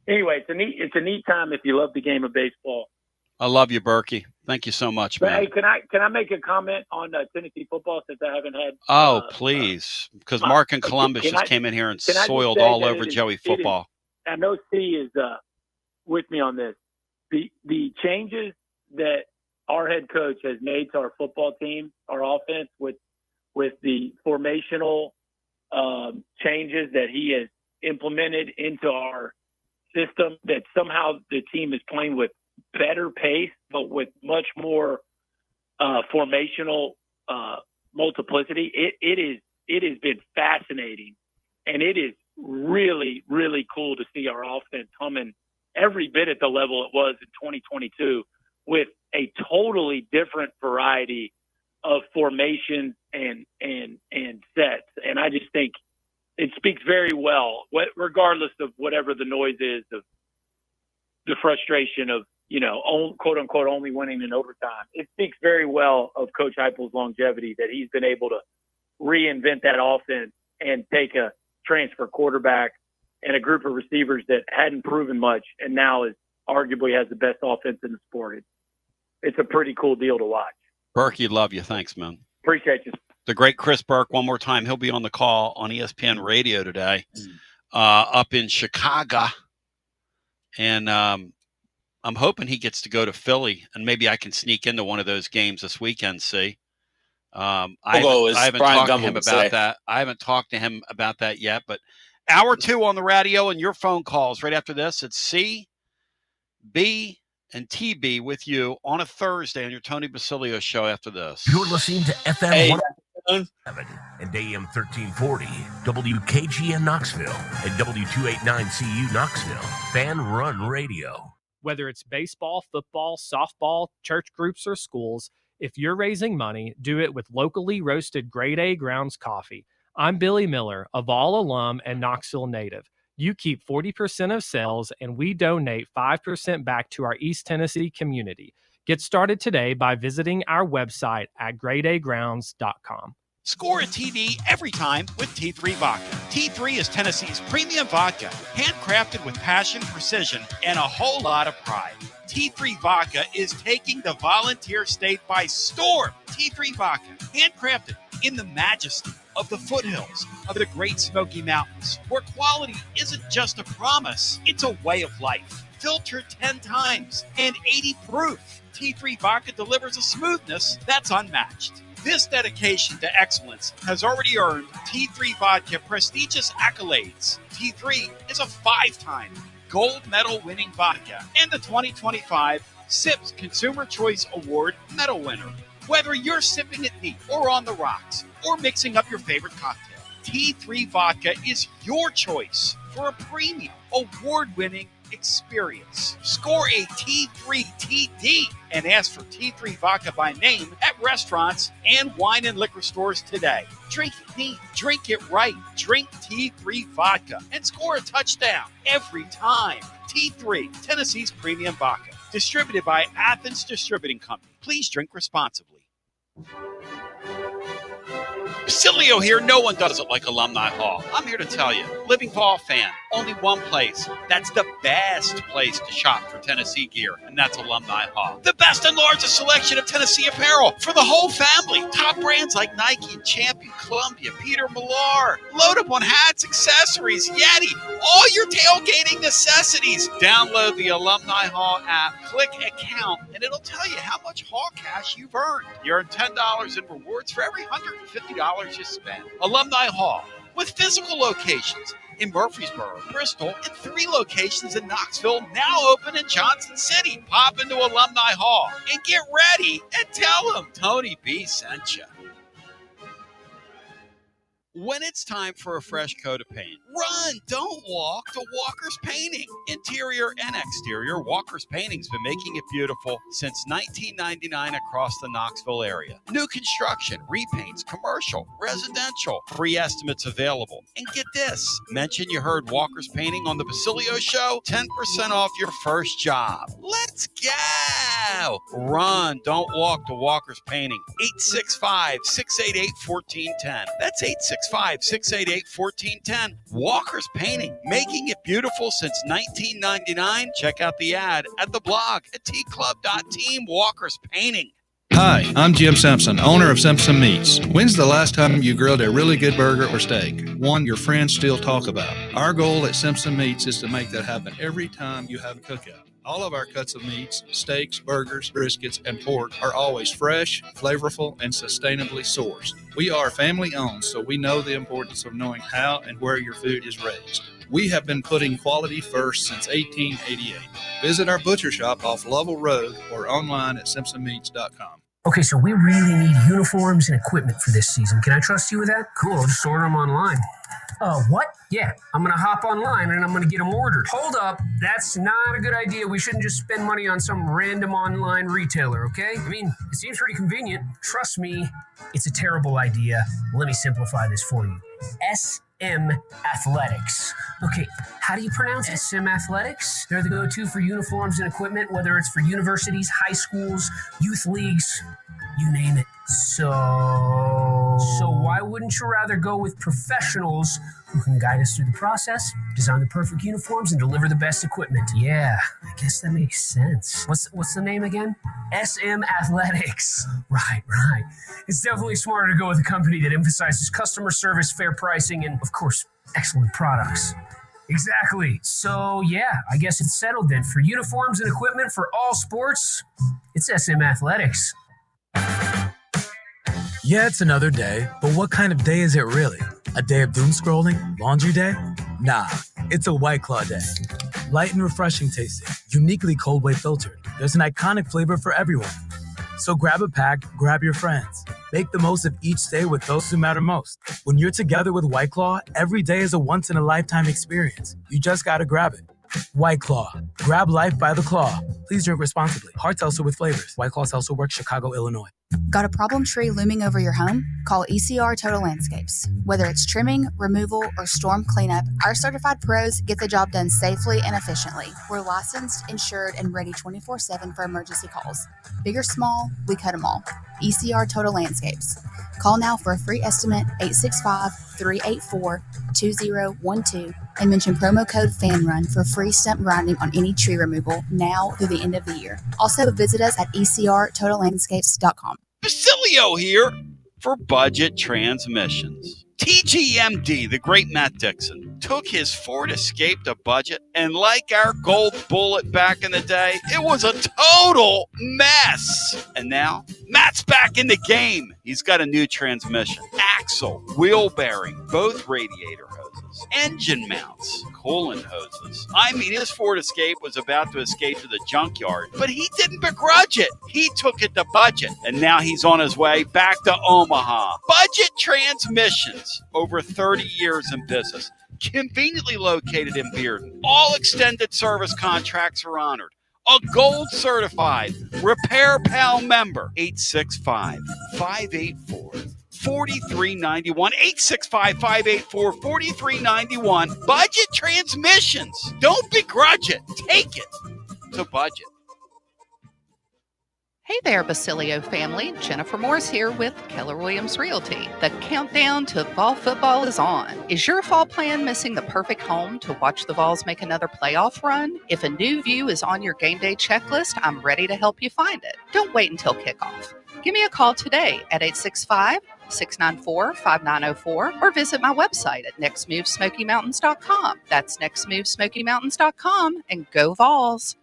Speaker 13: Anyway, it's a neat time if you love the game of baseball.
Speaker 3: I love you, Berkey. Thank you so much, man.
Speaker 13: Hey, can I make a comment on Tennessee football since I haven't had?
Speaker 3: Please, because Mark in Columbus just came in here and soiled all over Joey football.
Speaker 13: I know C is with me on this. The changes that our head coach has made to our football team, our offense, with the formational changes that he has implemented into our system, that somehow the team is playing with better pace, but with much more formational multiplicity. It has been fascinating, and it is really, really cool to see our offense humming every bit at the level it was in 2022 with a totally different variety of formations and sets. And I just think it speaks very well, regardless of whatever the noise is of the frustration of, quote unquote, only winning in overtime. It speaks very well of Coach Heupel's longevity, that he's been able to reinvent that offense and take a transfer quarterback and a group of receivers that hadn't proven much and now arguably has the best offense in the sport. It's a pretty cool deal to watch.
Speaker 3: Berkey, love you. Thanks, man.
Speaker 13: Appreciate you.
Speaker 3: The great Chris Burke, one more time. He'll be on the call on ESPN Radio today up in Chicago. And I'm hoping he gets to go to Philly, and maybe I can sneak into one of those games this weekend, see. I haven't talked to him about that. I haven't talked to him about that yet, but hour 2 on the radio and your phone calls right after this. It's C, B, and TB with you on a Thursday on your Tony Basilio show after this.
Speaker 2: You're listening to FM 107 and AM 1340, WKGN Knoxville, and W289CU Knoxville, FANRUN Radio.
Speaker 6: Whether it's baseball, football, softball, church groups, or schools, if you're raising money, do it with locally roasted grade A grounds coffee. I'm Billy Miller, a Vol alum and Knoxville native. You keep 40% of sales, and we donate 5% back to our East Tennessee community. Get started today by visiting our website at gradeagrounds.com.
Speaker 3: Score a TD every time with T3 Vodka. T3 is Tennessee's premium vodka, handcrafted with passion, precision, and a whole lot of pride. T3 Vodka is taking the Volunteer State by storm. T3 Vodka, handcrafted in the majesty of the foothills of the Great Smoky Mountains, where quality isn't just a promise, it's a way of life. Filtered 10 times and 80 proof, T3 Vodka delivers a smoothness that's unmatched. This dedication to excellence has already earned T3 Vodka prestigious accolades. T3 is a 5-time gold medal winning vodka and the 2025 SIPS Consumer Choice Award medal winner. Whether you're sipping it neat or on the rocks or mixing up your favorite cocktail, T3 Vodka is your choice for a premium, award-winning experience. Score a T3 TD and ask for T3 Vodka by name at restaurants and wine and liquor stores today. Drink it neat, drink it right, drink T3 Vodka and score a touchdown every time. T3, Tennessee's premium vodka. Distributed by Athens Distributing Company. Please drink responsibly. Basilio here. No one does it like Alumni Hall. I'm here to tell you, living Vol fan, only one place. That's the best place to shop for Tennessee gear, and that's Alumni Hall. The best and largest selection of Tennessee apparel for the whole family. Top brands like Nike, Champion, Columbia, Peter Millar. Load up on hats, accessories, Yeti, all your tailgating necessities. Download the Alumni Hall app, click account, and it'll tell you how much Hall cash you've earned. You earn $10 in rewards for every $150 you spend. Alumni Hall, with physical locations in Murfreesboro, Bristol, and 3 locations in Knoxville, now open in Johnson City. Pop into Alumni Hall and get ready and tell them Tony B sent you. When it's time for a fresh coat of paint, run, don't walk to Walker's Painting. Interior and exterior, Walker's Painting's been making it beautiful since 1999 across the Knoxville area. New construction, repaints, commercial, residential, free estimates available. And get this, mention you heard Walker's Painting on the Basilio Show, 10% off your first job. Let's go! Run, don't walk to Walker's Painting. 865-688-1410. That's 865-688-1410. Walker's Painting, making it beautiful since 1999. Check out the ad at the blog at tclub.team. Walker's Painting.
Speaker 14: Hi, I'm Jim Simpson, owner of Simpson Meats. When's the last time you grilled a really good burger or steak? One your friends still talk about. Our goal at Simpson Meats is to make that happen every time you have a cookout. All of our cuts of meats, steaks, burgers, briskets, and pork are always fresh, flavorful, and sustainably sourced. We are family-owned, so we know the importance of knowing how and where your food is raised. We have been putting quality first since 1888. Visit our butcher shop off Lovell Road or online at simpsonmeats.com.
Speaker 15: Okay, so we really need uniforms and equipment for this season. Can I trust you with that? Cool, I'll just order them online. What? Yeah, I'm going to hop online and I'm going to get them ordered. Hold up, that's not a good idea. We shouldn't just spend money on some random online retailer, okay? I mean, it seems pretty convenient. Trust me, it's a terrible idea. Let me simplify this for you. SM Athletics. Okay, how do you pronounce it? SM Athletics? They're the go-to for uniforms and equipment, whether it's for universities, high schools, youth leagues, you name it. So why wouldn't you rather go with professionals who can guide us through the process, design the perfect uniforms, and deliver the best equipment? Yeah, I guess that makes sense. What's the name again? SM Athletics. Right. It's definitely smarter to go with a company that emphasizes customer service, fair pricing, and, of course, excellent products. Exactly. So, yeah, I guess it's settled then. For uniforms and equipment for all sports, it's SM Athletics.
Speaker 16: Yeah, it's another day, but what kind of day is it really? A day of doom scrolling? Laundry day? Nah, it's a White Claw day. Light and refreshing tasting, uniquely cold way filtered. There's an iconic flavor for everyone. So grab a pack, grab your friends. Make the most of each day with those who matter most. When you're together with White Claw, every day is a once-in-a-lifetime experience. You just gotta grab it. White Claw. Grab life by the claw. Please drink responsibly. Hard seltzer with flavors. White Claw Seltzer Works, Chicago, Illinois.
Speaker 17: Got a problem tree looming over your home? Call ECR Total Landscapes. Whether it's trimming, removal, or storm cleanup, our certified pros get the job done safely and efficiently. We're licensed, insured, and ready 24/7 for emergency calls. Big or small, we cut them all. ECR Total Landscapes. Call now for a free estimate, 865-384-2012, and mention promo code FANRUN for free stump grinding on any tree removal now through the end of the year. Also, visit us at ecrtotallandscapes.com.
Speaker 3: Basilio here for Budget Transmissions. TGMD, the great Matt Dixon, took his Ford Escape to budget, and like our Gold Bullet back in the day, it was a total mess. And now, Matt's back in the game. He's got a new transmission, axle, wheel bearing, both radiator hoses, engine mounts, coolant hoses. I mean, his Ford Escape was about to escape to the junkyard, but he didn't begrudge it. He took it to budget, and now he's on his way back to Omaha. Budget Transmissions, over 30 years in business, conveniently located in Bearden. All extended service contracts are honored. A gold certified Repair Pal member. 865-584-4391. 865-584-4391. Budget Transmissions. Don't begrudge it. Take it to budget.
Speaker 18: Hey there, Basilio family. Jennifer Morris here with Keller Williams Realty. The countdown to fall football is on. Is your fall plan missing the perfect home to watch the Vols make another playoff run? If a new view is on your game day checklist, I'm ready to help you find it. Don't wait until kickoff. Give me a call today at 865-694-5904 or visit my website at nextmovesmokymountains.com. That's nextmovesmokymountains.com, and go Vols.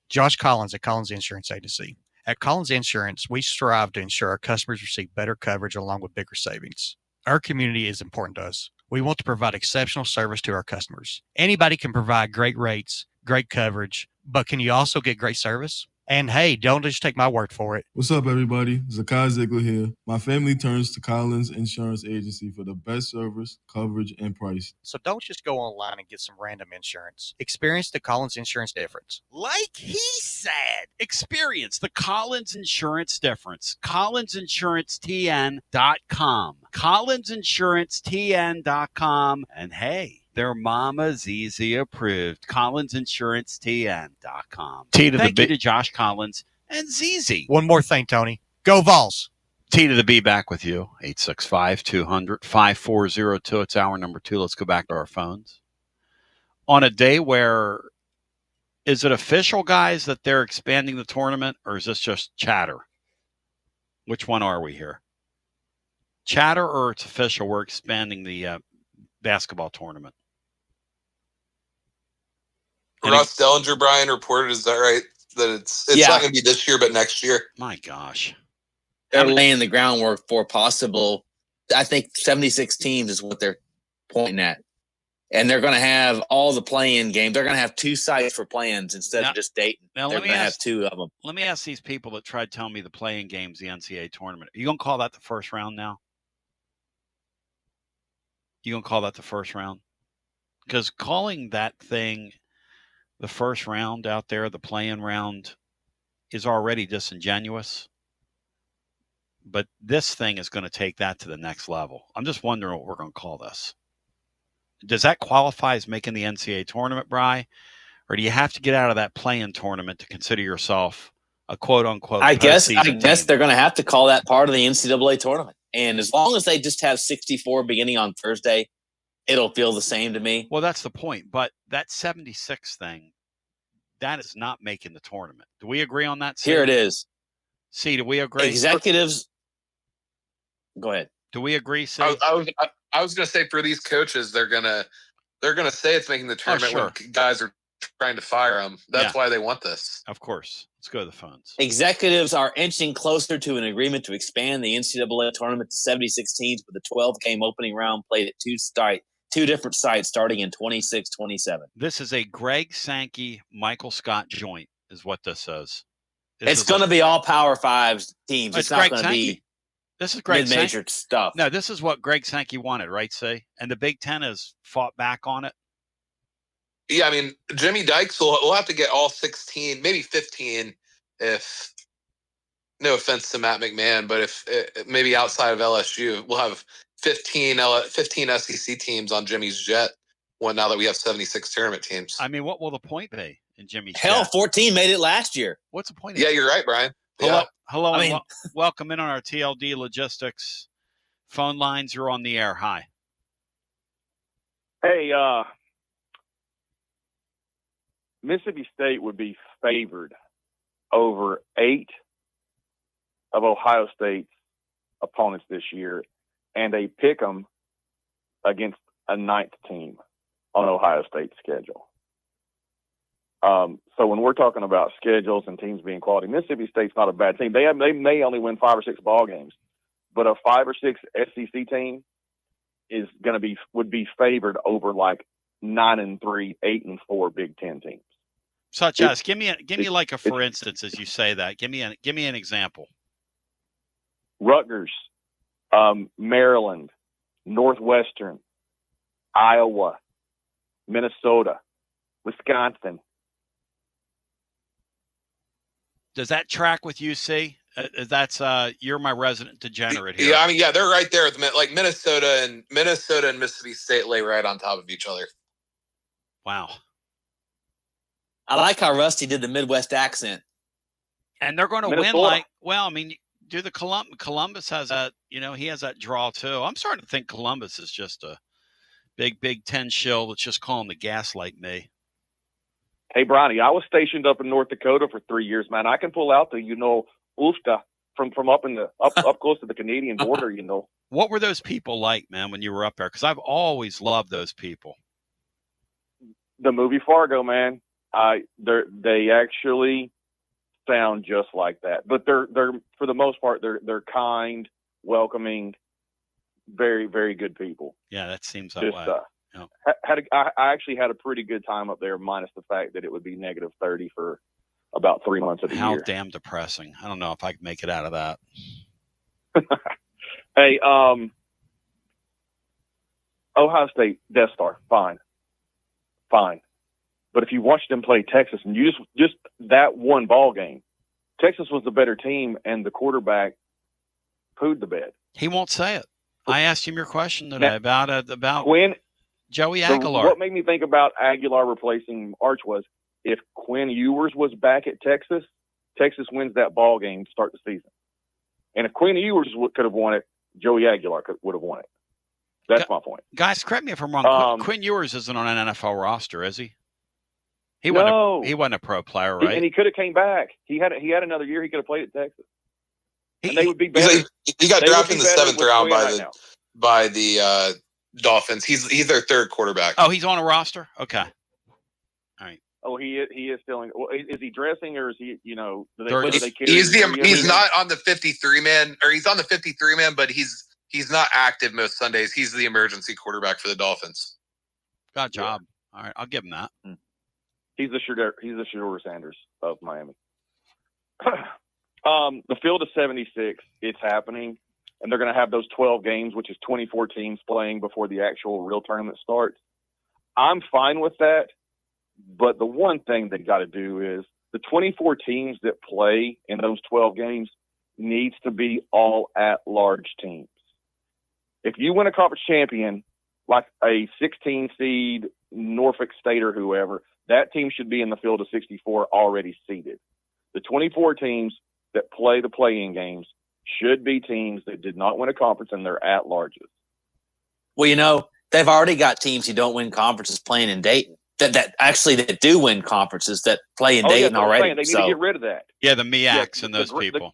Speaker 19: Josh Collins at Collins Insurance Agency. At Collins Insurance, we strive to ensure our customers receive better coverage along with bigger savings. Our community is important to us. We want to provide exceptional service to our customers. Anybody can provide great rates, great coverage, but can you also get great service? And hey, don't just take my word for it.
Speaker 20: What's up, everybody? Zakai Ziegler here. My family turns to Collins Insurance Agency for the best service, coverage, and price.
Speaker 19: So don't just go online and get some random insurance. Experience the Collins Insurance difference.
Speaker 3: Like he said, experience the Collins Insurance difference. CollinsInsuranceTN.com. CollinsInsuranceTN.com. And hey, their Mama ZZ approved. CollinsInsuranceTN.com. Thank you to Josh Collins and ZZ.
Speaker 19: One more thing, Tony. Go Vols.
Speaker 3: T to the B back with you. 865-200-5402. It's hour number 2. Let's go back to our phones. On a day where, is it official, guys, that they're expanding the tournament, or is this just chatter? Which one are we here? Chatter, or it's official? We're expanding the basketball tournament.
Speaker 4: Ross Dellinger, Brian, reported, is that right? That it's not going to be this year, but next year.
Speaker 3: My gosh.
Speaker 5: They're laying the groundwork for possible, I think 76 teams is what they're pointing at. And they're going to have all the play-in games. They're going to have 2 sites for play-ins instead of just Dayton.
Speaker 3: Now,
Speaker 5: they're going to have 2 of them.
Speaker 3: Let me ask these people that tried telling me the play-in games, the NCAA tournament. Are you going to call that the first round now? You going to call that the first round? Because calling that thing the first round out there, the play-in round, is already disingenuous. But this thing is going to take that to the next level. I'm just wondering what we're going to call this. Does that qualify as making the NCAA tournament, Bri? Or do you have to get out of that play-in tournament to consider yourself a quote-unquote
Speaker 5: I guess
Speaker 3: team?
Speaker 5: they're going to have to call that part of the NCAA tournament. And as long as they just have 64 beginning on Thursday, it'll feel the same to me.
Speaker 3: Well, that's the point. But that 76 thing, that is not making the tournament. Do we agree on that?
Speaker 5: Here it is.
Speaker 3: See, do we agree?
Speaker 5: Executives. Go ahead.
Speaker 3: Do we agree, C?
Speaker 4: I was going to say, for these coaches, they're gonna say it's making the tournament when guys are trying to fire them. That's why they want this.
Speaker 3: Of course. Let's go to the phones.
Speaker 5: Executives are inching closer to an agreement to expand the NCAA tournament to 76 teams with a 12-game opening round played at 2 different sites starting in 26-27.
Speaker 3: This is a Greg Sankey, Michael Scott joint is what this is.
Speaker 5: It's going to be all Power 5 teams. It's not going to be
Speaker 3: this is Greg
Speaker 5: mid-major stuff.
Speaker 3: No, this is what Greg Sankey wanted, right, C? And the Big Ten has fought back on it.
Speaker 4: Yeah, I mean, Jimmy Dykes will have to get all 16, maybe 15 if, no offense to Matt McMahon, but if maybe outside of LSU, we'll have 15 SEC teams on Jimmy's jet now that we have 76 tournament teams.
Speaker 3: I mean, what will the point be in Jimmy's
Speaker 5: Hell,
Speaker 3: jet?
Speaker 5: 14 made it last year.
Speaker 3: What's the point?
Speaker 4: Yeah, you're right, Brian.
Speaker 3: Hello, and welcome in on our TLD Logistics phone lines. You're on the air. Hi.
Speaker 11: Hey, Mississippi State would be favored over 8 of Ohio State's opponents this year, and they pick them against a 9th team on Ohio State's schedule. So when we're talking about schedules and teams being quality, Mississippi State's not a bad team. They may only win 5 or 6 ball games, but a 5 or 6 SEC team would be favored over like 9-3, 8-4 Big Ten teams.
Speaker 3: Such as, give me like a for instance as you say that. Give me an example.
Speaker 11: Rutgers, Maryland, Northwestern, Iowa, Minnesota, Wisconsin.
Speaker 4: Does that track with UC?
Speaker 3: That's you're my resident degenerate here.
Speaker 4: Yeah, I mean, yeah, they're right there. Like Minnesota and Mississippi State lay right on top of each other.
Speaker 3: Wow.
Speaker 5: I like how Rusty did the Midwest accent.
Speaker 3: And they're going to win
Speaker 11: Minnesota.
Speaker 3: do the Columbus has that, he has that draw too. I'm starting to think Columbus is just a Big Ten shill that's just calling the gaslight me.
Speaker 11: Hey, Bronny, I was stationed up in North Dakota for 3 years, man. I can pull out the, Ulster from up in the up close to the Canadian border,
Speaker 3: What were those people like, man, when you were up there? Because I've always loved those people.
Speaker 11: The movie Fargo, man. They actually sound just like that, but they're for the most part they're kind, welcoming, very, very good people.
Speaker 3: Yeah, that seems that way.
Speaker 11: I actually had a pretty good time up there, minus the fact that it would be negative 30 for about 3 months of the year.
Speaker 3: How damn depressing. I don't know if I can make it out of that.
Speaker 11: Hey, Ohio State, Death Star, fine. But if you watched them play Texas, and you just that one ball game, Texas was the better team, and the quarterback pooed the bed.
Speaker 3: He won't say it. I asked him your question today about
Speaker 11: Quinn
Speaker 3: Joey Aguilar.
Speaker 11: What made me think about Aguilar replacing Arch was if Quinn Ewers was back at Texas, Texas wins that ball game to start the season. And if Quinn Ewers could have won it, Joey Aguilar would have won it. That's my point.
Speaker 3: Guys, correct me if I'm wrong. Quinn Ewers isn't on an NFL roster, is he? He wasn't a pro player, right?
Speaker 11: And he could have came back. He had another year. He could have played at Texas. And they would be better.
Speaker 4: He got drafted in the 7th round by the Dolphins. He's their third quarterback.
Speaker 3: Oh, he's on a roster? Okay. All right.
Speaker 11: Oh, he is still in. Well, is he dressing or is he,
Speaker 4: he's not on the 53 man, or he's on the 53 man, but he's not active most Sundays. He's the emergency quarterback for the Dolphins.
Speaker 3: Got a job. All right, I'll give him that.
Speaker 11: He's the Shedeur Sanders of Miami. The field of 76, it's happening, and they're going to have those 12 games, which is 24 teams playing before the actual real tournament starts. I'm fine with that, but the one thing they got to do is the 24 teams that play in those 12 games needs to be all at-large teams. If you win a conference champion, like a 16 seed Norfolk State or whoever, that team should be in the field of 64 already seeded. The 24 teams that play the play-in games should be teams that did not win a conference and they're at-larges.
Speaker 5: Well, they've already got teams who don't win conferences playing in Dayton. That do win conferences that play in Dayton already.
Speaker 11: They need to get rid of that.
Speaker 3: Yeah, the MEACs and those people.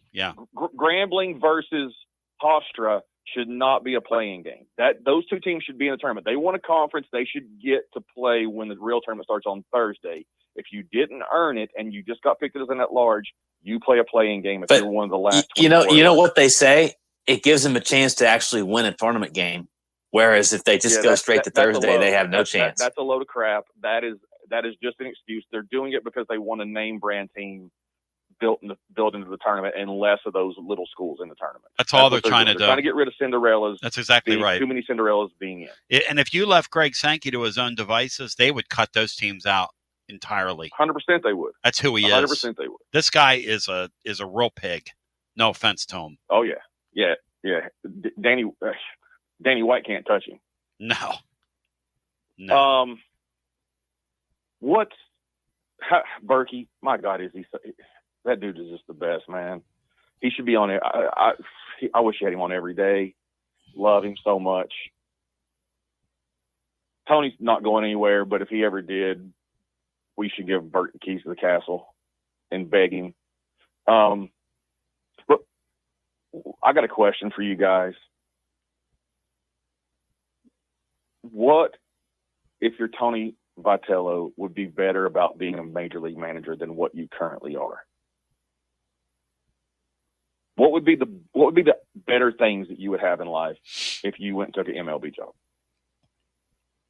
Speaker 11: Grambling versus Hofstra should not be a playing game. Those two teams should be in the tournament. They won a conference. They should get to play when the real tournament starts on Thursday. If you didn't earn it and you just got picked as an at-large, you play a playing game if you're one of the last.
Speaker 5: You know what they say? It gives them a chance to actually win a tournament game. Whereas if they just go straight to Thursday, they have no chance.
Speaker 11: That's a load of crap. That is just an excuse. They're doing it because they want a name brand team built into the tournament and less of those little schools in the tournament.
Speaker 3: That's all they're trying to do.
Speaker 11: They're trying to get rid of Cinderellas.
Speaker 3: That's exactly right.
Speaker 11: Too many Cinderellas being in.
Speaker 3: And if you left Greg Sankey to his own devices, they would cut those teams out entirely.
Speaker 11: 100% they would.
Speaker 3: That's who he is.
Speaker 11: 100% they would.
Speaker 3: This guy is a real pig. No offense to him.
Speaker 11: Oh yeah. Danny White can't touch him.
Speaker 3: No.
Speaker 11: Berkey? My God, that dude is just the best, man. He should be on it. I wish he had him on every day. Love him so much. Tony's not going anywhere, but if he ever did, we should give Bert the keys to the castle and beg him. But I got a question for you guys. What if you're Tony Vitello would be better about being a major league manager than what you currently are? What would be the better things that you would have in life if you went and took an MLB job?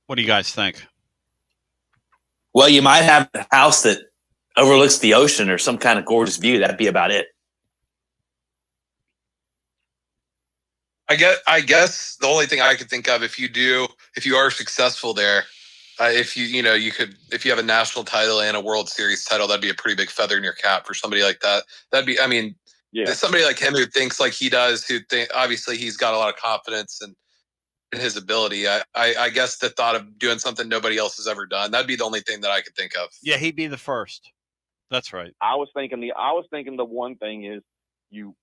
Speaker 3: What do you guys think?
Speaker 5: Well, you might have a house that overlooks the ocean or some kind of gorgeous view. That'd be about it.
Speaker 4: I guess the only thing I could think of if you are successful there, if you have a national title and a World Series title, that'd be a pretty big feather in your cap for somebody like that. Somebody like him who thinks like he does, obviously he's got a lot of confidence in his ability. I guess the thought of doing something nobody else has ever done, that'd be the only thing that I could think of.
Speaker 3: Yeah, he'd be the first That's right.
Speaker 21: I was thinking the one thing is you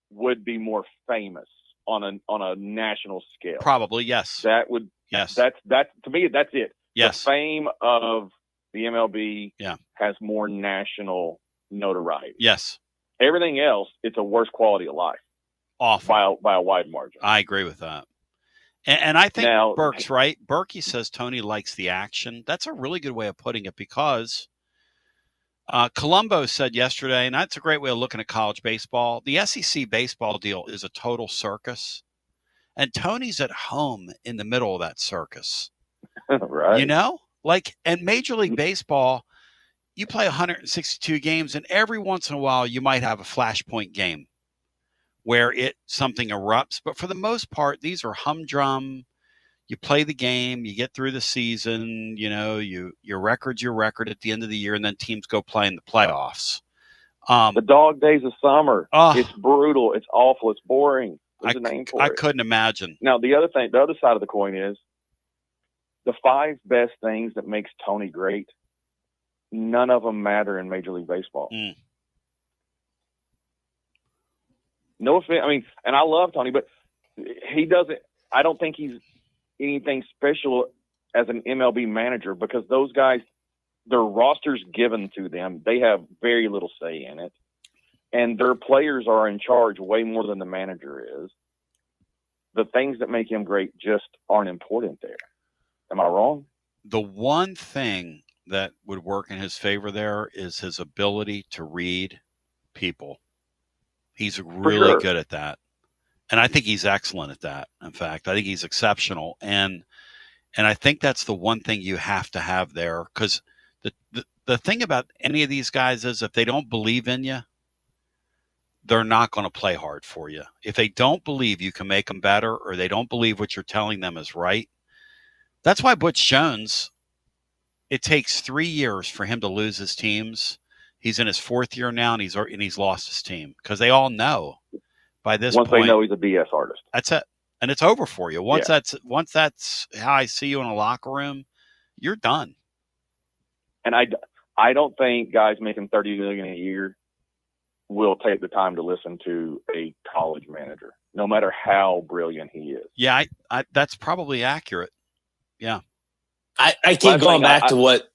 Speaker 21: would be more famous on a national scale.
Speaker 3: Probably, yes.
Speaker 21: That would That's to me, that's it.
Speaker 3: Yes.
Speaker 21: The fame of the MLB has more national notoriety.
Speaker 3: Yes.
Speaker 21: Everything else, it's a worse quality of life.
Speaker 3: Awful.
Speaker 21: By a wide margin.
Speaker 3: I agree with that. And I think
Speaker 21: Now,
Speaker 3: Burke's right. Berkey says Tony likes the action. That's a really good way of putting it because Colombo said yesterday, and that's a great way of looking at college baseball, the SEC baseball deal is a total circus. And Tony's at home in the middle of that circus.
Speaker 21: Right.
Speaker 3: You know? And Major League Baseball, you play 162 games, and every once in a while you might have a flashpoint game where something erupts. But for the most part, these are humdrum. You play the game, you get through the season, your record's your record at the end of the year, and then teams go play in the playoffs.
Speaker 21: The dog days of summer. It's brutal. It's awful. It's boring. There's a name for it.
Speaker 3: I couldn't imagine.
Speaker 21: Now, the other side of the coin is the 5 best things that makes Tony great. None of them matter in Major League Baseball. No offense. I mean, and I love Tony, but he doesn't. I don't think he's anything special as an MLB manager because those guys, their roster's given to them. They have very little say in it, and their players are in charge way more than the manager is. The things that make him great just aren't important there. Am I wrong?
Speaker 3: The one thing that would work in his favor there is his ability to read people. He's really good at that. And I think he's excellent at that. In fact, I think he's exceptional. And I think that's the one thing you have to have there. Because the thing about any of these guys is if they don't believe in you, they're not going to play hard for you. If they don't believe you can make them better or they don't believe what you're telling them is right. That's why Butch Jones, it takes 3 years for him to lose his teams. He's in his 4th year now, and he's lost his team because they all know by this point.
Speaker 21: Once they know he's a BS artist,
Speaker 3: that's it, and it's over for you. Once that's how I see you in a locker room, you're done.
Speaker 21: And I don't think guys making $30 million a year will take the time to listen to a college manager, no matter how brilliant he is.
Speaker 3: Yeah, I that's probably accurate. Yeah,
Speaker 5: I keep going back to what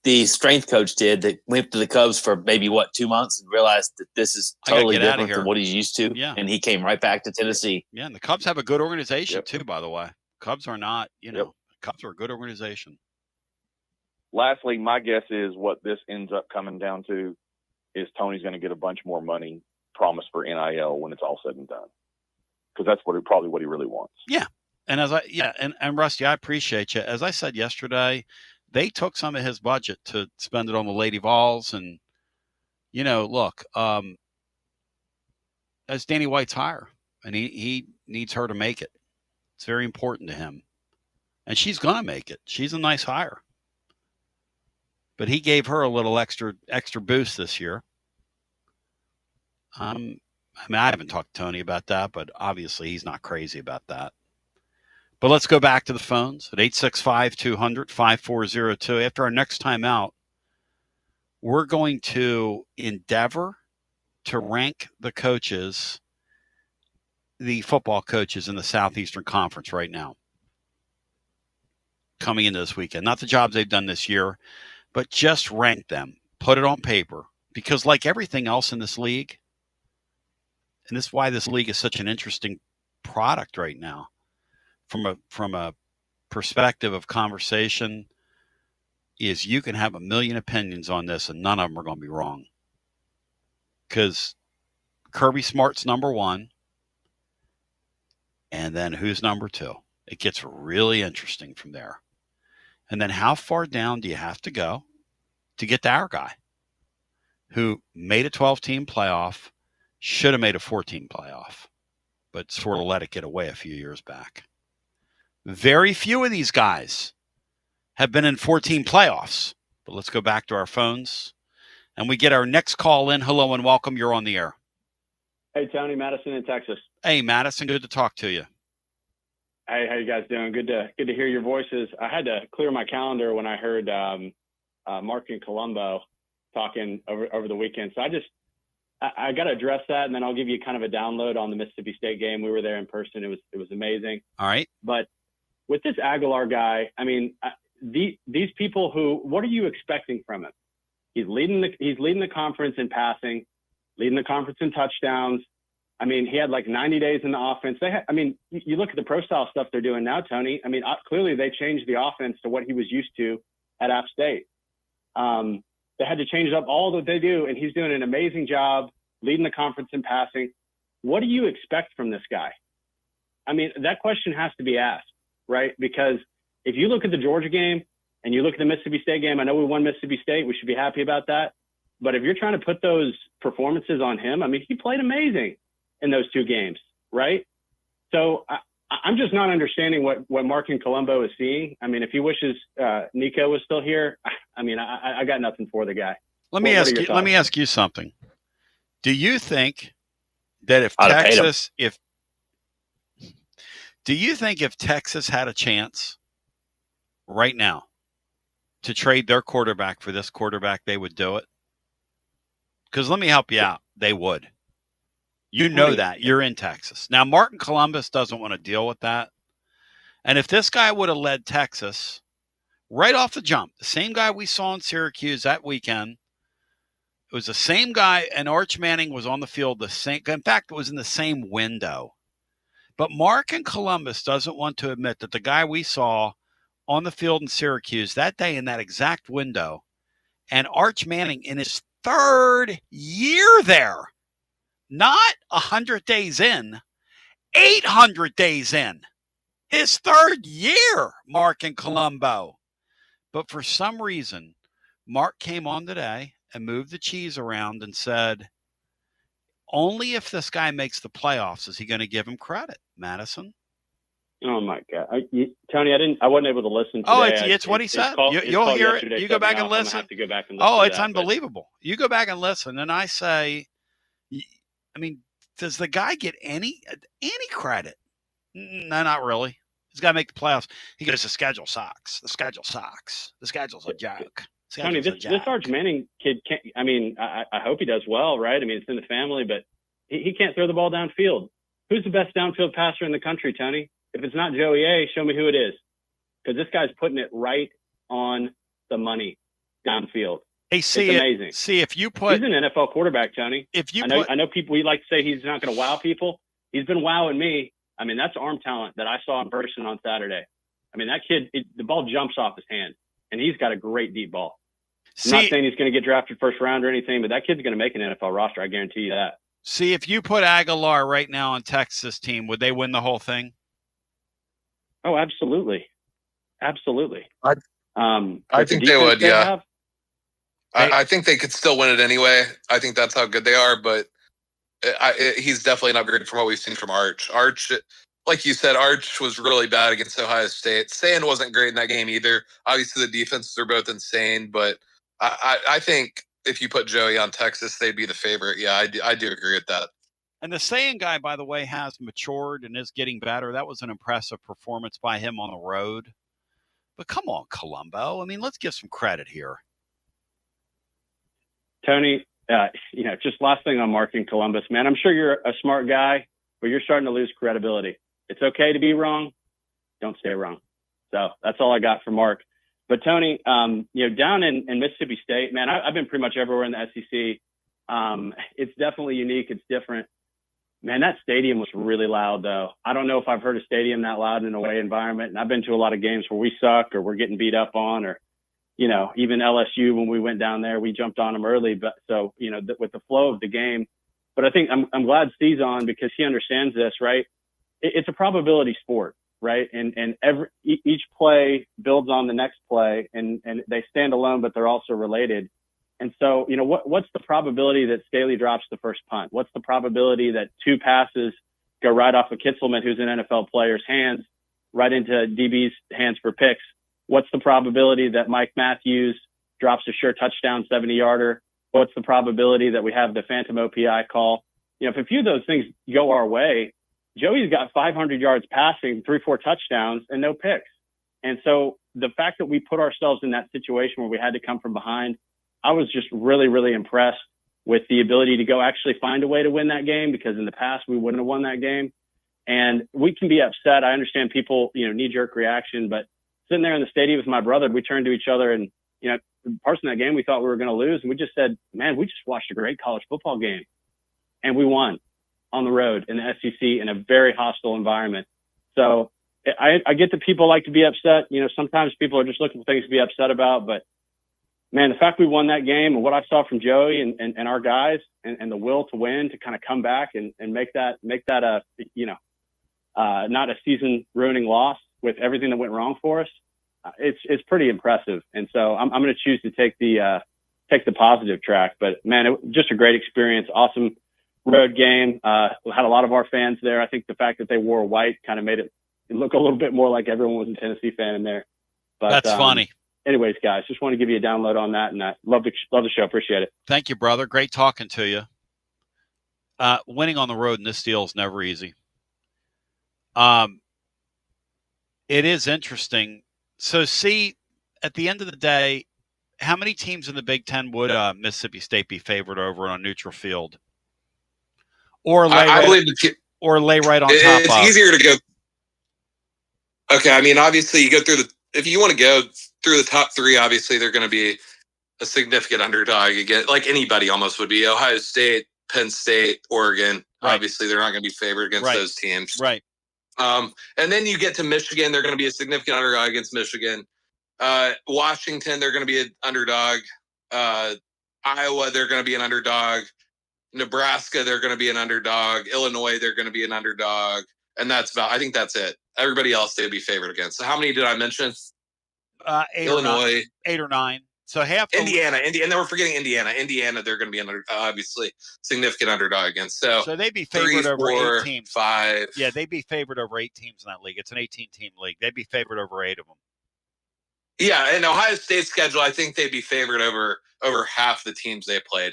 Speaker 5: the strength coach did that went to the Cubs for maybe 2 months and realized that this is totally different from what he's used to.
Speaker 3: Yeah.
Speaker 5: And he came right back to Tennessee.
Speaker 3: Yeah. And the Cubs have a good organization too, by the way. Cubs are not, Cubs are a good organization.
Speaker 21: Lastly, my guess is what this ends up coming down to is Tony's going to get a bunch more money promised for NIL when it's all said and done. Because that's probably what he really wants.
Speaker 3: Yeah. And and Rusty, I appreciate you. As I said yesterday, they took some of his budget to spend it on the Lady Vols. And, look, that's Danny White's hire. And he needs her to make it. It's very important to him. And she's going to make it. She's a nice hire. But he gave her a little extra boost this year. I haven't talked to Tony about that, but obviously he's not crazy about that. But let's go back to the phones at 865-200-5402. After our next time out, we're going to endeavor to rank the coaches, the football coaches in the Southeastern Conference right now, coming into this weekend. Not the jobs they've done this year, but just rank them, put it on paper. Because like everything else in this league, and this is why this league is such an interesting product right now, from a perspective of conversation, is you can have a million opinions on this and none of them are going to be wrong. Because Kirby Smart's number 1, and then who's number 2? It gets really interesting from there. And then how far down do you have to go to get to our guy who made a 12-team playoff, should have made a 14 playoff, but sort of let it get away a few years back. Very few of these guys have been in 14 playoffs. But let's go back to our phones. And we get our next call in. Hello and welcome. You're on the air.
Speaker 22: Hey, Tony, Madison in Texas.
Speaker 3: Hey, Madison. Good to talk to you.
Speaker 22: Hey, how you guys doing? Good to hear your voices. I had to clear my calendar when I heard Mark and Colombo talking over the weekend. So I got to address that, and then I'll give you kind of a download on the Mississippi State game. We were there in person. It was amazing.
Speaker 3: All right.
Speaker 22: But with this Aguilar guy, I mean, these people what are you expecting from him? He's leading the conference in passing, leading the conference in touchdowns. I mean, he had like 90 days in the offense. You look at the pro style stuff they're doing now, Tony. I mean, clearly they changed the offense to what he was used to at App State. They had to change up all that they do, and he's doing an amazing job leading the conference in passing. What do you expect from this guy? I mean, that question has to be asked, right? Because if you look at the Georgia game and you look at the Mississippi State game, I know we won Mississippi State. We should be happy about that. But if you're trying to put those performances on him, I mean, he played amazing in those two games, right? So I'm just not understanding what Mark in Colombo is seeing. I mean, if he wishes Nico was still here, I mean, I got nothing for the guy.
Speaker 3: Let me ask you something. Do you think that if Texas had a chance right now to trade their quarterback for this quarterback, they would do it? Because let me help you out. They would. You know that. You're in Texas. Now, Martin Columbus doesn't want to deal with that. And if this guy would have led Texas right off the jump, the same guy we saw in Syracuse that weekend, it was the same guy, and Arch Manning was on the field the same. In fact, it was in the same window. But Mark in Columbus doesn't want to admit that the guy we saw on the field in Syracuse that day in that exact window, and Arch Manning in his third year there, not 100 days in, 800 days in. His third year, Mark in Colombo. But for some reason, Mark came on today and moved the cheese around and said, only if this guy makes the playoffs is he going to give him credit, Madison.
Speaker 22: Oh my God, Tony, I wasn't able to listen today.
Speaker 3: It's what he said. You'll hear it. You go back and listen.
Speaker 22: Have to go back and listen
Speaker 3: it's unbelievable. You go back and listen, and I say, I mean, does the guy get any credit? No, not really. He's got to make the playoffs. He goes, the schedule sucks. The schedule sucks. The schedule's a joke.
Speaker 22: Tony, this Arch Manning kid can't. I mean, I hope he does well, right? I mean, it's in the family, but he can't throw the ball downfield. Who's the best downfield passer in the country, Tony? If it's not Joey A, show me who it is, because this guy's putting it right on the money downfield.
Speaker 3: Hey,
Speaker 22: it's amazing.
Speaker 3: If you put,
Speaker 22: he's an NFL quarterback, Tony. I know people. We like to say he's not going to wow people. He's been wowing me. I mean, that's arm talent that I saw in person on Saturday. I mean, that kid, the ball jumps off his hand, and he's got a great deep ball. I'm not saying he's going to get drafted first round or anything, but that kid's going to make an NFL roster. I guarantee you that.
Speaker 3: See, if you put Aguilar right now on Texas team, would they win the whole thing?
Speaker 22: Oh, absolutely. Absolutely.
Speaker 4: I think they would, yeah. I think they could still win it anyway. I think that's how good they are, but he's definitely an upgrade from what we've seen from Arch. Arch, like you said, Arch was really bad against Ohio State. Sand wasn't great in that game either. Obviously, the defenses are both insane, but I think if you put Joey on Texas, they'd be the favorite. Yeah, I do agree with that.
Speaker 3: And the Sand guy, by the way, has matured and is getting better. That was an impressive performance by him on the road. But come on, Colombo. I mean, let's give some credit here.
Speaker 22: Tony, just last thing on Mark in Columbus, man, I'm sure you're a smart guy, but you're starting to lose credibility. It's okay to be wrong. Don't stay wrong. So that's all I got for Mark. But Tony, down in Mississippi State, man, I've been pretty much everywhere in the SEC. It's definitely unique. It's different. Man, that stadium was really loud, though. I don't know if I've heard a stadium that loud in an away environment. And I've been to a lot of games where we suck or we're getting beat up on, or, even LSU, when we went down there, we jumped on them early. But so, with the flow of the game. But I think I'm glad Steve's on, because he understands this, right? It's a probability sport, right? And each play builds on the next play, and they stand alone, but they're also related. And so, what's the probability that Staley drops the first punt? What's the probability that two passes go right off of Kitzelman, who's an NFL player's hands, right into DB's hands for picks? What's the probability that Mike Matthews drops a sure touchdown 70-yarder? What's the probability that we have the phantom OPI call? If a few of those things go our way, Joey's got 500 yards passing, 3-4 touchdowns, and no picks. And so the fact that we put ourselves in that situation where we had to come from behind I was just really, really impressed with the ability to go actually find a way to win that game, because in the past we wouldn't have won that game. And we can be upset. I understand people, knee-jerk reaction, but sitting there in the stadium with my brother, we turned to each other and, parts in that game we thought we were going to lose. And we just said, man, we just watched a great college football game. And we won on the road in the SEC in a very hostile environment. So I get that people like to be upset. Sometimes people are just looking for things to be upset about. But, man, the fact we won that game and what I saw from Joey and our guys and the will to win, to kind of come back and make that a, not a season-ruining loss with everything that went wrong for us, it's pretty impressive. And so I'm going to choose to take the positive track. But, man, it was just a great experience, awesome road game. We had a lot of our fans there. I think the fact that they wore white kind of made it look a little bit more like everyone was a Tennessee fan in there. But
Speaker 3: that's funny.
Speaker 22: Anyways, guys, just want to give you a download on that, and I love the show. Appreciate it.
Speaker 3: Thank you, brother. Great talking to you. Winning on the road in this deal is never easy. It is interesting. So, see, at the end of the day, how many teams in the Big Ten would Mississippi State be favored over on a neutral field? Or lay right on top of?
Speaker 4: It's easier to go. Okay, I mean, obviously, you go through if you want to go through the top three, obviously, they're going to be a significant underdog again, like anybody almost would be. Ohio State, Penn State, Oregon. Right. Obviously, they're not going to be favored against those teams.
Speaker 3: Right.
Speaker 4: And then you get to Michigan, they're going to be a significant underdog against Michigan. Washington, they're going to be an underdog. Iowa, they're going to be an underdog. Nebraska, they're going to be an underdog. Illinois, they're going to be an underdog. And I think that's it. Everybody else, they'd be favored against. So how many did I mention? Illinois.
Speaker 3: 8 or 9. So half.
Speaker 4: Indiana. And then we're forgetting Indiana. Indiana, they're going to be obviously significant underdog against. So
Speaker 3: they'd be favored
Speaker 4: 3,
Speaker 3: over
Speaker 4: 4,
Speaker 3: 8 teams.
Speaker 4: 5.
Speaker 3: Yeah, they'd be favored over 8 teams in that league. It's an 18-team league. They'd be favored over 8 of them.
Speaker 4: Yeah, and Ohio State's schedule, I think they'd be favored over half the teams they played.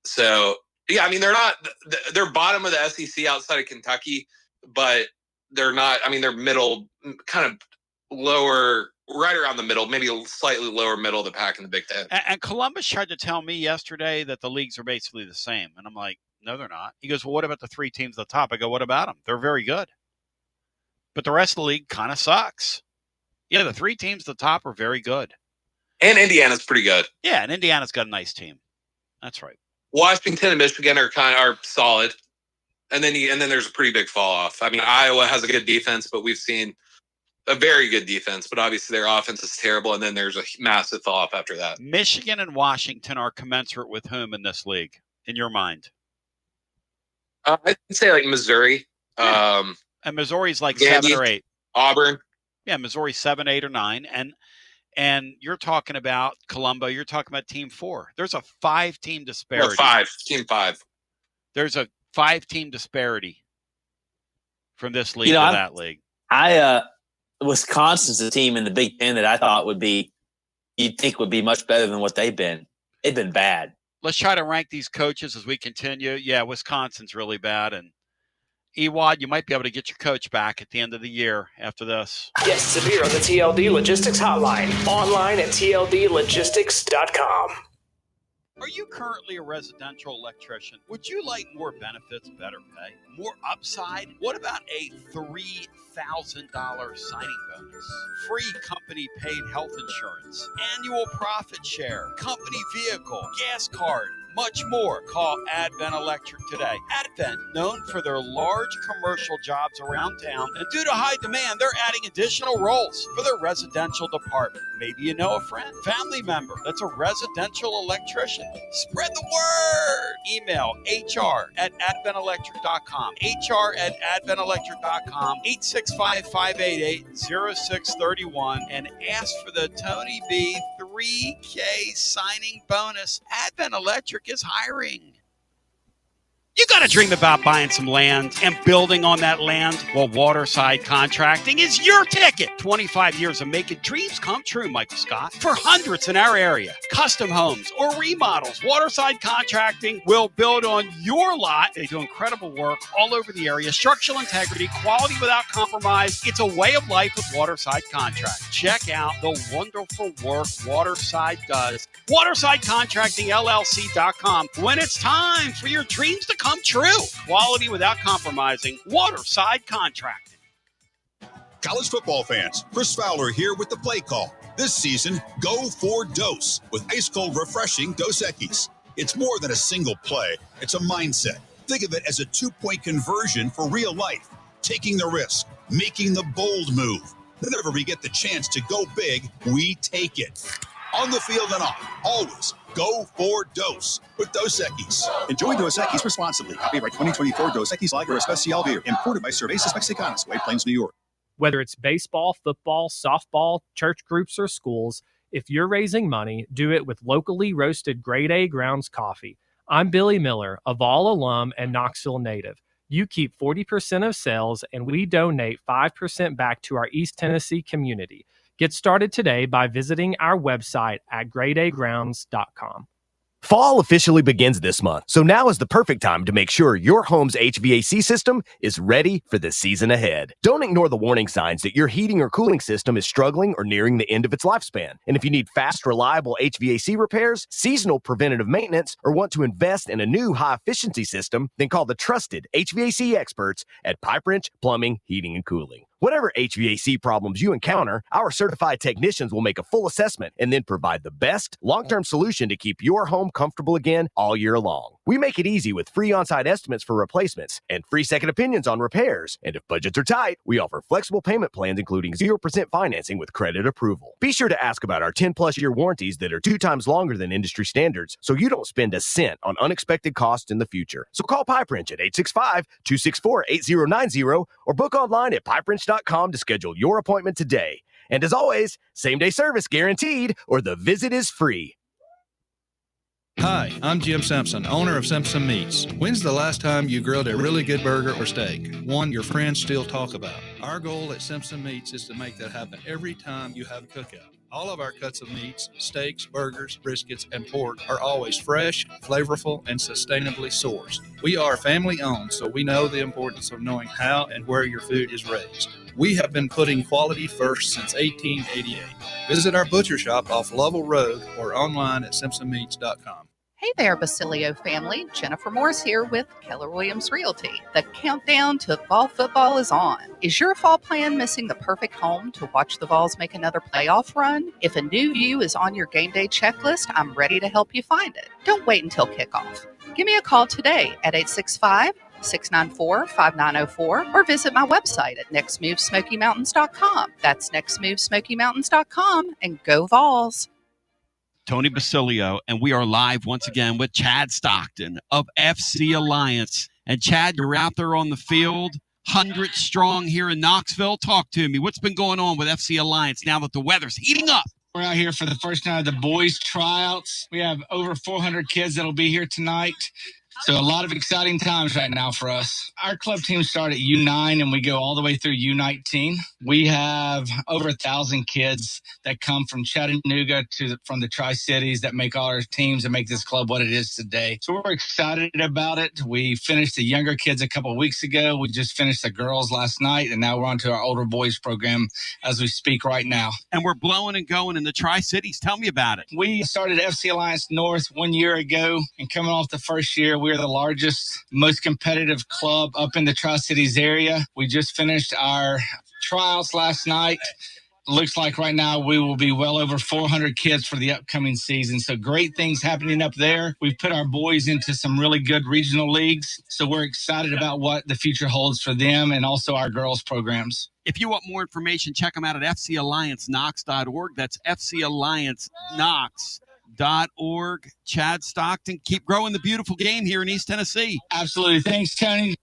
Speaker 4: So, yeah, I mean, they're bottom of the SEC outside of Kentucky, but they're not, I mean, they're middle, kind of lower, right around the middle, maybe slightly lower middle of the pack in the Big Ten.
Speaker 3: And Columbus tried to tell me yesterday that the leagues are basically the same. And I'm like, no, they're not. He goes, well, what about the 3 teams at the top? I go, what about them? They're very good. But the rest of the league kind of sucks. Yeah, the 3 teams at the top are very good.
Speaker 4: And Indiana's pretty good.
Speaker 3: Yeah, and Indiana's got a nice team. That's right.
Speaker 4: Washington and Michigan are solid. And then there's a pretty big fall off. I mean, Iowa has a good defense, but we've seen a very good defense, but obviously their offense is terrible, and then there's a massive fall off after that.
Speaker 3: Michigan and Washington are commensurate with whom in this league, in your mind?
Speaker 4: I'd say like Missouri.
Speaker 3: Yeah. And Missouri's like
Speaker 4: Vandy,
Speaker 3: 7 or 8.
Speaker 4: Auburn.
Speaker 3: Yeah, Missouri's 7, 8, or 9. And you're talking about Colombo. You're talking about Team 4. There's a 5-team disparity.
Speaker 4: Well, 5. Team 5.
Speaker 3: There's a 5-team disparity from this league to that league.
Speaker 5: Wisconsin's a team in the Big Ten that I thought you'd think would be much better than what they've been. They've been bad.
Speaker 3: Let's try to rank these coaches as we continue. Yeah, Wisconsin's really bad. And Ewad, you might be able to get your coach back at the end of the year after this.
Speaker 1: Get Sabir on the TLD Logistics Hotline. Online at tldlogistics.com.
Speaker 3: Are you currently a residential electrician? Would you like more benefits, better pay, more upside? What about a $3,000 signing bonus? Free company paid health insurance, annual profit share, company vehicle, gas card, much more. Call Advent Electric today. Advent, known for their large commercial jobs around town, and due to high demand, they're adding additional roles for their residential department. Maybe you know a friend, family member that's a residential electrician. Spread the word. Email hr@adventelectric.com. hr@adventelectric.com. 865-588-0631 and ask for the Tony B 3K signing bonus. Advent Electric is hiring. You got to dream about buying some land and building on that land. Well, Waterside Contracting is your ticket. 25 years of making dreams come true, Michael Scott, for hundreds in our area. Custom homes or remodels, Waterside Contracting will build on your lot. They do incredible work all over the area. Structural integrity, quality without compromise. It's a way of life with Waterside Contracting. Check out the wonderful work Waterside does. WatersideContractingLLC.com. When it's time for your dreams to come true. Quality without compromising. Waterside Contracting.
Speaker 7: College football fans, Chris Fowler here with the play call. This season, go for Dose with ice-cold, refreshing Dos Equis. It's more than a single play. It's a mindset. Think of it as a 2-point conversion for real life. Taking the risk, making the bold move. Whenever we get the chance to go big, we take it. On the field and off, always go for Dose with Dos Equis.
Speaker 8: Enjoy Dos Equis responsibly. Copyright 2024 Dos Equis Lager Especial Beer. Imported by Cervezas Mexicanas, White Plains, New York.
Speaker 6: Whether it's baseball, football, softball, church groups, or schools, if you're raising money, do it with locally roasted grade A grounds coffee. I'm Billy Miller, a Vol alum and Knoxville native. You keep 40% of sales, and we donate 5% back to our East Tennessee community. Get started today by visiting our website at gradeagrounds.com.
Speaker 23: Fall officially begins this month, so now is the perfect time to make sure your home's HVAC system is ready for the season ahead. Don't ignore the warning signs that your heating or cooling system is struggling or nearing the end of its lifespan. And if you need fast, reliable HVAC repairs, seasonal preventative maintenance, or want to invest in a new high-efficiency system, then call the trusted HVAC experts at Pipe Wrench Plumbing, Heating, and Cooling. Whatever HVAC problems you encounter, our certified technicians will make a full assessment and then provide the best long-term solution to keep your home comfortable again all year long. We make it easy with free on-site estimates for replacements and free second opinions on repairs. And if budgets are tight, we offer flexible payment plans including 0% financing with credit approval. Be sure to ask about our 10-plus year warranties that are 2 times longer than industry standards so you don't spend a cent on unexpected costs in the future. So call Pipe Wrench at 865-264-8090 or book online at pipewrench.com to schedule your appointment today. And as always, same-day service guaranteed or the visit is free.
Speaker 14: Hi, I'm Jim Simpson, owner of Simpson Meats. When's the last time you grilled a really good burger or steak? One your friends still talk about. Our goal at Simpson Meats is to make that happen every time you have a cookout. All of our cuts of meats, steaks, burgers, briskets, and pork are always fresh, flavorful, and sustainably sourced. We are family-owned, so we know the importance of knowing how and where your food is raised. We have been putting quality first since 1888. Visit our butcher shop off Lovell Road or online at simpsonmeats.com.
Speaker 18: Hey there, Basilio family. Jennifer Morse here with Keller Williams Realty. The countdown to fall football is on. Is your fall plan missing the perfect home to watch the Vols make another playoff run? If a new you is on your game day checklist, I'm ready to help you find it. Don't wait until kickoff. Give me a call today at 865-694-5904 or visit my website at nextmovesmokymountains.com. That's nextmovesmokymountains.com, and go Vols.
Speaker 3: Tony Basilio, and we are live once again with Chad Stockton of FC Alliance. And Chad, you're out there on the field, 100 strong here in Knoxville. Talk to me. What's been going on with FC Alliance now that the weather's heating up?
Speaker 24: We're out here for the first night of the boys' tryouts. We have over 400 kids that'll be here tonight. So a lot of exciting times right now for us. Our club team started at U9 and we go all the way through U19. We have over 1,000 kids that come from Chattanooga from the Tri-Cities that make all our teams and make this club what it is today. So we're excited about it. We finished the younger kids a couple of weeks ago. We just finished the girls last night, and now we're on to our older boys program as we speak right now.
Speaker 3: And we're blowing and going in the Tri-Cities. Tell me about it.
Speaker 24: We started FC Alliance North 1 year ago, and coming off the first year, we're the largest, most competitive club up in the Tri-Cities area. We just finished our trials last night. Looks like right now we will be well over 400 kids for the upcoming season. So great things happening up there. We've put our boys into some really good regional leagues. So we're excited about what the future holds for them and also our girls programs.
Speaker 3: If you want more information, check them out at fcallianceknox.org. That's fcallianceknox.org. Chad Stockton, keep growing the beautiful game here in East Tennessee.
Speaker 24: Absolutely. Thanks, Tony.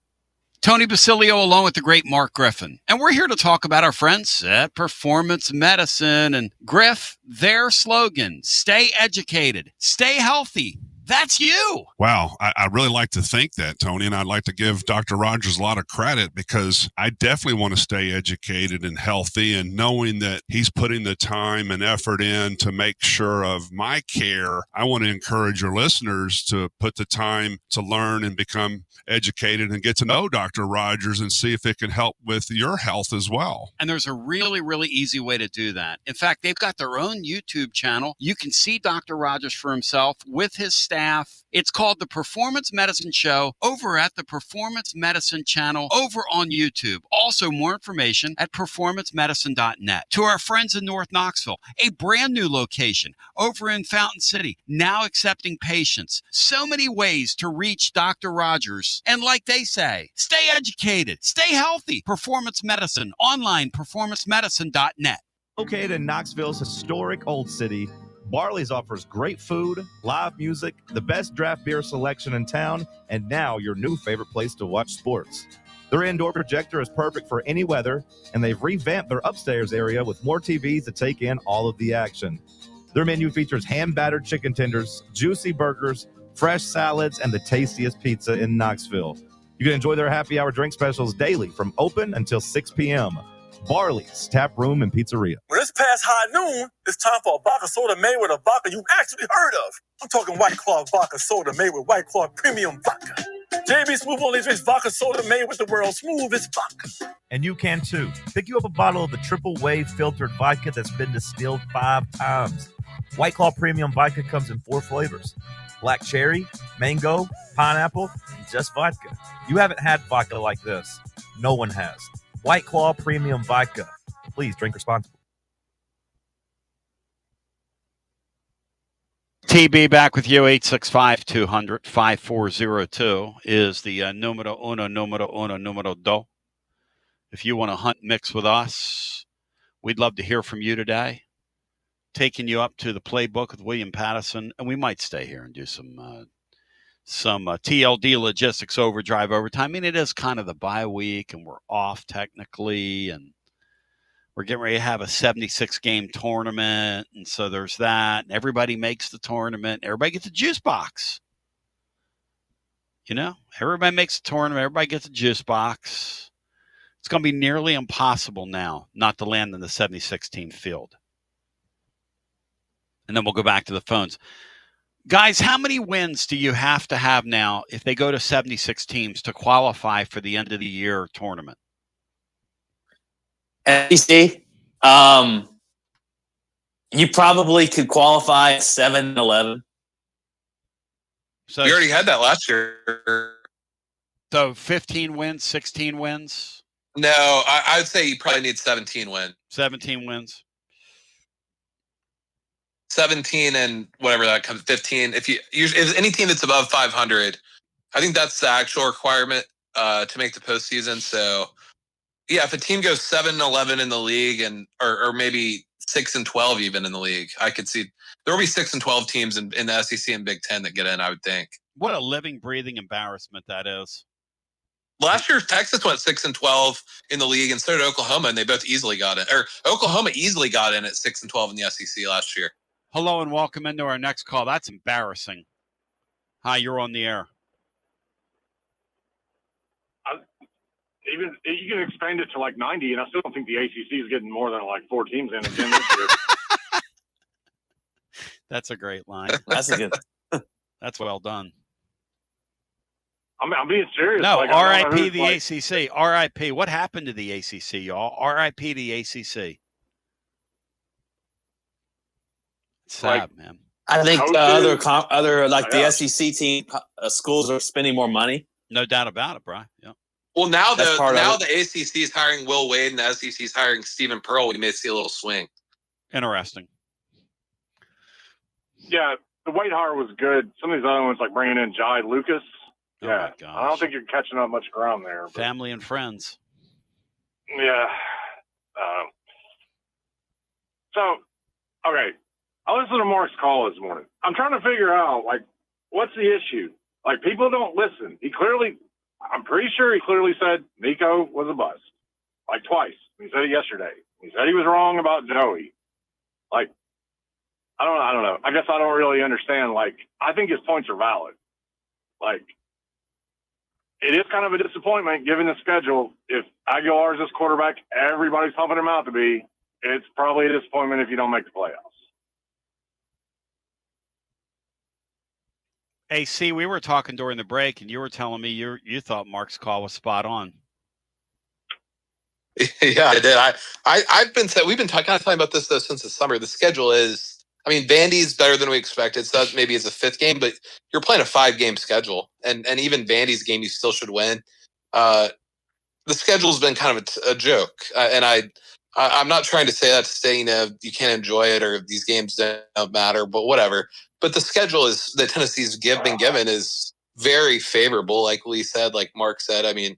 Speaker 3: Tony Basilio along with the great Mark Griffin. And we're here to talk about our friends at Performance Medicine. And Griff, their slogan, stay educated, stay healthy. That's you.
Speaker 9: Wow. I really like to think that, Tony, and I'd like to give Dr. Rogers a lot of credit because I definitely want to stay educated and healthy, and knowing that he's putting the time and effort in to make sure of my care. I want to encourage your listeners to put the time to learn and become educated and get to know Dr. Rogers and see if it can help with your health as well.
Speaker 3: And there's a really, really easy way to do that. In fact, they've got their own YouTube channel. You can see Dr. Rogers for himself with his staff. It's called The Performance Medicine Show over at the Performance Medicine channel over on YouTube. Also, more information at performancemedicine.net. To our friends in North Knoxville, a brand new location over in Fountain City, now accepting patients. So many ways to reach Dr. Rogers. And like they say, stay educated, stay healthy. Performance Medicine, online, performancemedicine.net.
Speaker 10: Located in Knoxville's historic Old City, Barley's offers great food, live music, the best draft beer selection in town, and now your new favorite place to watch sports. Their indoor projector is perfect for any weather, and they've revamped their upstairs area with more TVs to take in all of the action. Their menu features hand-battered chicken tenders, juicy burgers, fresh salads, and the tastiest pizza in Knoxville. You can enjoy their happy hour drink specials daily from open until 6 p.m. Barley's Tap Room and Pizzeria.
Speaker 12: When it's past high noon, it's time for a vodka soda made with a vodka you've actually heard of. I'm talking White Claw vodka soda made with White Claw premium vodka. JB Smooth only drinks vodka soda made with the world's smoothest vodka.
Speaker 10: And you can too. Pick you up a bottle of the triple wave filtered vodka that's been distilled 5 times. White Claw premium vodka comes in 4 flavors: black cherry, mango, pineapple, and just vodka. You haven't had vodka like this. No one has. White Claw Premium Vodka. Please drink responsibly.
Speaker 3: TB back with you. 865-200-5402 is the numero uno. If you want to hunt mix with us, we'd love to hear from you today. Taking you up to the playbook with William Pattison, and we might stay here and do some TLD logistics overdrive overtime. I mean, it is kind of the bye week, and we're off technically, and we're getting ready to have a 76-game tournament, and so there's that. And everybody makes the tournament. Everybody gets a juice box. You know, everybody makes the tournament. Everybody gets a juice box. It's going to be nearly impossible now not to land in the 76-team field. And then we'll go back to the phones. Guys, how many wins do you have to have now if they go to 76 teams to qualify for the end of the year tournament?
Speaker 5: SEC, you probably could qualify at 7-11.
Speaker 3: So
Speaker 4: we already had that last year.
Speaker 3: So 15 wins, 16 wins?
Speaker 4: No, I would say you probably need 17 wins.
Speaker 3: 17 wins.
Speaker 4: 17 and whatever that comes, 15. If any team that's above 500, I think that's the actual requirement to make the postseason. So, yeah, if a team goes 7-11 in the league or maybe 6-12 even in the league, I could see there will be 6-12 teams in the SEC and Big Ten that get in, I would think.
Speaker 3: What a living, breathing embarrassment that is.
Speaker 4: Last year, Texas went 6-12 in the league, and so did Oklahoma, and they both easily got in. Or Oklahoma easily got in at 6-12 in the SEC last year.
Speaker 3: Hello and welcome into our next call. That's embarrassing. Hi, you're on the air.
Speaker 11: Even you can expand it to like 90, and I still don't think the ACC is getting more than like 4 teams in again this year.
Speaker 3: That's a great line.
Speaker 5: That's a good.
Speaker 3: That's well done.
Speaker 11: I'm being serious.
Speaker 3: No,
Speaker 11: like,
Speaker 3: RIP the ACC. RIP. What happened to the ACC, y'all? RIP the ACC. It's sad, man.
Speaker 5: I think other like the SEC team schools are spending more money.
Speaker 3: No doubt about it, Brian. Yeah.
Speaker 4: Well, now the ACC is hiring Will Wade and the SEC is hiring Stephen Pearl. We may see a little swing.
Speaker 3: Interesting.
Speaker 11: Yeah, the Wade hire was good. Some of these other ones, like bringing in Jai Lucas. Yeah, I don't think you're catching up much ground there. But,
Speaker 3: family and friends.
Speaker 11: Yeah. So, okay. I listened to Mark's call this morning. I'm trying to figure out, like, what's the issue? Like, people don't listen. I'm pretty sure he clearly said Nico was a bust. Like, twice. He said it yesterday. He said he was wrong about Joey. Like, I don't know. I guess I don't really understand. Like, I think his points are valid. Like, it is kind of a disappointment given the schedule. If Aguilar's this quarterback everybody's pumping him out to be, it's probably a disappointment if you don't make the playoffs.
Speaker 3: Hey, see, we were talking during the break, and you were telling me you thought Mark's call was spot on.
Speaker 4: Yeah, I did. I've been we've been kind of talking about this though since the summer. The schedule is, I mean, Vandy's better than we expected. So that maybe it's a 5th game, but you're playing a 5-game schedule, and even Vandy's game you still should win. The schedule's been kind of a joke, and I'm not trying to say that to say you can't enjoy it or these games don't matter, but whatever. But the schedule is that Tennessee's been given is very favorable, like Lee said, like Mark said. I mean,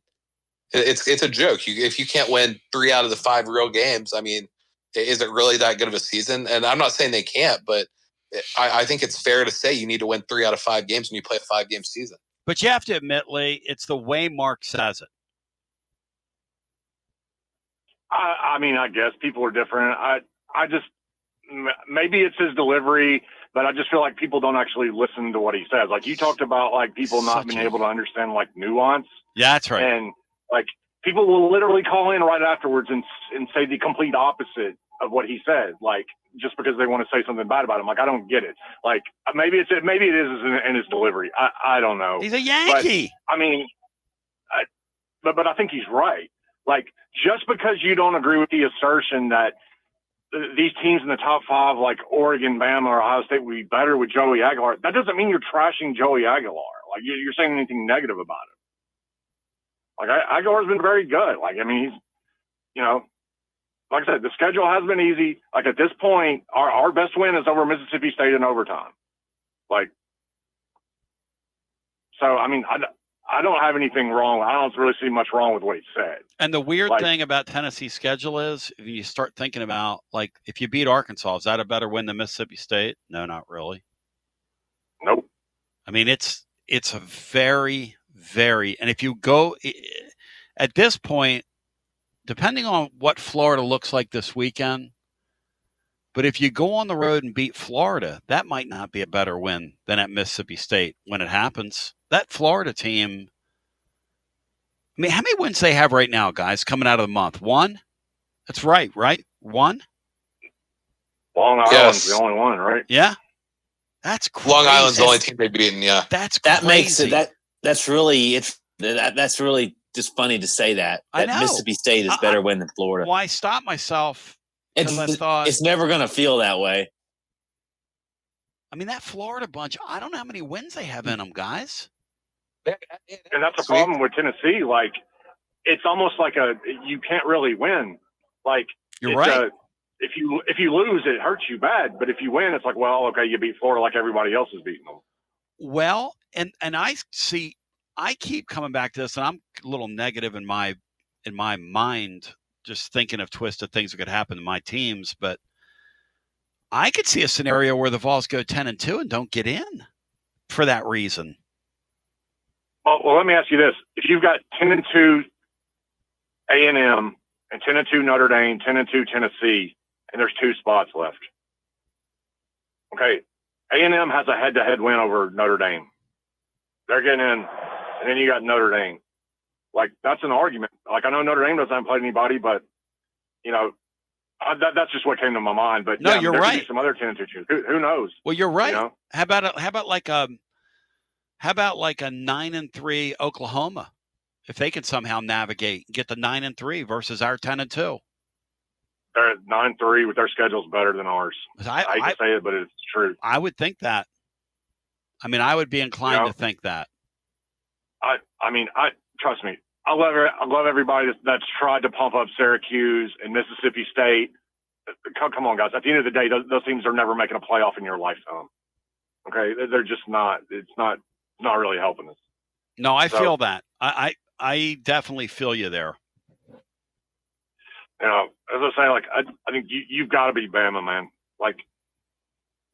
Speaker 4: it's a joke. If you can't win 3 out of the 5 real games, I mean, is it really that good of a season? And I'm not saying they can't, but I think it's fair to say you need to win 3 out of 5 games when you play a 5-game season.
Speaker 3: But you have to admit, Lee, it's the way Mark says it.
Speaker 11: I mean, I guess people are different. I just, maybe it's his delivery, but I just feel like people don't actually listen to what he says. Like, you talked about, like, people not being able to understand, like, nuance.
Speaker 3: Yeah, that's right.
Speaker 11: And, like, people will literally call in right afterwards and say the complete opposite of what he said, like, just because they want to say something bad about him. Like, I don't get it. Like, maybe it is in his delivery. I don't know.
Speaker 3: He's a Yankee.
Speaker 11: But, I mean, but I think he's right. Like, just because you don't agree with the assertion that these teams in the top 5, like Oregon, Bama, or Ohio State, would be better with Joey Aguilar, that doesn't mean you're trashing Joey Aguilar. Like, you're saying anything negative about him. Like, Aguilar's been very good. Like, I mean, he's, you know, like I said, the schedule has been easy. Like, at this point, our best win is over Mississippi State in overtime. Like, so, I mean, I don't have anything wrong. I don't really see much wrong with what he said.
Speaker 3: And the weird thing about Tennessee's schedule is, if you start thinking about, like, if you beat Arkansas, is that a better win than Mississippi State? No, not really.
Speaker 11: Nope.
Speaker 3: I mean, it's a very, very, and if you go at this point, depending on what Florida looks like this weekend, but if you go on the road and beat Florida, that might not be a better win than at Mississippi State when it happens. That Florida team, I mean, how many wins they have right now, guys, coming out of the month? 1? That's right? 1?
Speaker 11: Long Island's the only one, right?
Speaker 3: Yeah. That's crazy.
Speaker 4: Long Island's the only team they've beaten, yeah.
Speaker 3: That's
Speaker 5: that
Speaker 3: crazy.
Speaker 5: makes it that's really just funny to say that
Speaker 3: I know.
Speaker 5: Mississippi State is better win than Florida.
Speaker 3: Why stop myself? Because I thought
Speaker 5: it's never going to feel that way.
Speaker 3: I mean, that Florida bunch, I don't know how many wins they have in them, guys.
Speaker 11: And that's a problem with Tennessee. Like, it's almost like you can't really win. Like,
Speaker 3: you're right.
Speaker 11: If you lose, it hurts you bad. But if you win, it's like, well, okay, you beat Florida like everybody else is beating them.
Speaker 3: Well, and I keep coming back to this, and I'm a little negative in my mind, just thinking of twisted things that could happen to my teams. But I could see a scenario where the Vols go 10-2 and don't get in for that reason.
Speaker 11: Well, let me ask you this: if you've got 10-2 A&M and 10-2 Notre Dame, 10-2 Tennessee, and there's 2 spots left, okay, A&M has a head-to-head win over Notre Dame. They're getting in, and then you got Notre Dame. Like, that's an argument. Like, I know Notre Dame doesn't play anybody, but you know, that's just what came to my mind. But
Speaker 3: no,
Speaker 11: yeah,
Speaker 3: you're
Speaker 11: there
Speaker 3: right.
Speaker 11: Could be some other 10-2 teams. Who knows?
Speaker 3: Well, you're right.
Speaker 11: You know?
Speaker 3: How about like a 9-3 Oklahoma, if they can somehow navigate and get the 9-3 versus our 10-2?
Speaker 11: They're at 9-3 with their schedule's better than ours. I hate to say it, but it's true.
Speaker 3: I would think that. I mean, I would be inclined to think that.
Speaker 11: I mean, trust me. I love everybody that's tried to pump up Syracuse and Mississippi State. Come on, guys. At the end of the day, those teams are never making a playoff in your lifetime. Okay, they're just not. It's not really helping us.
Speaker 3: No, I feel that. I definitely feel you there.
Speaker 11: You know, as I say, like I think you've got to be Bama, man. Like,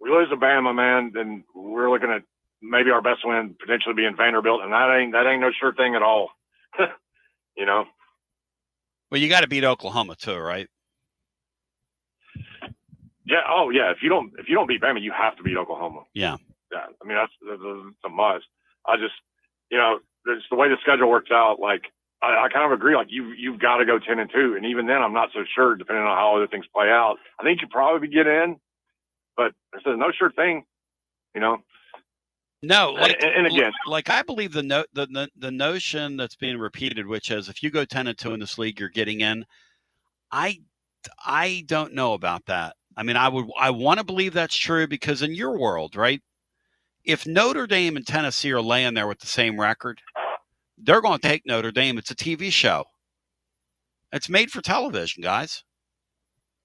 Speaker 11: we lose to Bama, man, then we're looking at maybe our best win potentially being Vanderbilt, and that ain't no sure thing at all. You know.
Speaker 3: Well, you got to beat Oklahoma too, right?
Speaker 11: Yeah. Oh, yeah. If you don't beat Bama, you have to beat Oklahoma.
Speaker 3: Yeah.
Speaker 11: Yeah. I mean, that's a must. I just, there's the way the schedule works out. Like, I kind of agree. Like, you've got to go 10-2, and even then, I'm not so sure. Depending on how other things play out, I think you probably get in, but there's no sure thing.
Speaker 3: No,
Speaker 11: and again,
Speaker 3: like I believe the notion that's being repeated, which is if you go 10-2 in this league, you're getting in. I don't know about that. I mean, I want to believe that's true because in your world, right? If Notre Dame and Tennessee are laying there with the same record, they're going to take Notre Dame. It's a TV show. It's made for television, guys.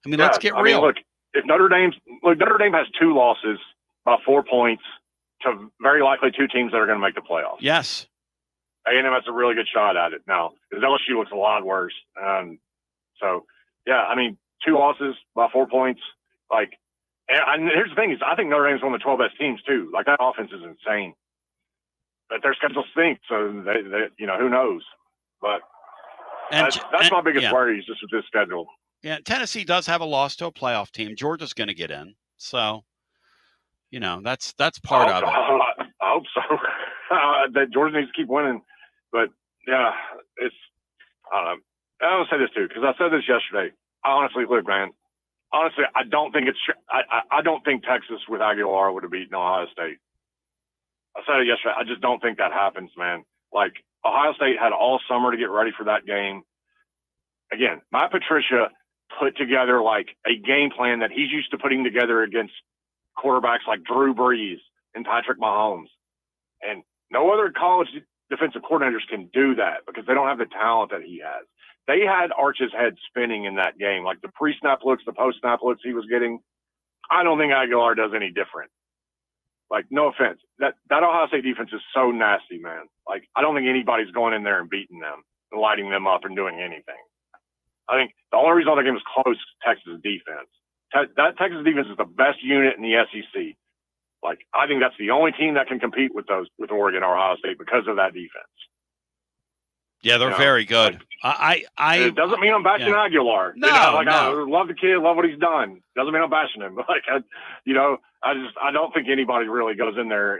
Speaker 3: I mean, let's get real.
Speaker 11: I mean, look, if Notre Dame has 2 losses by 4 points to very likely 2 teams that are going to make the playoffs.
Speaker 3: Yes.
Speaker 11: A&M has a really good shot at it now because LSU looks a lot worse. So, yeah, I mean, 2 losses by 4 points. Like, and here's the thing is I think Notre Dame's one of the 12 best teams too. Like, that offense is insane. But their schedule stinks, so they who knows. But that's my biggest worry is just with this schedule.
Speaker 3: Yeah, Tennessee does have a loss to a playoff team. Georgia's going to get in. So, that's part of it.
Speaker 11: I hope so. That Georgia needs to keep winning. But, yeah, it's I don't know. I will say this, too, because I said this yesterday. Honestly, I don't think I don't think Texas with Aguilar would have beaten Ohio State. I said it yesterday. I just don't think that happens, man. Like, Ohio State had all summer to get ready for that game. Again, Matt Patricia put together, like, a game plan that he's used to putting together against quarterbacks like Drew Brees and Patrick Mahomes. And no other college defensive coordinators can do that because they don't have the talent that he has. They had Arch's head spinning in that game, like the pre-snap looks, the post-snap looks he was getting. I don't think Aguilar does any different. Like, no offense. That Ohio State defense is so nasty, man. Like, I don't think anybody's going in there and beating them and lighting them up and doing anything. I think the only reason that game is close is Texas defense. That Texas defense is the best unit in the SEC. Like, I think that's the only team that can compete with Oregon or Ohio State because of that defense.
Speaker 3: Yeah, they're very good.
Speaker 11: It doesn't mean I'm bashing Aguilar.
Speaker 3: No,
Speaker 11: I love the kid, love what he's done. Doesn't mean I'm bashing him. But I don't think anybody really goes in there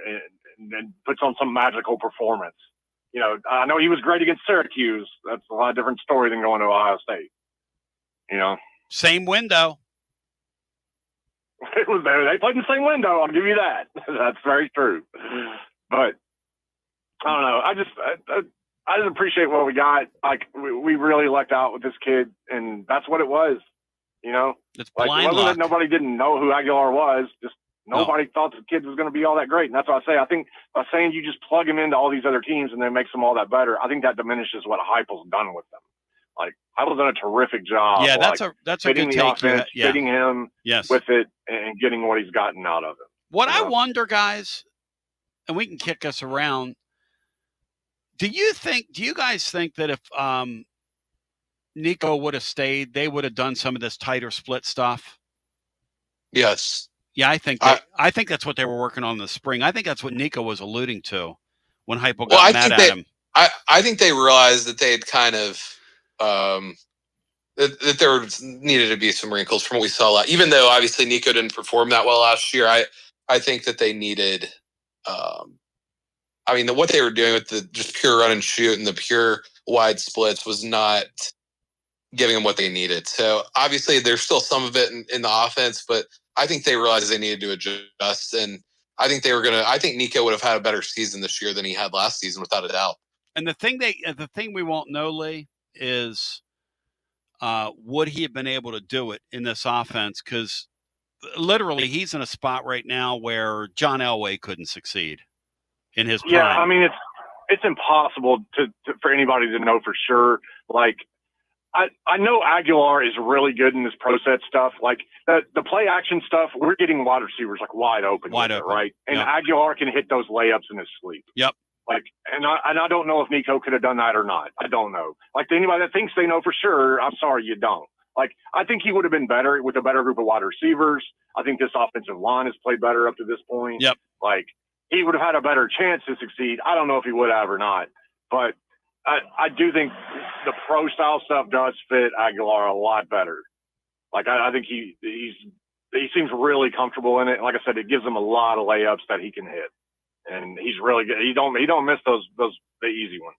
Speaker 11: and puts on some magical performance. I know he was great against Syracuse. That's a lot different story than going to Ohio State.
Speaker 3: Same window.
Speaker 11: They played in the same window. I'll give you that. That's very true. But I don't know. I just appreciate what we got. Like, we really lucked out with this kid, and that's what it was.
Speaker 3: It's
Speaker 11: like,
Speaker 3: blind
Speaker 11: it wasn't
Speaker 3: luck.
Speaker 11: that nobody didn't know who Aguilar was. Just nobody thought the kid was going to be all that great. And that's what I say. I think by saying you just plug him into all these other teams and then makes them all that better, I think that diminishes what Heupel's done with them. Like, Heupel's done a terrific job.
Speaker 3: Yeah, that's a
Speaker 11: fitting
Speaker 3: good
Speaker 11: the
Speaker 3: take.
Speaker 11: offense, fitting him
Speaker 3: Yes.
Speaker 11: with it, and getting what he's gotten out of it.
Speaker 3: What I wonder, guys, and we can kick us around. Do you guys think that if Nico would have stayed, they would have done some of this tighter split stuff?
Speaker 4: Yes.
Speaker 3: Yeah, I think that's what they were working on in the spring. I think that's what Nico was alluding to when Heupel got mad at him.
Speaker 4: I think they realized that they had kind of that there needed to be some wrinkles from what we saw even though obviously Nico didn't perform that well last year. I think that they needed what they were doing with the just pure run and shoot and the pure wide splits was not giving them what they needed. So obviously there's still some of it in the offense, but I think they realized they needed to adjust. And I think I think Nico would have had a better season this year than he had last season, without a doubt.
Speaker 3: And the thing we won't know, Lee, is would he have been able to do it in this offense? Because literally he's in a spot right now where John Elway couldn't succeed in his prime.
Speaker 11: Yeah, I mean, it's impossible for anybody to know for sure. Like, I know Aguilar is really good in this pro set stuff. Like, the play action stuff, we're getting wide receivers like wide open, right? And
Speaker 3: yep.
Speaker 11: Aguilar can hit those layups in his sleep.
Speaker 3: Yep.
Speaker 11: Like, and I don't know if Nico could have done that or not. I don't know. Like, to anybody that thinks they know for sure, I'm sorry, you don't. Like, I think he would have been better with a better group of wide receivers. I think this offensive line has played better up to this point.
Speaker 3: Yep.
Speaker 11: Like, he would have had a better chance to succeed. I don't know if he would have or not, but I do think the pro style stuff does fit Aguilar a lot better. Like, I think he's he seems really comfortable in it. And like I said, it gives him a lot of layups that he can hit, and he's really good. He don't miss the easy ones.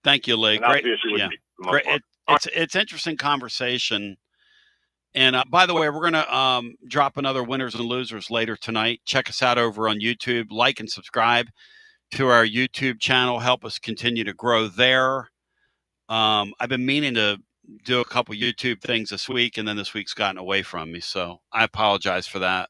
Speaker 3: Thank you, Lee.
Speaker 11: And that's
Speaker 3: Great.
Speaker 11: the issue with
Speaker 3: Yeah.
Speaker 11: me for the most
Speaker 3: Great.
Speaker 11: part.
Speaker 3: It's interesting conversation. And by the way, we're going to drop another winners and losers later tonight. Check us out over on YouTube. Like and subscribe to our YouTube channel. Help us continue to grow there. I've been meaning to do a couple YouTube things this week, and then this week's gotten away from me. So I apologize for that.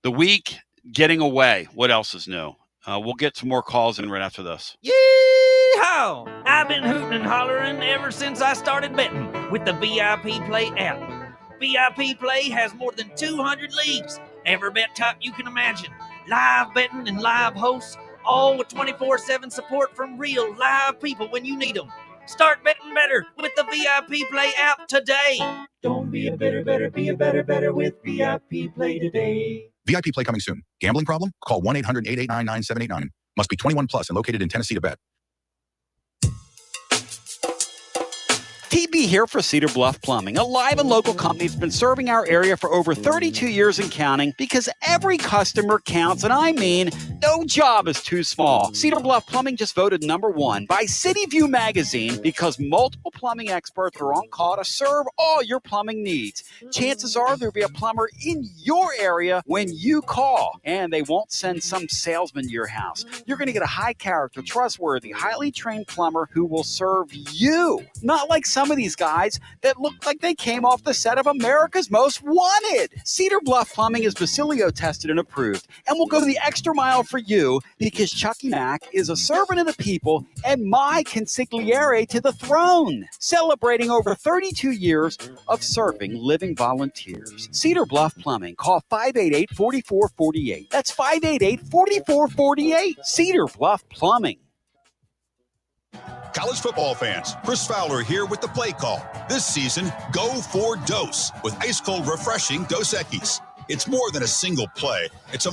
Speaker 3: The week getting away. What else is new? We'll get some more calls in right after this.
Speaker 2: Yeehaw! I've been hooting and hollering ever since I started betting with the VIP Play app. VIP Play has more than 200 leagues, every bet type you can imagine, live betting and live hosts, all with 24/7 support from real live people when you need them. Start betting better with the VIP Play app today. Don't be a better, be a better with VIP Play today.
Speaker 8: VIP Play coming soon. Gambling problem? Call 1-800-889-9789. Must be 21 plus and located in Tennessee to bet.
Speaker 3: TB here for Cedar Bluff Plumbing, a live and local company that's been serving our area for over 32 years and counting because every customer counts, and I mean no job is too small. Cedar Bluff Plumbing just voted #1 by City View magazine because multiple plumbing experts are on call to serve all your plumbing needs. Chances are there'll be a plumber in your area when you call, and they won't send some salesman to your house. You're going to get a high character, trustworthy, highly trained plumber who will serve you, not like some of these guys that look like they came off the set of America's Most Wanted. Cedar Bluff Plumbing is Basilio tested and approved and will go the extra mile for you because Chucky Mack is a servant of the people and my consigliere to the throne, celebrating over 32 years of serving living volunteers. Cedar Bluff Plumbing. Call 588-4448. That's 588-4448. Cedar Bluff Plumbing.
Speaker 7: College football fans, Chris Fowler here with the play call. This season, go for Dose with ice cold refreshing Dos Equis. It's more than a single play. It's a